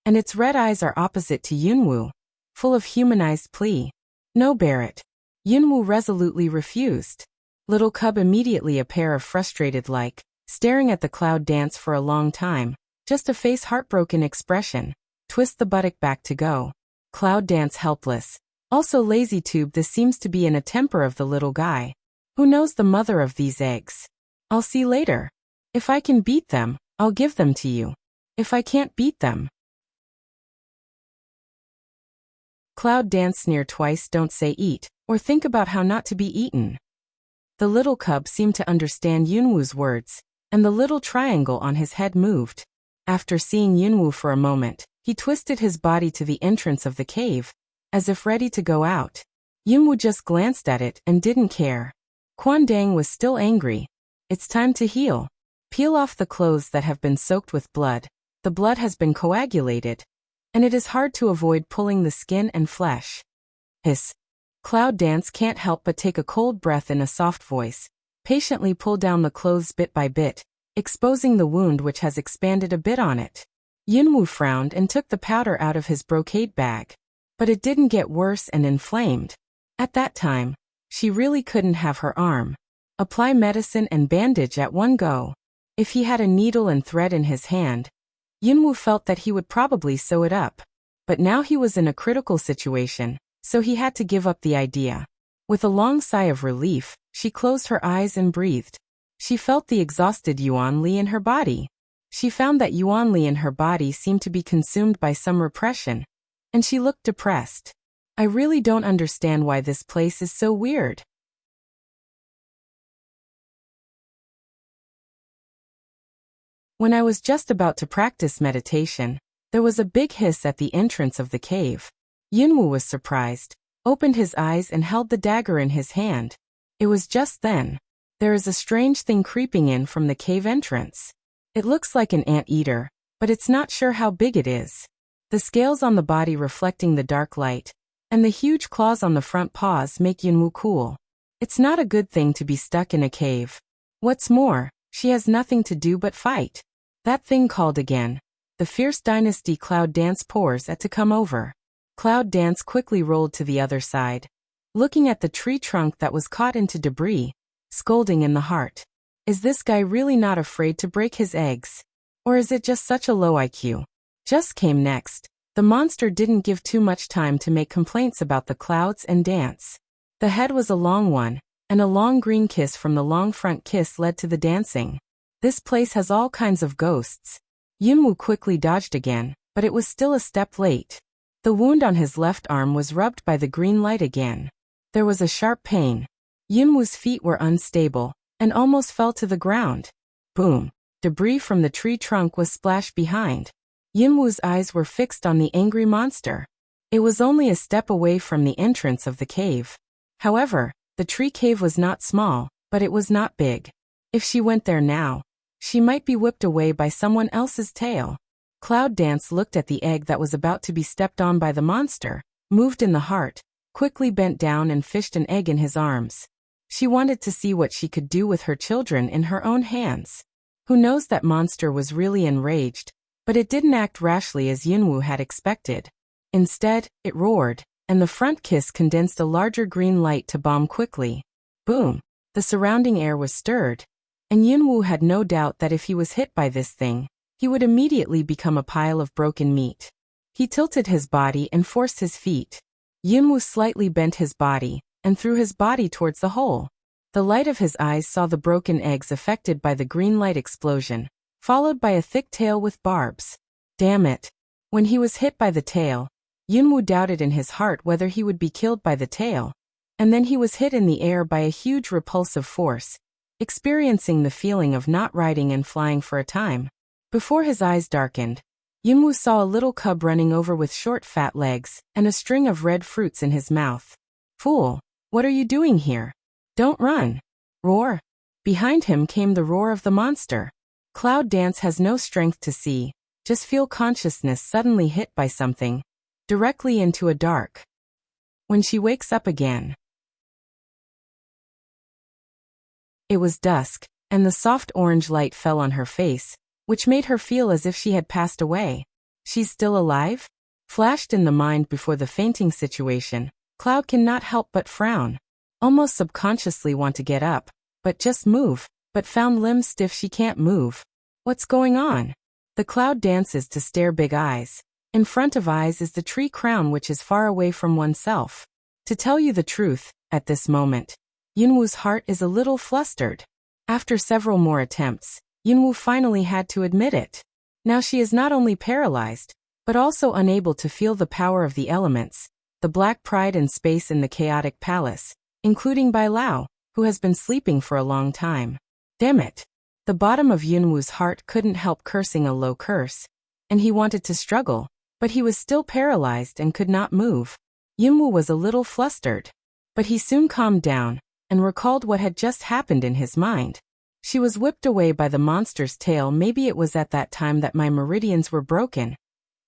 and its red eyes are opposite to Yunwoo, full of humanized plea. No, Barrett. Yunwoo resolutely refused. Little cub immediately a pair of frustrated like, staring at the cloud dance for a long time, just a face heartbroken expression, twist the buttock back to go. Cloud dance helpless. Also lazy tube, this seems to be in a temper of the little guy. Who knows the mother of these eggs? I'll see later. If I can beat them, I'll give them to you. If I can't beat them. Cloud dance sneer twice, don't say eat, or think about how not to be eaten. The little cub seemed to understand Yunwoo's words, and the little triangle on his head moved. After seeing Yunwoo for a moment, he twisted his body to the entrance of the cave, as if ready to go out. Yunwoo just glanced at it and didn't care. Quan Dang was still angry. It's time to heal. Peel off the clothes that have been soaked with blood. The blood has been coagulated, and it is hard to avoid pulling the skin and flesh. Hiss. Cloud Dance can't help but take a cold breath in a soft voice, patiently pull down the clothes bit by bit, exposing the wound which has expanded a bit on it. Yunwoo frowned and took the powder out of his brocade bag. But it didn't get worse and inflamed. At that time, she really couldn't have her arm. Apply medicine and bandage at one go. If he had a needle and thread in his hand, Yunwoo felt that he would probably sew it up. But now he was in a critical situation, so he had to give up the idea. With a long sigh of relief, she closed her eyes and breathed. She felt the exhausted Yuan Li in her body. She found that Yuan Li in her body seemed to be consumed by some repression, and she looked depressed. I really don't understand why this place is so weird. When I was just about to practice meditation, there was a big hiss at the entrance of the cave. Yunwoo was surprised, opened his eyes and held the dagger in his hand. It was just then. There is a strange thing creeping in from the cave entrance. It looks like an ant-eater, but it's not sure how big it is. The scales on the body reflecting the dark light, and the huge claws on the front paws make Yunwoo cool. It's not a good thing to be stuck in a cave. What's more, she has nothing to do but fight. That thing called again. The fierce dynasty Cloud Dance pours at to come over. Cloud Dance quickly rolled to the other side, looking at the tree trunk that was caught into debris, scolding in the heart. Is this guy really not afraid to break his eggs? Or is it just such a low IQ? Just came next. The monster didn't give too much time to make complaints about the clouds and dance. The head was a long one, and a long green kiss from the long front kiss led to the dancing. This place has all kinds of ghosts. Yunwoo quickly dodged again, but it was still a step late. The wound on his left arm was rubbed by the green light again. There was a sharp pain. Yunwoo's feet were unstable, and almost fell to the ground. Boom! Debris from the tree trunk was splashed behind. Yunwoo's eyes were fixed on the angry monster. It was only a step away from the entrance of the cave. However, the tree cave was not small, but it was not big. If she went there now, she might be whipped away by someone else's tail. Cloud Dance looked at the egg that was about to be stepped on by the monster, moved in the heart, quickly bent down and fished an egg in his arms. She wanted to see what she could do with her children in her own hands. Who knows, that monster was really enraged, But it didn't act rashly as Yunwu had expected. Instead, it roared, and the front kiss condensed a larger green light to bomb quickly. Boom! The surrounding air was stirred, and Yunwu had no doubt that if he was hit by this thing, he would immediately become a pile of broken meat. He tilted his body and forced his feet. Yunwu slightly bent his body, and threw his body towards the hole. The light of his eyes saw the broken eggs affected by the green light explosion, followed by a thick tail with barbs. Damn it! When he was hit by the tail, Yunwu doubted in his heart whether he would be killed by the tail. And then he was hit in the air by a huge repulsive force, experiencing the feeling of not riding and flying for a time. Before his eyes darkened, Yunwu saw a little cub running over with short fat legs and a string of red fruits in his mouth. Fool! What are you doing here? Don't run! Roar! Behind him came the roar of the monster. Cloud Dance has no strength to see, just feel consciousness suddenly hit by something, directly into a dark. When she wakes up again, it was dusk, and the soft orange light fell on her face, which made her feel as if she had passed away. She's still alive? Flashed in the mind before the fainting situation, Cloud cannot help but frown. Almost subconsciously want to get up, but just move, but found limbs stiff she can't move. What's going on? The Cloud dances to stare big eyes. In front of eyes is the tree crown which is far away from oneself. To tell you the truth, at this moment, Yunwu's heart is a little flustered. After several more attempts, Yunwu finally had to admit it. Now she is not only paralyzed, but also unable to feel the power of the elements, the black pride and space in the chaotic palace, including Bai Lao, who has been sleeping for a long time. Damn it! The bottom of Yunwu's heart couldn't help cursing a low curse, and he wanted to struggle, but he was still paralyzed and could not move. Yunwu was a little flustered, but he soon calmed down and recalled what had just happened in his mind. She was whipped away by the monster's tail. Maybe it was at that time that my meridians were broken.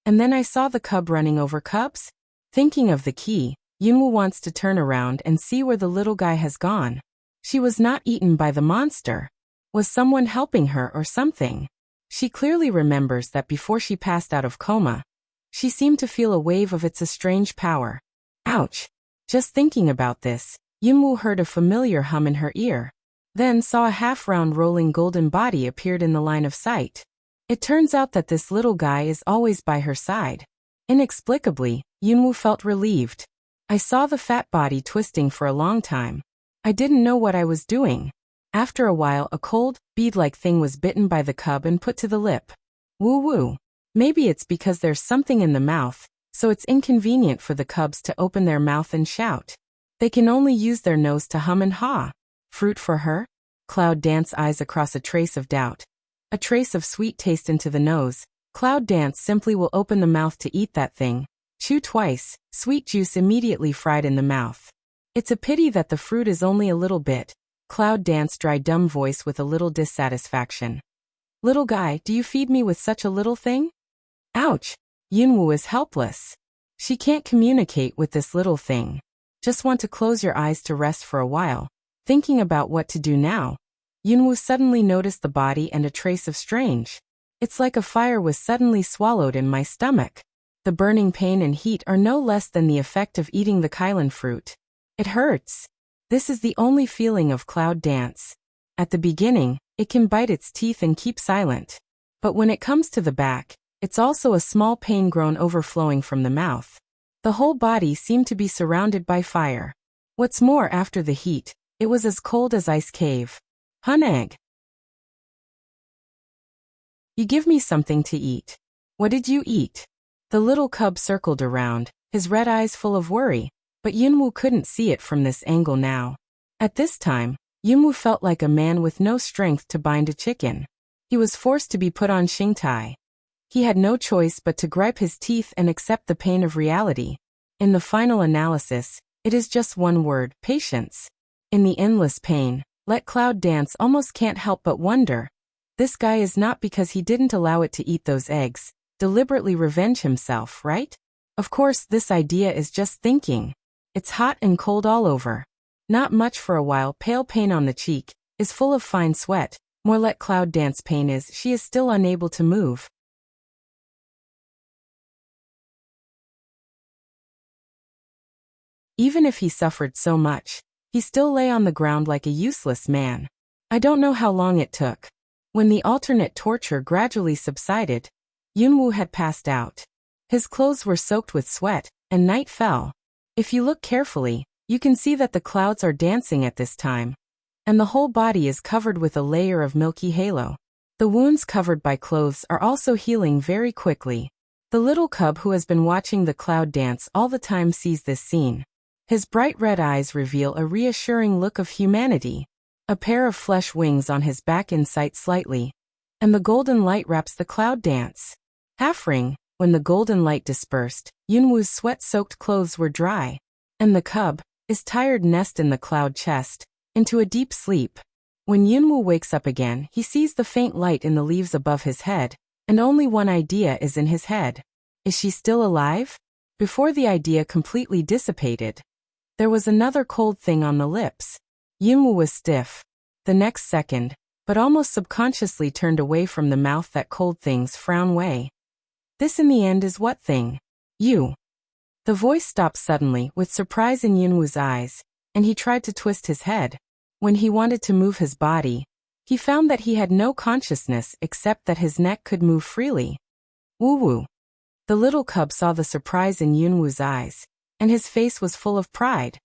And then I saw the cub running over cubs? Thinking of the key, Yunwu wants to turn around and see where the little guy has gone. She was not eaten by the monster. Was someone helping her or something? She clearly remembers that before she passed out of coma, she seemed to feel a wave of its strange power. Ouch! Just thinking about this, Yunwu heard a familiar hum in her ear, then saw a half-round rolling golden body appeared in the line of sight. It turns out that this little guy is always by her side. Inexplicably, Yunwu felt relieved. I saw the fat body twisting for a long time. I didn't know what I was doing. After a while, a cold, bead-like thing was bitten by the cub and put to the lip. Woo-woo. Maybe it's because there's something in the mouth, so it's inconvenient for the cubs to open their mouth and shout. They can only use their nose to hum and haw. Fruit for her? Cloud Dance eyes across a trace of doubt. A trace of sweet taste into the nose. Cloud Dance simply will open the mouth to eat that thing. Chew twice, sweet juice immediately fried in the mouth. It's a pity that the fruit is only a little bit. Cloud Dance dry dumb voice with a little dissatisfaction. Little guy, do you feed me with such a little thing? Ouch! Yunwu is helpless. She can't communicate with this little thing. Just want to close your eyes to rest for a while. Thinking about what to do now, Yunwu suddenly noticed the body and a trace of strange. It's like a fire was suddenly swallowed in my stomach. The burning pain and heat are no less than the effect of eating the Kylan fruit. It hurts. This is the only feeling of Cloud Dance. At the beginning, it can bite its teeth and keep silent. But when it comes to the back, it's also a small pain groan overflowing from the mouth. The whole body seemed to be surrounded by fire. What's more, after the heat, it was as cold as ice cave. Hunegg. You give me something to eat. What did you eat? The little cub circled around, his red eyes full of worry, but Yunwu couldn't see it from this angle now. At this time, Yunwu felt like a man with no strength to bind a chicken. He was forced to be put on Xingtai. He had no choice but to gripe his teeth and accept the pain of reality. In the final analysis, it is just one word: patience. In the endless pain, let Cloud Dance almost can't help but wonder. This guy is not because he didn't allow it to eat those eggs, deliberately revenge himself, right? Of course, this idea is just thinking. It's hot and cold all over. Not much for a while. Pale pain on the cheek, is full of fine sweat. More let Cloud Dance pain is she is still unable to move. Even if he suffered so much, he still lay on the ground like a useless man. I don't know how long it took. When the alternate torture gradually subsided, Yunwoo had passed out. His clothes were soaked with sweat, and night fell. If you look carefully, you can see that the clouds are dancing at this time, and the whole body is covered with a layer of milky halo. The wounds covered by clothes are also healing very quickly. The little cub who has been watching the cloud dance all the time sees this scene. His bright red eyes reveal a reassuring look of humanity. A pair of flesh wings on his back incite slightly, and the golden light wraps the cloud dance. Half-ring, when the golden light dispersed, Yunwoo's sweat-soaked clothes were dry, and the cub, his tired nest in the cloud chest, into a deep sleep. When Yunwoo wakes up again, he sees the faint light in the leaves above his head, and only one idea is in his head. Is she still alive? Before the idea completely dissipated, there was another cold thing on the lips. Yunwoo was stiff. The next second, but almost subconsciously turned away from the mouth that cold things frown way. This in the end is what thing? You. The voice stopped suddenly with surprise in Yunwoo's eyes, and he tried to twist his head. When he wanted to move his body, he found that he had no consciousness except that his neck could move freely. Woo-woo. The little cub saw the surprise in Yunwoo's eyes, and his face was full of pride.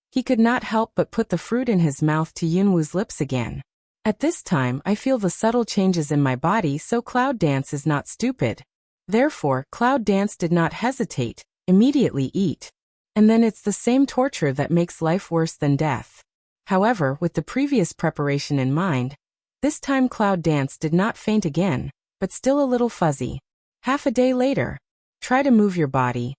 He could not help but put the fruit in his mouth to Yunwoo's lips again. At this time I feel the subtle changes in my body, so Cloud Dance is not stupid. Therefore, Cloud Dance did not hesitate, immediately eat. And then it's the same torture that makes life worse than death. However, with the previous preparation in mind, this time Cloud Dance did not faint again, but still a little fuzzy. Half a day later. Try to move your body.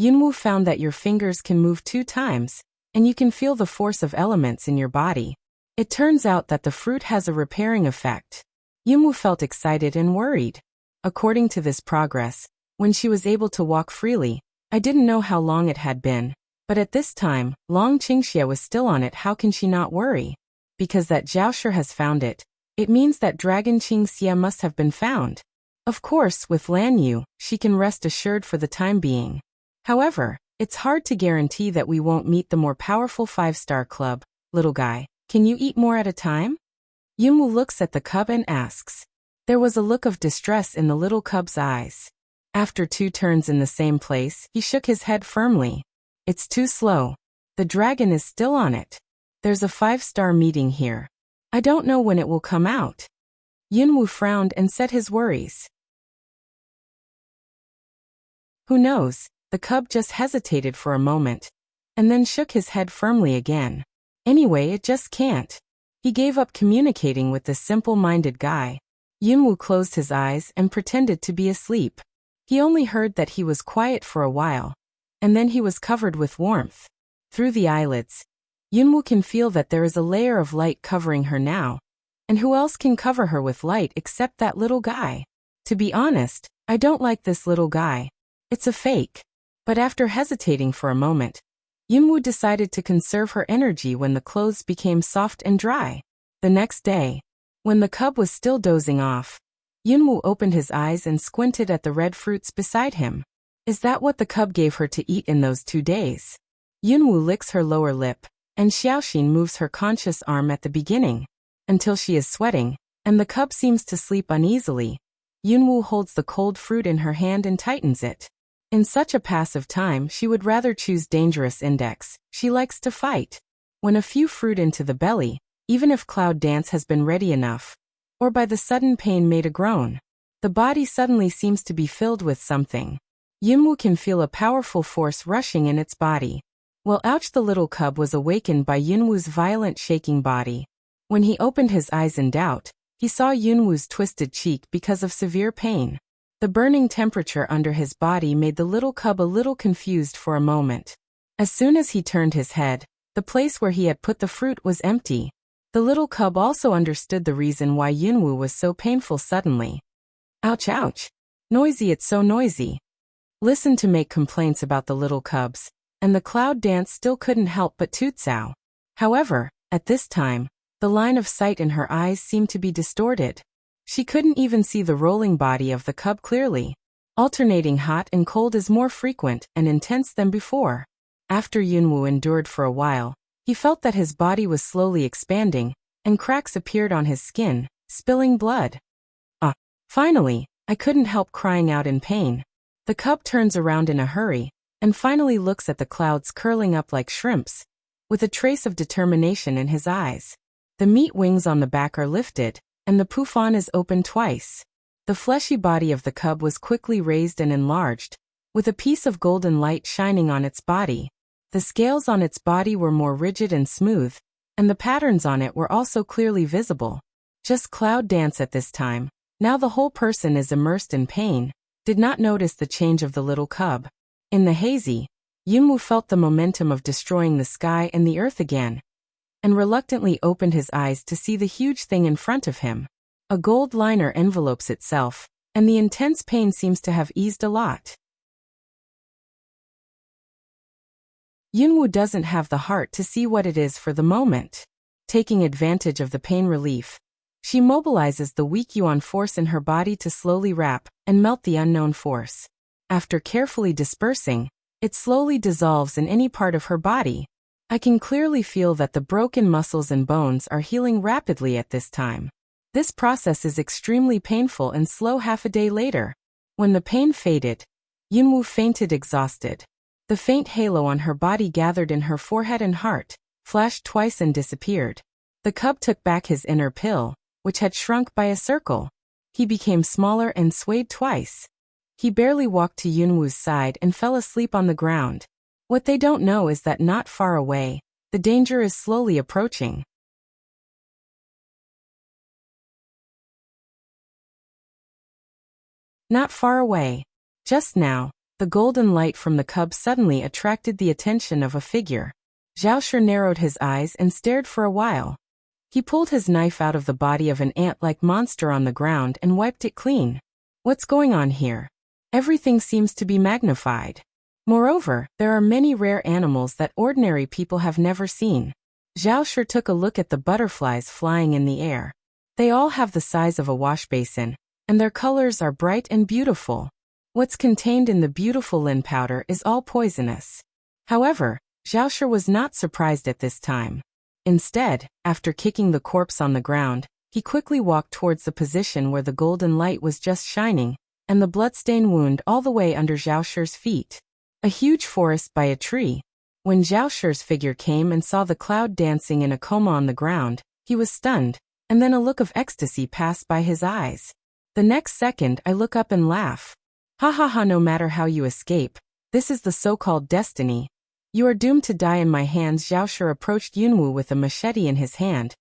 Yunwoo found that your fingers can move 2 times, and you can feel the force of elements in your body. It turns out that the fruit has a repairing effect. Yunwoo felt excited and worried. According to this progress, when she was able to walk freely, I didn't know how long it had been, but at this time, Long Qingxia was still on it. How can she not worry? Because that Zhaoshi has found it, it means that Dragon Qingxia must have been found. Of course, with Lan Yu, she can rest assured for the time being. However, it's hard to guarantee that we won't meet the more powerful 5-star club. Little guy, can you eat more at a time? Yunwoo looks at the cub and asks. There was a look of distress in the little cub's eyes. After 2 turns in the same place, he shook his head firmly. It's too slow. The dragon is still on it. There's a 5-star meeting here. I don't know when it will come out. Yunwoo frowned and said his worries. Who knows? The cub just hesitated for a moment, and then shook his head firmly again. Anyway, it just can't. He gave up communicating with this simple-minded guy. Yunwoo closed his eyes and pretended to be asleep. He only heard that he was quiet for a while, and then he was covered with warmth. Through the eyelids, Yunwoo can feel that there is a layer of light covering her now. And who else can cover her with light except that little guy? To be honest, I don't like this little guy. It's a fake. But after hesitating for a moment, Yunwoo decided to conserve her energy when the clothes became soft and dry. The next day, when the cub was still dozing off, Yunwoo opened his eyes and squinted at the red fruits beside him. Is that what the cub gave her to eat in those 2 days? Yunwoo licks her lower lip, and Xiaoxin moves her conscious arm at the beginning, until she is sweating, and the cub seems to sleep uneasily. Yunwoo holds the cold fruit in her hand and tightens it. In such a passive time, she would rather choose dangerous index. She likes to fight. When a few fruit into the belly, even if Cloud Dance has been ready enough, or by the sudden pain made a groan, the body suddenly seems to be filled with something. Yunwoo can feel a powerful force rushing in its body. Well, ouch, the little cub was awakened by Yunwoo's violent shaking body. When he opened his eyes in doubt, he saw Yunwoo's twisted cheek because of severe pain. The burning temperature under his body made the little cub a little confused for a moment. As soon as he turned his head, the place where he had put the fruit was empty. The little cub also understood the reason why Yunwoo was so painful suddenly. Ouch, ouch. Noisy, it's so noisy. Listen to make complaints about the little cubs, and the Cloud Dance still couldn't help but toot-sow. However, at this time, the line of sight in her eyes seemed to be distorted. She couldn't even see the rolling body of the cub clearly. Alternating hot and cold is more frequent and intense than before. After Yunwu endured for a while, he felt that his body was slowly expanding, and cracks appeared on his skin, spilling blood. Finally, I couldn't help crying out in pain. The cub turns around in a hurry, and finally looks at the clouds curling up like shrimps, with a trace of determination in his eyes. The meat wings on the back are lifted, and the pouffon is opened twice. The fleshy body of the cub was quickly raised and enlarged, with a piece of golden light shining on its body. The scales on its body were more rigid and smooth, and the patterns on it were also clearly visible. Just cloud dance at this time. Now the whole person is immersed in pain, did not notice the change of the little cub. In the hazy, Yunwu felt the momentum of destroying the sky and the earth again, and reluctantly opened his eyes to see the huge thing in front of him. A gold liner envelopes itself, and the intense pain seems to have eased a lot. Yunwu doesn't have the heart to see what it is for the moment. Taking advantage of the pain relief, she mobilizes the weak yuan force in her body to slowly wrap and melt the unknown force. After carefully dispersing, it slowly dissolves in any part of her body. I can clearly feel that the broken muscles and bones are healing rapidly at this time. This process is extremely painful and slow. Half a day later, when the pain faded, Yunwu fainted exhausted. The faint halo on her body gathered in her forehead and heart, flashed twice and disappeared. The cub took back his inner pill, which had shrunk by a circle. He became smaller and swayed twice. He barely walked to Yunwu's side and fell asleep on the ground. What they don't know is that not far away, the danger is slowly approaching. Not far away. Just now, the golden light from the cub suddenly attracted the attention of a figure. Zhaoshi narrowed his eyes and stared for a while. He pulled his knife out of the body of an ant-like monster on the ground and wiped it clean. What's going on here? Everything seems to be magnified. Moreover, there are many rare animals that ordinary people have never seen. Zhaoshi took a look at the butterflies flying in the air. They all have the size of a wash basin, and their colors are bright and beautiful. What's contained in the beautiful lin powder is all poisonous. However, Zhaoshi was not surprised at this time. Instead, after kicking the corpse on the ground, he quickly walked towards the position where the golden light was just shining, and the bloodstained wound all the way under Zhaoshi's feet. A huge forest by a tree. When Zhaoshi's figure came and saw the cloud dancing in a coma on the ground, he was stunned, and then a look of ecstasy passed by his eyes. The next second I look up and laugh. Ha ha ha, no matter how you escape, this is the so-called destiny. You are doomed to die in my hands. Zhaoshi approached Yunwu with a machete in his hand,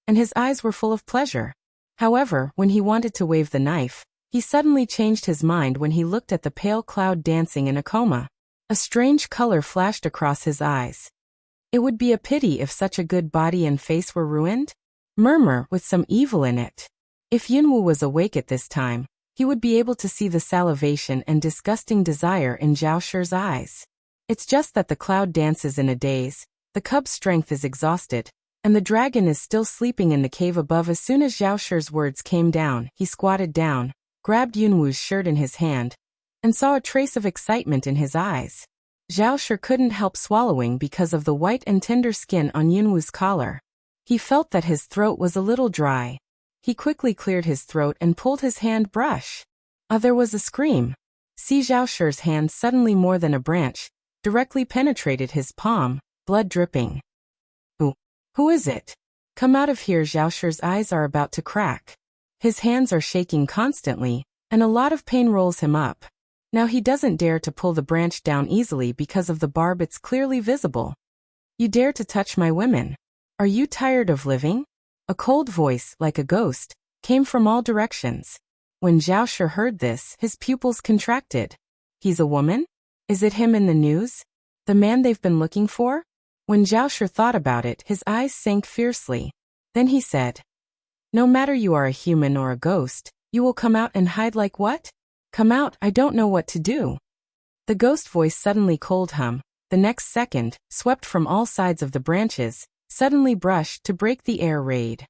and his eyes were full of pleasure. However, when he wanted to wave the knife, he suddenly changed his mind when he looked at the pale cloud dancing in a coma. A strange color flashed across his eyes. It would be a pity if such a good body and face were ruined. Murmur with some evil in it. If Yunwu was awake at this time, he would be able to see the salivation and disgusting desire in Zhaoshi's eyes. It's just that the cloud dances in a daze, the cub's strength is exhausted, and the dragon is still sleeping in the cave above. As soon as Zhaoshi's words came down, he squatted down, grabbed Yunwu's shirt in his hand, and saw a trace of excitement in his eyes. Zhaoshi couldn't help swallowing because of the white and tender skin on Yunwu's collar. He felt that his throat was a little dry. He quickly cleared his throat and pulled his hand brush. There was a scream. See, Zhaoshi's hand suddenly more than a branch directly penetrated his palm, blood dripping. Who is it? Come out of here. Zhaoshi's eyes are about to crack. His hands are shaking constantly, and a lot of pain rolls him up. Now he doesn't dare to pull the branch down easily because of the barb. It's clearly visible. You dare to touch my women? Are you tired of living? A cold voice, like a ghost, came from all directions. When Zhaoshi heard this, his pupils contracted. He's a woman? Is it him in the news? The man they've been looking for? When Zhaoshi thought about it, his eyes sank fiercely. Then he said, no matter you are a human or a ghost, you will come out and hide. Like what? Come out, I don't know what to do. The ghost voice suddenly cold hum, the next second, swept from all sides of the branches, suddenly brushed to break the air raid.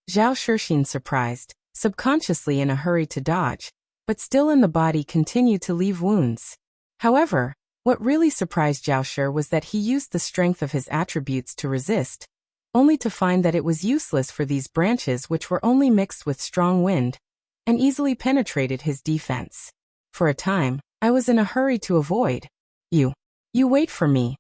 Zhao Shixin, surprised, subconsciously in a hurry to dodge, but still in the body continued to leave wounds. However, what really surprised Zhao was that he used the strength of his attributes to resist, only to find that it was useless for these branches which were only mixed with strong wind, and easily penetrated his defense. For a time, I was in a hurry to avoid. You wait for me.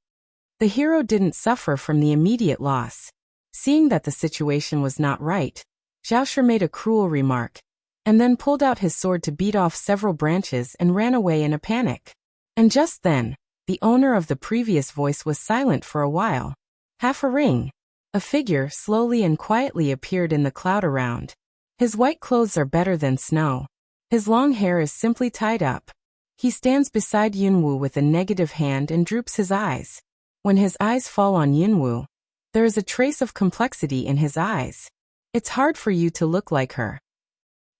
The hero didn't suffer from the immediate loss. Seeing that the situation was not right, Zhao made a cruel remark, and then pulled out his sword to beat off several branches and ran away in a panic. And just then, the owner of the previous voice was silent for a while. Half a ring. A figure slowly and quietly appeared in the cloud around. His white clothes are better than snow. His long hair is simply tied up. He stands beside Yunwu with a negative hand and droops his eyes. When his eyes fall on Yunwu, there is a trace of complexity in his eyes. It's hard for you to look like her.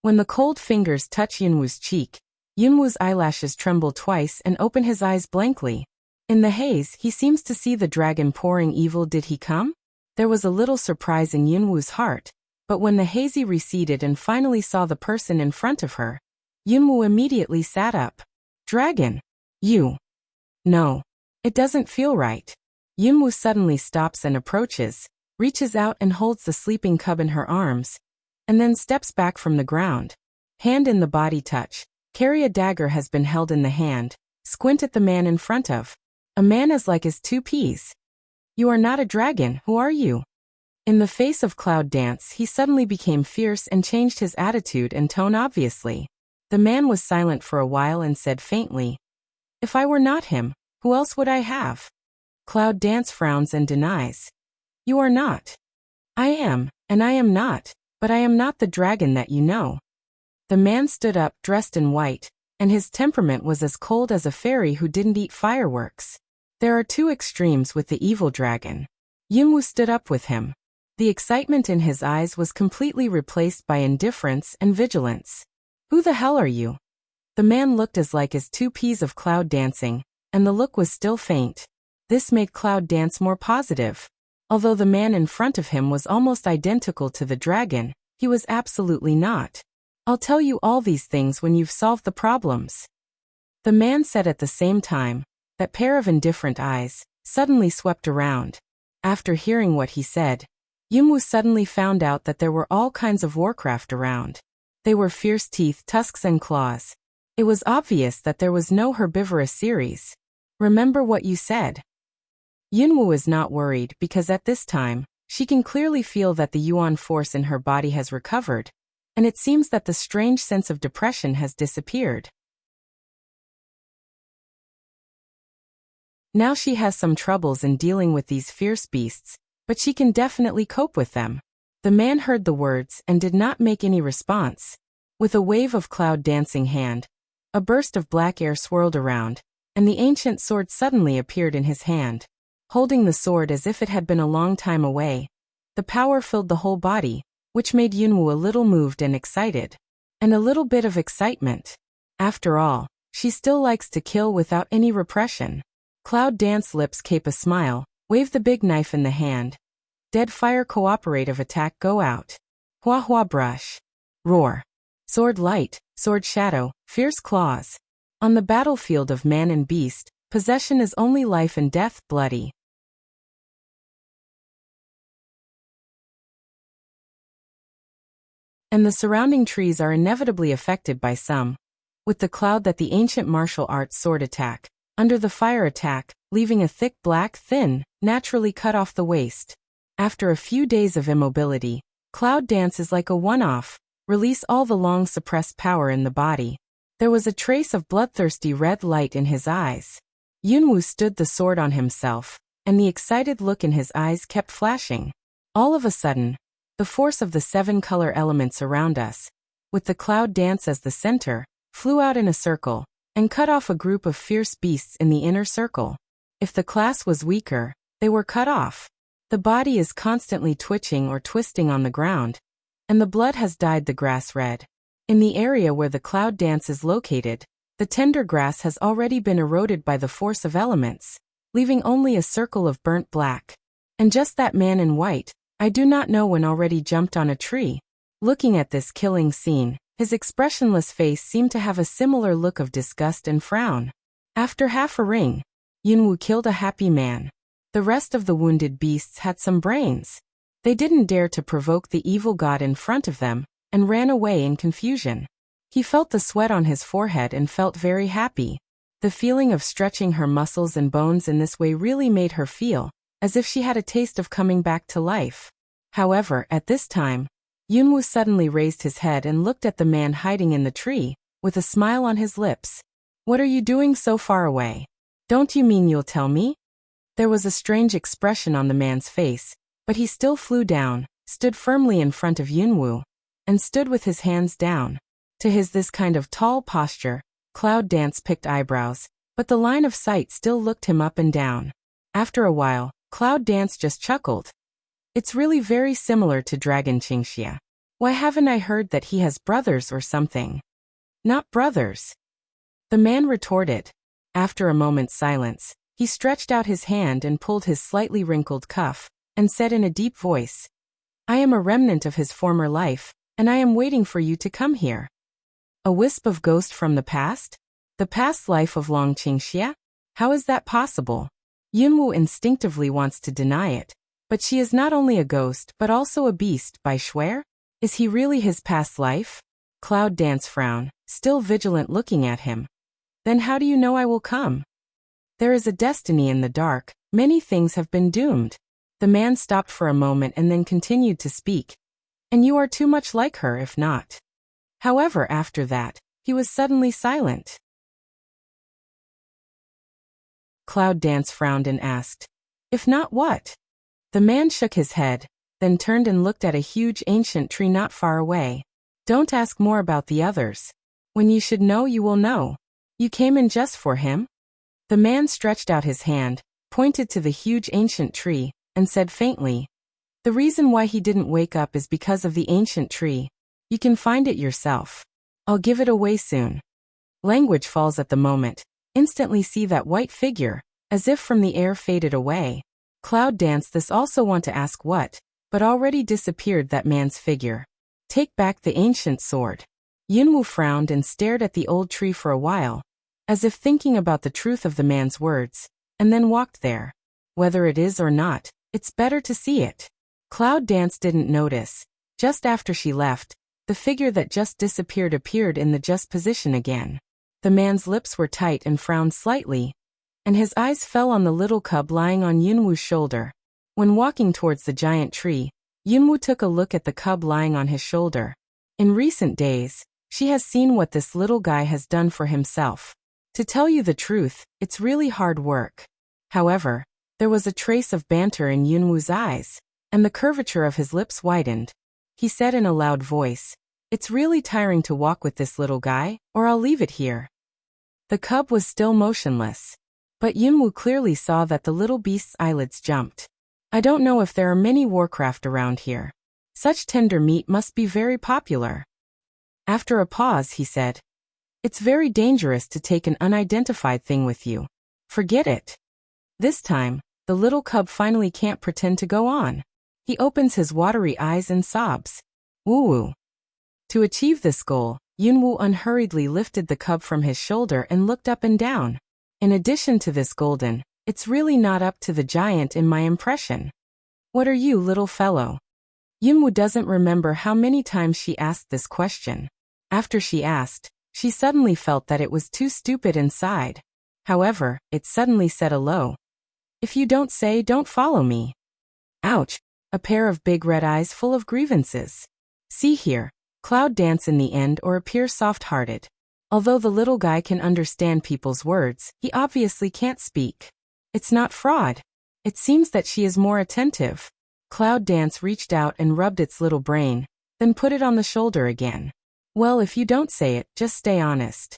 When the cold fingers touch Yunwu's cheek, Yunwu's eyelashes tremble twice and open his eyes blankly. In the haze, he seems to see the dragon pouring evil. Did he come? There was a little surprise in Yunwu's heart, but when the haze receded and finally saw the person in front of her, Yunwu immediately sat up. Dragon? You? No. It doesn't feel right. Yunwu suddenly stops and approaches, reaches out and holds the sleeping cub in her arms, and then steps back from the ground. Hand in the body touch. Carry a dagger has been held in the hand. Squint at the man in front of. A man as like as two peas. You are not a dragon, who are you? In the face of Cloud Dance, he suddenly became fierce and changed his attitude and tone obviously. The man was silent for a while and said faintly, "If I were not him, who else would I have?" Cloud Dance frowns and denies. "You are not." "I am, and I am not, but I am not the dragon that you know." The man stood up, dressed in white, and his temperament was as cold as a fairy who didn't eat fireworks. There are two extremes with the evil dragon. Yunwu stood up with him. The excitement in his eyes was completely replaced by indifference and vigilance. "Who the hell are you?" The man looked as like as two peas of Cloud Dancing, and the look was still faint. This made Cloud Dance more positive. Although the man in front of him was almost identical to the dragon, he was absolutely not. "I'll tell you all these things when you've solved the problems." The man said at the same time. That pair of indifferent eyes suddenly swept around. After hearing what he said, Yunwu suddenly found out that there were all kinds of warcraft around. They were fierce teeth, tusks and claws. It was obvious that there was no herbivorous series. "Remember what you said." Yunwu is not worried because at this time, she can clearly feel that the Yuan force in her body has recovered, and it seems that the strange sense of depression has disappeared. Now she has some troubles in dealing with these fierce beasts, but she can definitely cope with them. The man heard the words and did not make any response. With a wave of Cloud Dancing hand, a burst of black air swirled around, and the ancient sword suddenly appeared in his hand. Holding the sword as if it had been a long time away, the power filled the whole body, which made Yunwu a little moved and excited. And a little bit of excitement. After all, she still likes to kill without any repression. Cloud Dance lips cape a smile, wave the big knife in the hand. Dead fire cooperative attack go out. Hua hua brush. Roar. Sword light, sword shadow, fierce claws. On the battlefield of man and beast, possession is only life and death, bloody. And the surrounding trees are inevitably affected by some. With the cloud that the ancient martial arts sword attack, under the fire attack, leaving a thick black thin, naturally cut off the waist. After a few days of immobility, Cloud Dance is like a one-off, release all the long suppressed power in the body. There was a trace of bloodthirsty red light in his eyes. Yunwu stood the sword on himself, and the excited look in his eyes kept flashing. All of a sudden, the force of the 7 color elements around us, with the Cloud Dance as the center, flew out in a circle, and cut off a group of fierce beasts in the inner circle. If the class was weaker, they were cut off. The body is constantly twitching or twisting on the ground, and the blood has dyed the grass red. In the area where the Cloud Dance is located, the tender grass has already been eroded by the force of elements, leaving only a circle of burnt black. And just that man in white, I do not know when already jumped on a tree. Looking at this killing scene, his expressionless face seemed to have a similar look of disgust and frown. After half a ring, Yunwu killed a happy man. The rest of the wounded beasts had some brains. They didn't dare to provoke the evil god in front of them, and ran away in confusion. He felt the sweat on his forehead and felt very happy. The feeling of stretching her muscles and bones in this way really made her feel as if she had a taste of coming back to life. However, at this time, Yunwu suddenly raised his head and looked at the man hiding in the tree, with a smile on his lips. "What are you doing so far away? Don't you mean you'll tell me?" There was a strange expression on the man's face, but he still flew down, stood firmly in front of Yunwu, and stood with his hands down. To his this kind of tall posture, Cloud Dance picked eyebrows, but the line of sight still looked him up and down. After a while, Cloud Dance just chuckled. "It's really very similar to Dragon Qingxia. Why haven't I heard that he has brothers or something?" "Not brothers," the man retorted. After a moment's silence, he stretched out his hand and pulled his slightly wrinkled cuff, and said in a deep voice, "I am a remnant of his former life, and I am waiting for you to come here." A wisp of ghost from the past? The past life of Long Qingxia? How is that possible? Yunwu instinctively wants to deny it, but she is not only a ghost but also a beast, by swear? Is he really his past life? Cloud Dance frowned, still vigilant looking at him. "Then how do you know I will come?" "There is a destiny in the dark, many things have been doomed." The man stopped for a moment and then continued to speak. "And you are too much like her if not." However, after that, he was suddenly silent. Cloud Dance frowned and asked, "If not what?" The man shook his head, then turned and looked at a huge ancient tree not far away. "Don't ask more about the others. When you should know, you will know. You came in just for him?" The man stretched out his hand, pointed to the huge ancient tree, and said faintly, "The reason why he didn't wake up is because of the ancient tree. You can find it yourself. I'll give it away soon." Language falls at the moment. Instantly see that white figure, as if from the air faded away. Cloud Dance this also want to ask what, but already disappeared that man's figure. "Take back the ancient sword." Yunwu frowned and stared at the old tree for a while, as if thinking about the truth of the man's words, and then walked there. Whether it is or not, it's better to see it. Cloud Dance didn't notice. Just after she left, the figure that just disappeared appeared in the just position again. The man's lips were tight and frowned slightly, and his eyes fell on the little cub lying on Yunwu's shoulder. When walking towards the giant tree, Yunwu took a look at the cub lying on his shoulder. In recent days, she has seen what this little guy has done for himself. To tell you the truth, it's really hard work. However, there was a trace of banter in Yunwu's eyes, and the curvature of his lips widened. He said in a loud voice, "It's really tiring to walk with this little guy, or I'll leave it here." The cub was still motionless, but Yunwu clearly saw that the little beast's eyelids jumped. "I don't know if there are many warcraft around here. Such tender meat must be very popular." After a pause, he said, "It's very dangerous to take an unidentified thing with you. Forget it." This time, the little cub finally can't pretend to go on. He opens his watery eyes and sobs. Woo-woo. To achieve this goal, Yunwu unhurriedly lifted the cub from his shoulder and looked up and down. In addition to this golden, it's really not up to the giant in my impression. "What are you, little fellow?" Yunwu doesn't remember how many times she asked this question. After she asked, she suddenly felt that it was too stupid inside. However, it suddenly said aloud, "If you don't say, don't follow me." Ouch! A pair of big red eyes full of grievances. See here, Cloud Dance in the end or appear soft-hearted. Although the little guy can understand people's words, he obviously can't speak. It's not fraud. It seems that she is more attentive. Cloud Dance reached out and rubbed its little brain, then put it on the shoulder again. "Well, if you don't say it, just stay honest."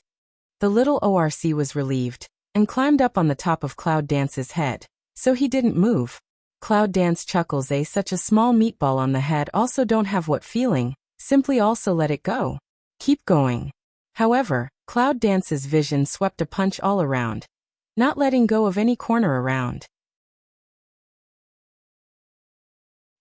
The little ORC was relieved, and climbed up on the top of Cloud Dance's head, so he didn't move. Cloud Dance chuckles. Such a small meatball on the head also don't have what feeling, simply also let it go. Keep going. However, Cloud Dance's vision swept a punch all around, not letting go of any corner around.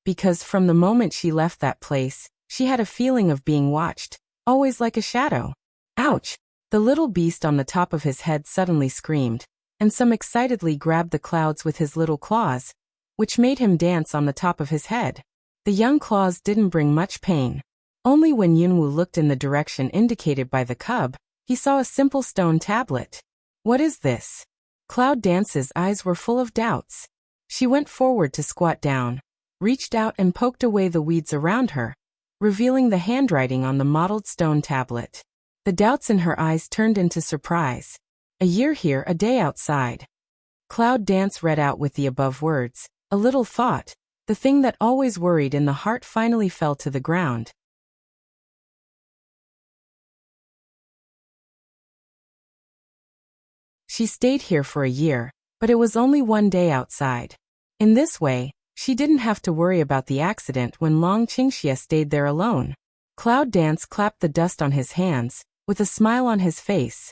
Because from the moment she left that place, she had a feeling of being watched, always like a shadow. Ouch! The little beast on the top of his head suddenly screamed, and some excitedly grabbed the clouds with his little claws, which made him dance on the top of his head. The young claws didn't bring much pain. Only when Yunwu looked in the direction indicated by the cub, he saw a simple stone tablet. What is this? Cloud Dance's eyes were full of doubts. She went forward to squat down, reached out and poked away the weeds around her, revealing the handwriting on the mottled stone tablet. The doubts in her eyes turned into surprise. A year here, a day outside. Cloud Dance read out with the above words. A little thought, the thing that always worried in the heart finally fell to the ground. She stayed here for a year, but it was only one day outside. In this way, she didn't have to worry about the accident when Long Qingxia stayed there alone. Cloud Dance clapped the dust on his hands, with a smile on his face.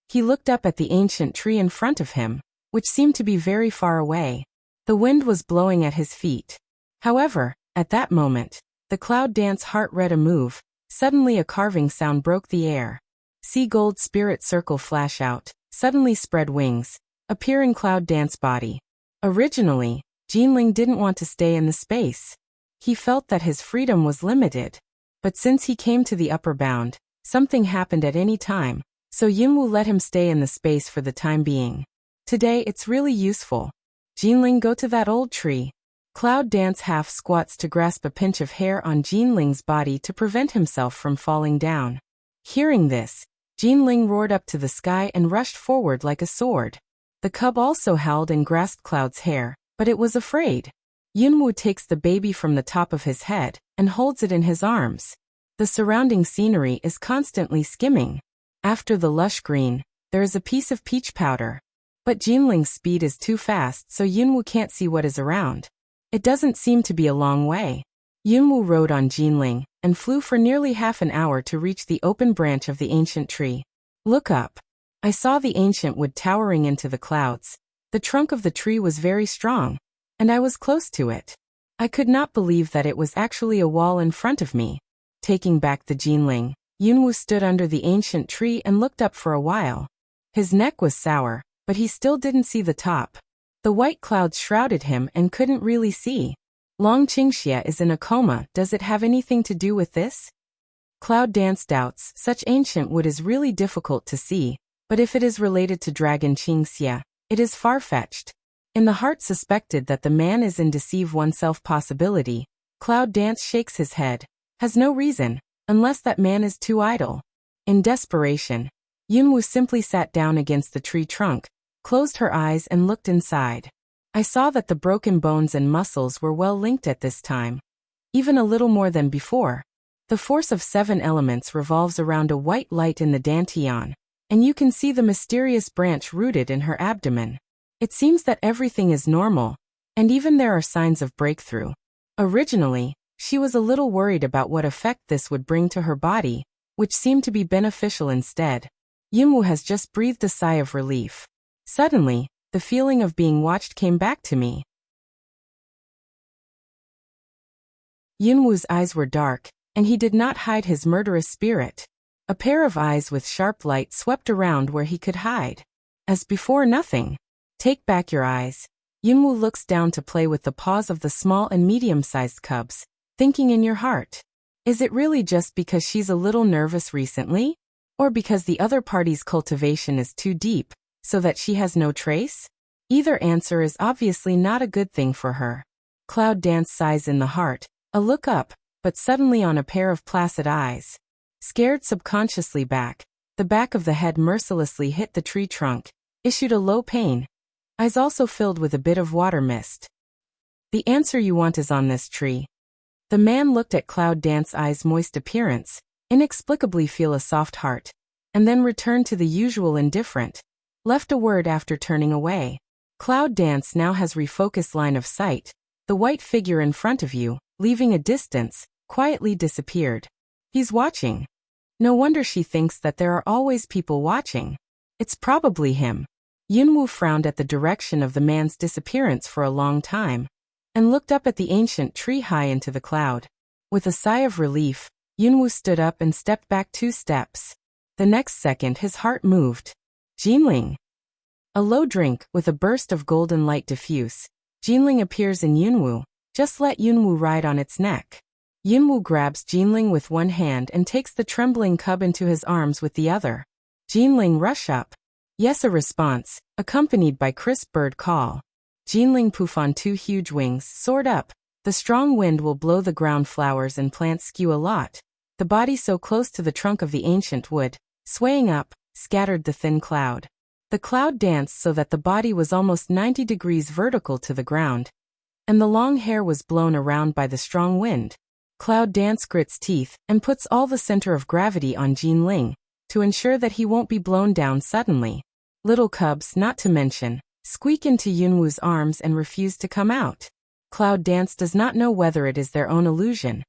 He looked up at the ancient tree in front of him, which seemed to be very far away. The wind was blowing at his feet. However, at that moment, the Cloud Dance heart read a move. Suddenly a carving sound broke the air. See gold spirit circle flash out, suddenly spread wings, appear in Cloud Dance body. Originally, Jinling didn't want to stay in the space. He felt that his freedom was limited. But since he came to the upper bound, something happened at any time, so Yunwu let him stay in the space for the time being. Today it's really useful. Jinling, go to that old tree. Cloud Dance half squats to grasp a pinch of hair on Jinling's body to prevent himself from falling down. Hearing this, Jinling roared up to the sky and rushed forward like a sword. The cub also howled and grasped Cloud's hair, but it was afraid. Yunwu takes the baby from the top of his head and holds it in his arms. The surrounding scenery is constantly skimming. After the lush green, there is a piece of peach powder. But Jinling's speed is too fast, so Yunwu can't see what is around. It doesn't seem to be a long way. Yunwu rode on Jinling and flew for nearly half an hour to reach the open branch of the ancient tree. Look up. I saw the ancient wood towering into the clouds. The trunk of the tree was very strong, and I was close to it. I could not believe that it was actually a wall in front of me. Taking back the Jinling, Yunwu stood under the ancient tree and looked up for a while. His neck was sour, but he still didn't see the top. The white clouds shrouded him and couldn't really see. Long Qingxia is in a coma. Does it have anything to do with this? Cloud Dance doubts. Such ancient wood is really difficult to see, but if it is related to Dragon Qingxia, it is far-fetched. In the heart suspected that the man is in deceive oneself possibility. Cloud Dance shakes his head. Has no reason, unless that man is too idle. In desperation, Yunwu simply sat down against the tree trunk, closed her eyes and looked inside. I saw that the broken bones and muscles were well linked at this time. Even a little more than before. The force of 7 elements revolves around a white light in the dantian, and you can see the mysterious branch rooted in her abdomen. It seems that everything is normal, and even there are signs of breakthrough. Originally, she was a little worried about what effect this would bring to her body, which seemed to be beneficial instead. Yunwu has just breathed a sigh of relief. Suddenly, the feeling of being watched came back to me. Yunwu's eyes were dark, and he did not hide his murderous spirit. A pair of eyes with sharp light swept around where he could hide. As before, nothing. Take back your eyes. Yunwu looks down to play with the paws of the small and medium-sized cubs, thinking in your heart. Is it really just because she's a little nervous recently? Or because the other party's cultivation is too deep, so that she has no trace? Either answer is obviously not a good thing for her. Cloud Dance sighs in the heart, a look up, but suddenly on a pair of placid eyes. Scared subconsciously back, the back of the head mercilessly hit the tree trunk, issued a low pain. Eyes also filled with a bit of water mist. The answer you want is on this tree. The man looked at Cloud Dance's eyes' moist appearance, inexplicably feel a soft heart, and then returned to the usual indifferent. Left a word after turning away. Cloud Dance now has refocused line of sight. The white figure in front of you, leaving a distance, quietly disappeared. He's watching. No wonder she thinks that there are always people watching. It's probably him. Yunwu frowned at the direction of the man's disappearance for a long time, and looked up at the ancient tree high into the cloud. With a sigh of relief, Yunwu stood up and stepped back 2 steps. The next second his heart moved. Jinling. A low drink, with a burst of golden light diffuse. Jinling appears in Yunwu. Just let Yunwu ride on its neck. Yunwu grabs Jinling with one hand and takes the trembling cub into his arms with the other. Jinling, rush up. Yes, a response, accompanied by crisp bird call. Jinling poof on two huge wings, soared up. The strong wind will blow the ground flowers and plants skew a lot. The body so close to the trunk of the ancient wood, swaying up, scattered the thin cloud. The cloud danced so that the body was almost 90 degrees vertical to the ground, and the long hair was blown around by the strong wind. Cloud Dance grits teeth and puts all the center of gravity on Jinling, to ensure that he won't be blown down suddenly. Little cubs, not to mention, squeak into Yunwu's arms and refuse to come out. Cloud Dance does not know whether it is their own illusion.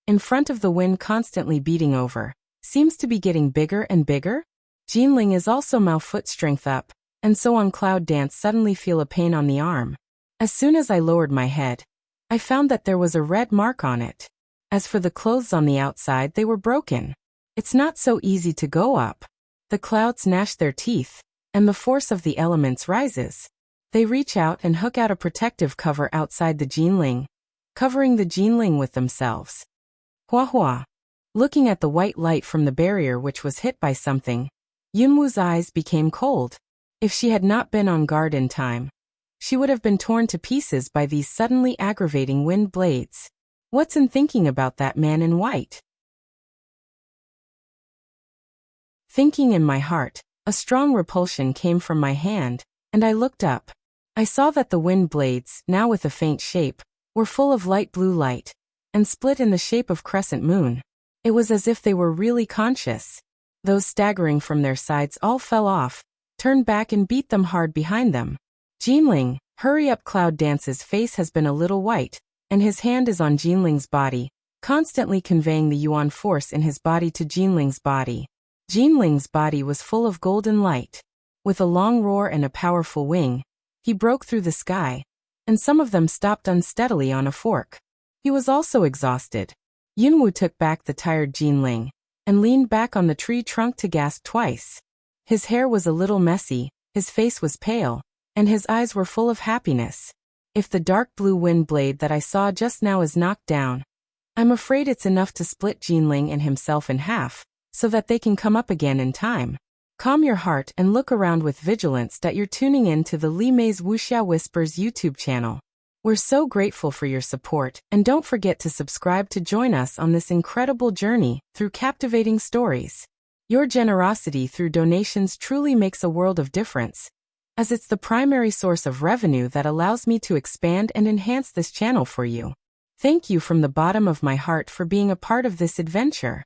In front of the wind constantly beating over, seems to be getting bigger and bigger. Jinling is also foot strength up, and so on. Cloud Dance suddenly feel a pain on the arm. As soon as I lowered my head, I found that there was a red mark on it. As for the clothes on the outside, they were broken. It's not so easy to go up. The clouds gnash their teeth, and the force of the elements rises. They reach out and hook out a protective cover outside the Jinling, covering the Jinling with themselves. Hua hua. Looking at the white light from the barrier which was hit by something, Yunwu's eyes became cold. If she had not been on guard in time, she would have been torn to pieces by these suddenly aggravating wind blades. What's in thinking about that man in white? Thinking in my heart, a strong repulsion came from my hand, and I looked up. I saw that the wind blades, now with a faint shape, were full of light blue light, and split in the shape of crescent moon. It was as if they were really conscious. Those staggering from their sides all fell off, turned back and beat them hard behind them. Jinling, hurry up. Cloud Dance's face has been a little white, and his hand is on Jinling's body, constantly conveying the yuan force in his body to Jinling's body. Jinling's body was full of golden light. With a long roar and a powerful wing, he broke through the sky, and some of them stopped unsteadily on a fork. He was also exhausted. Yunwu took back the tired Jinling, and leaned back on the tree trunk to gasp twice. His hair was a little messy, his face was pale, and his eyes were full of happiness. If the dark blue wind blade that I saw just now is knocked down, I'm afraid it's enough to split Jinling and himself in half, so that they can come up again in time. Calm your heart and look around with vigilance that you're tuning in to the Li Mei's Wuxia Whispers YouTube channel. We're so grateful for your support, and don't forget to subscribe to join us on this incredible journey through captivating stories. Your generosity through donations truly makes a world of difference, as it's the primary source of revenue that allows me to expand and enhance this channel for you. Thank you from the bottom of my heart for being a part of this adventure.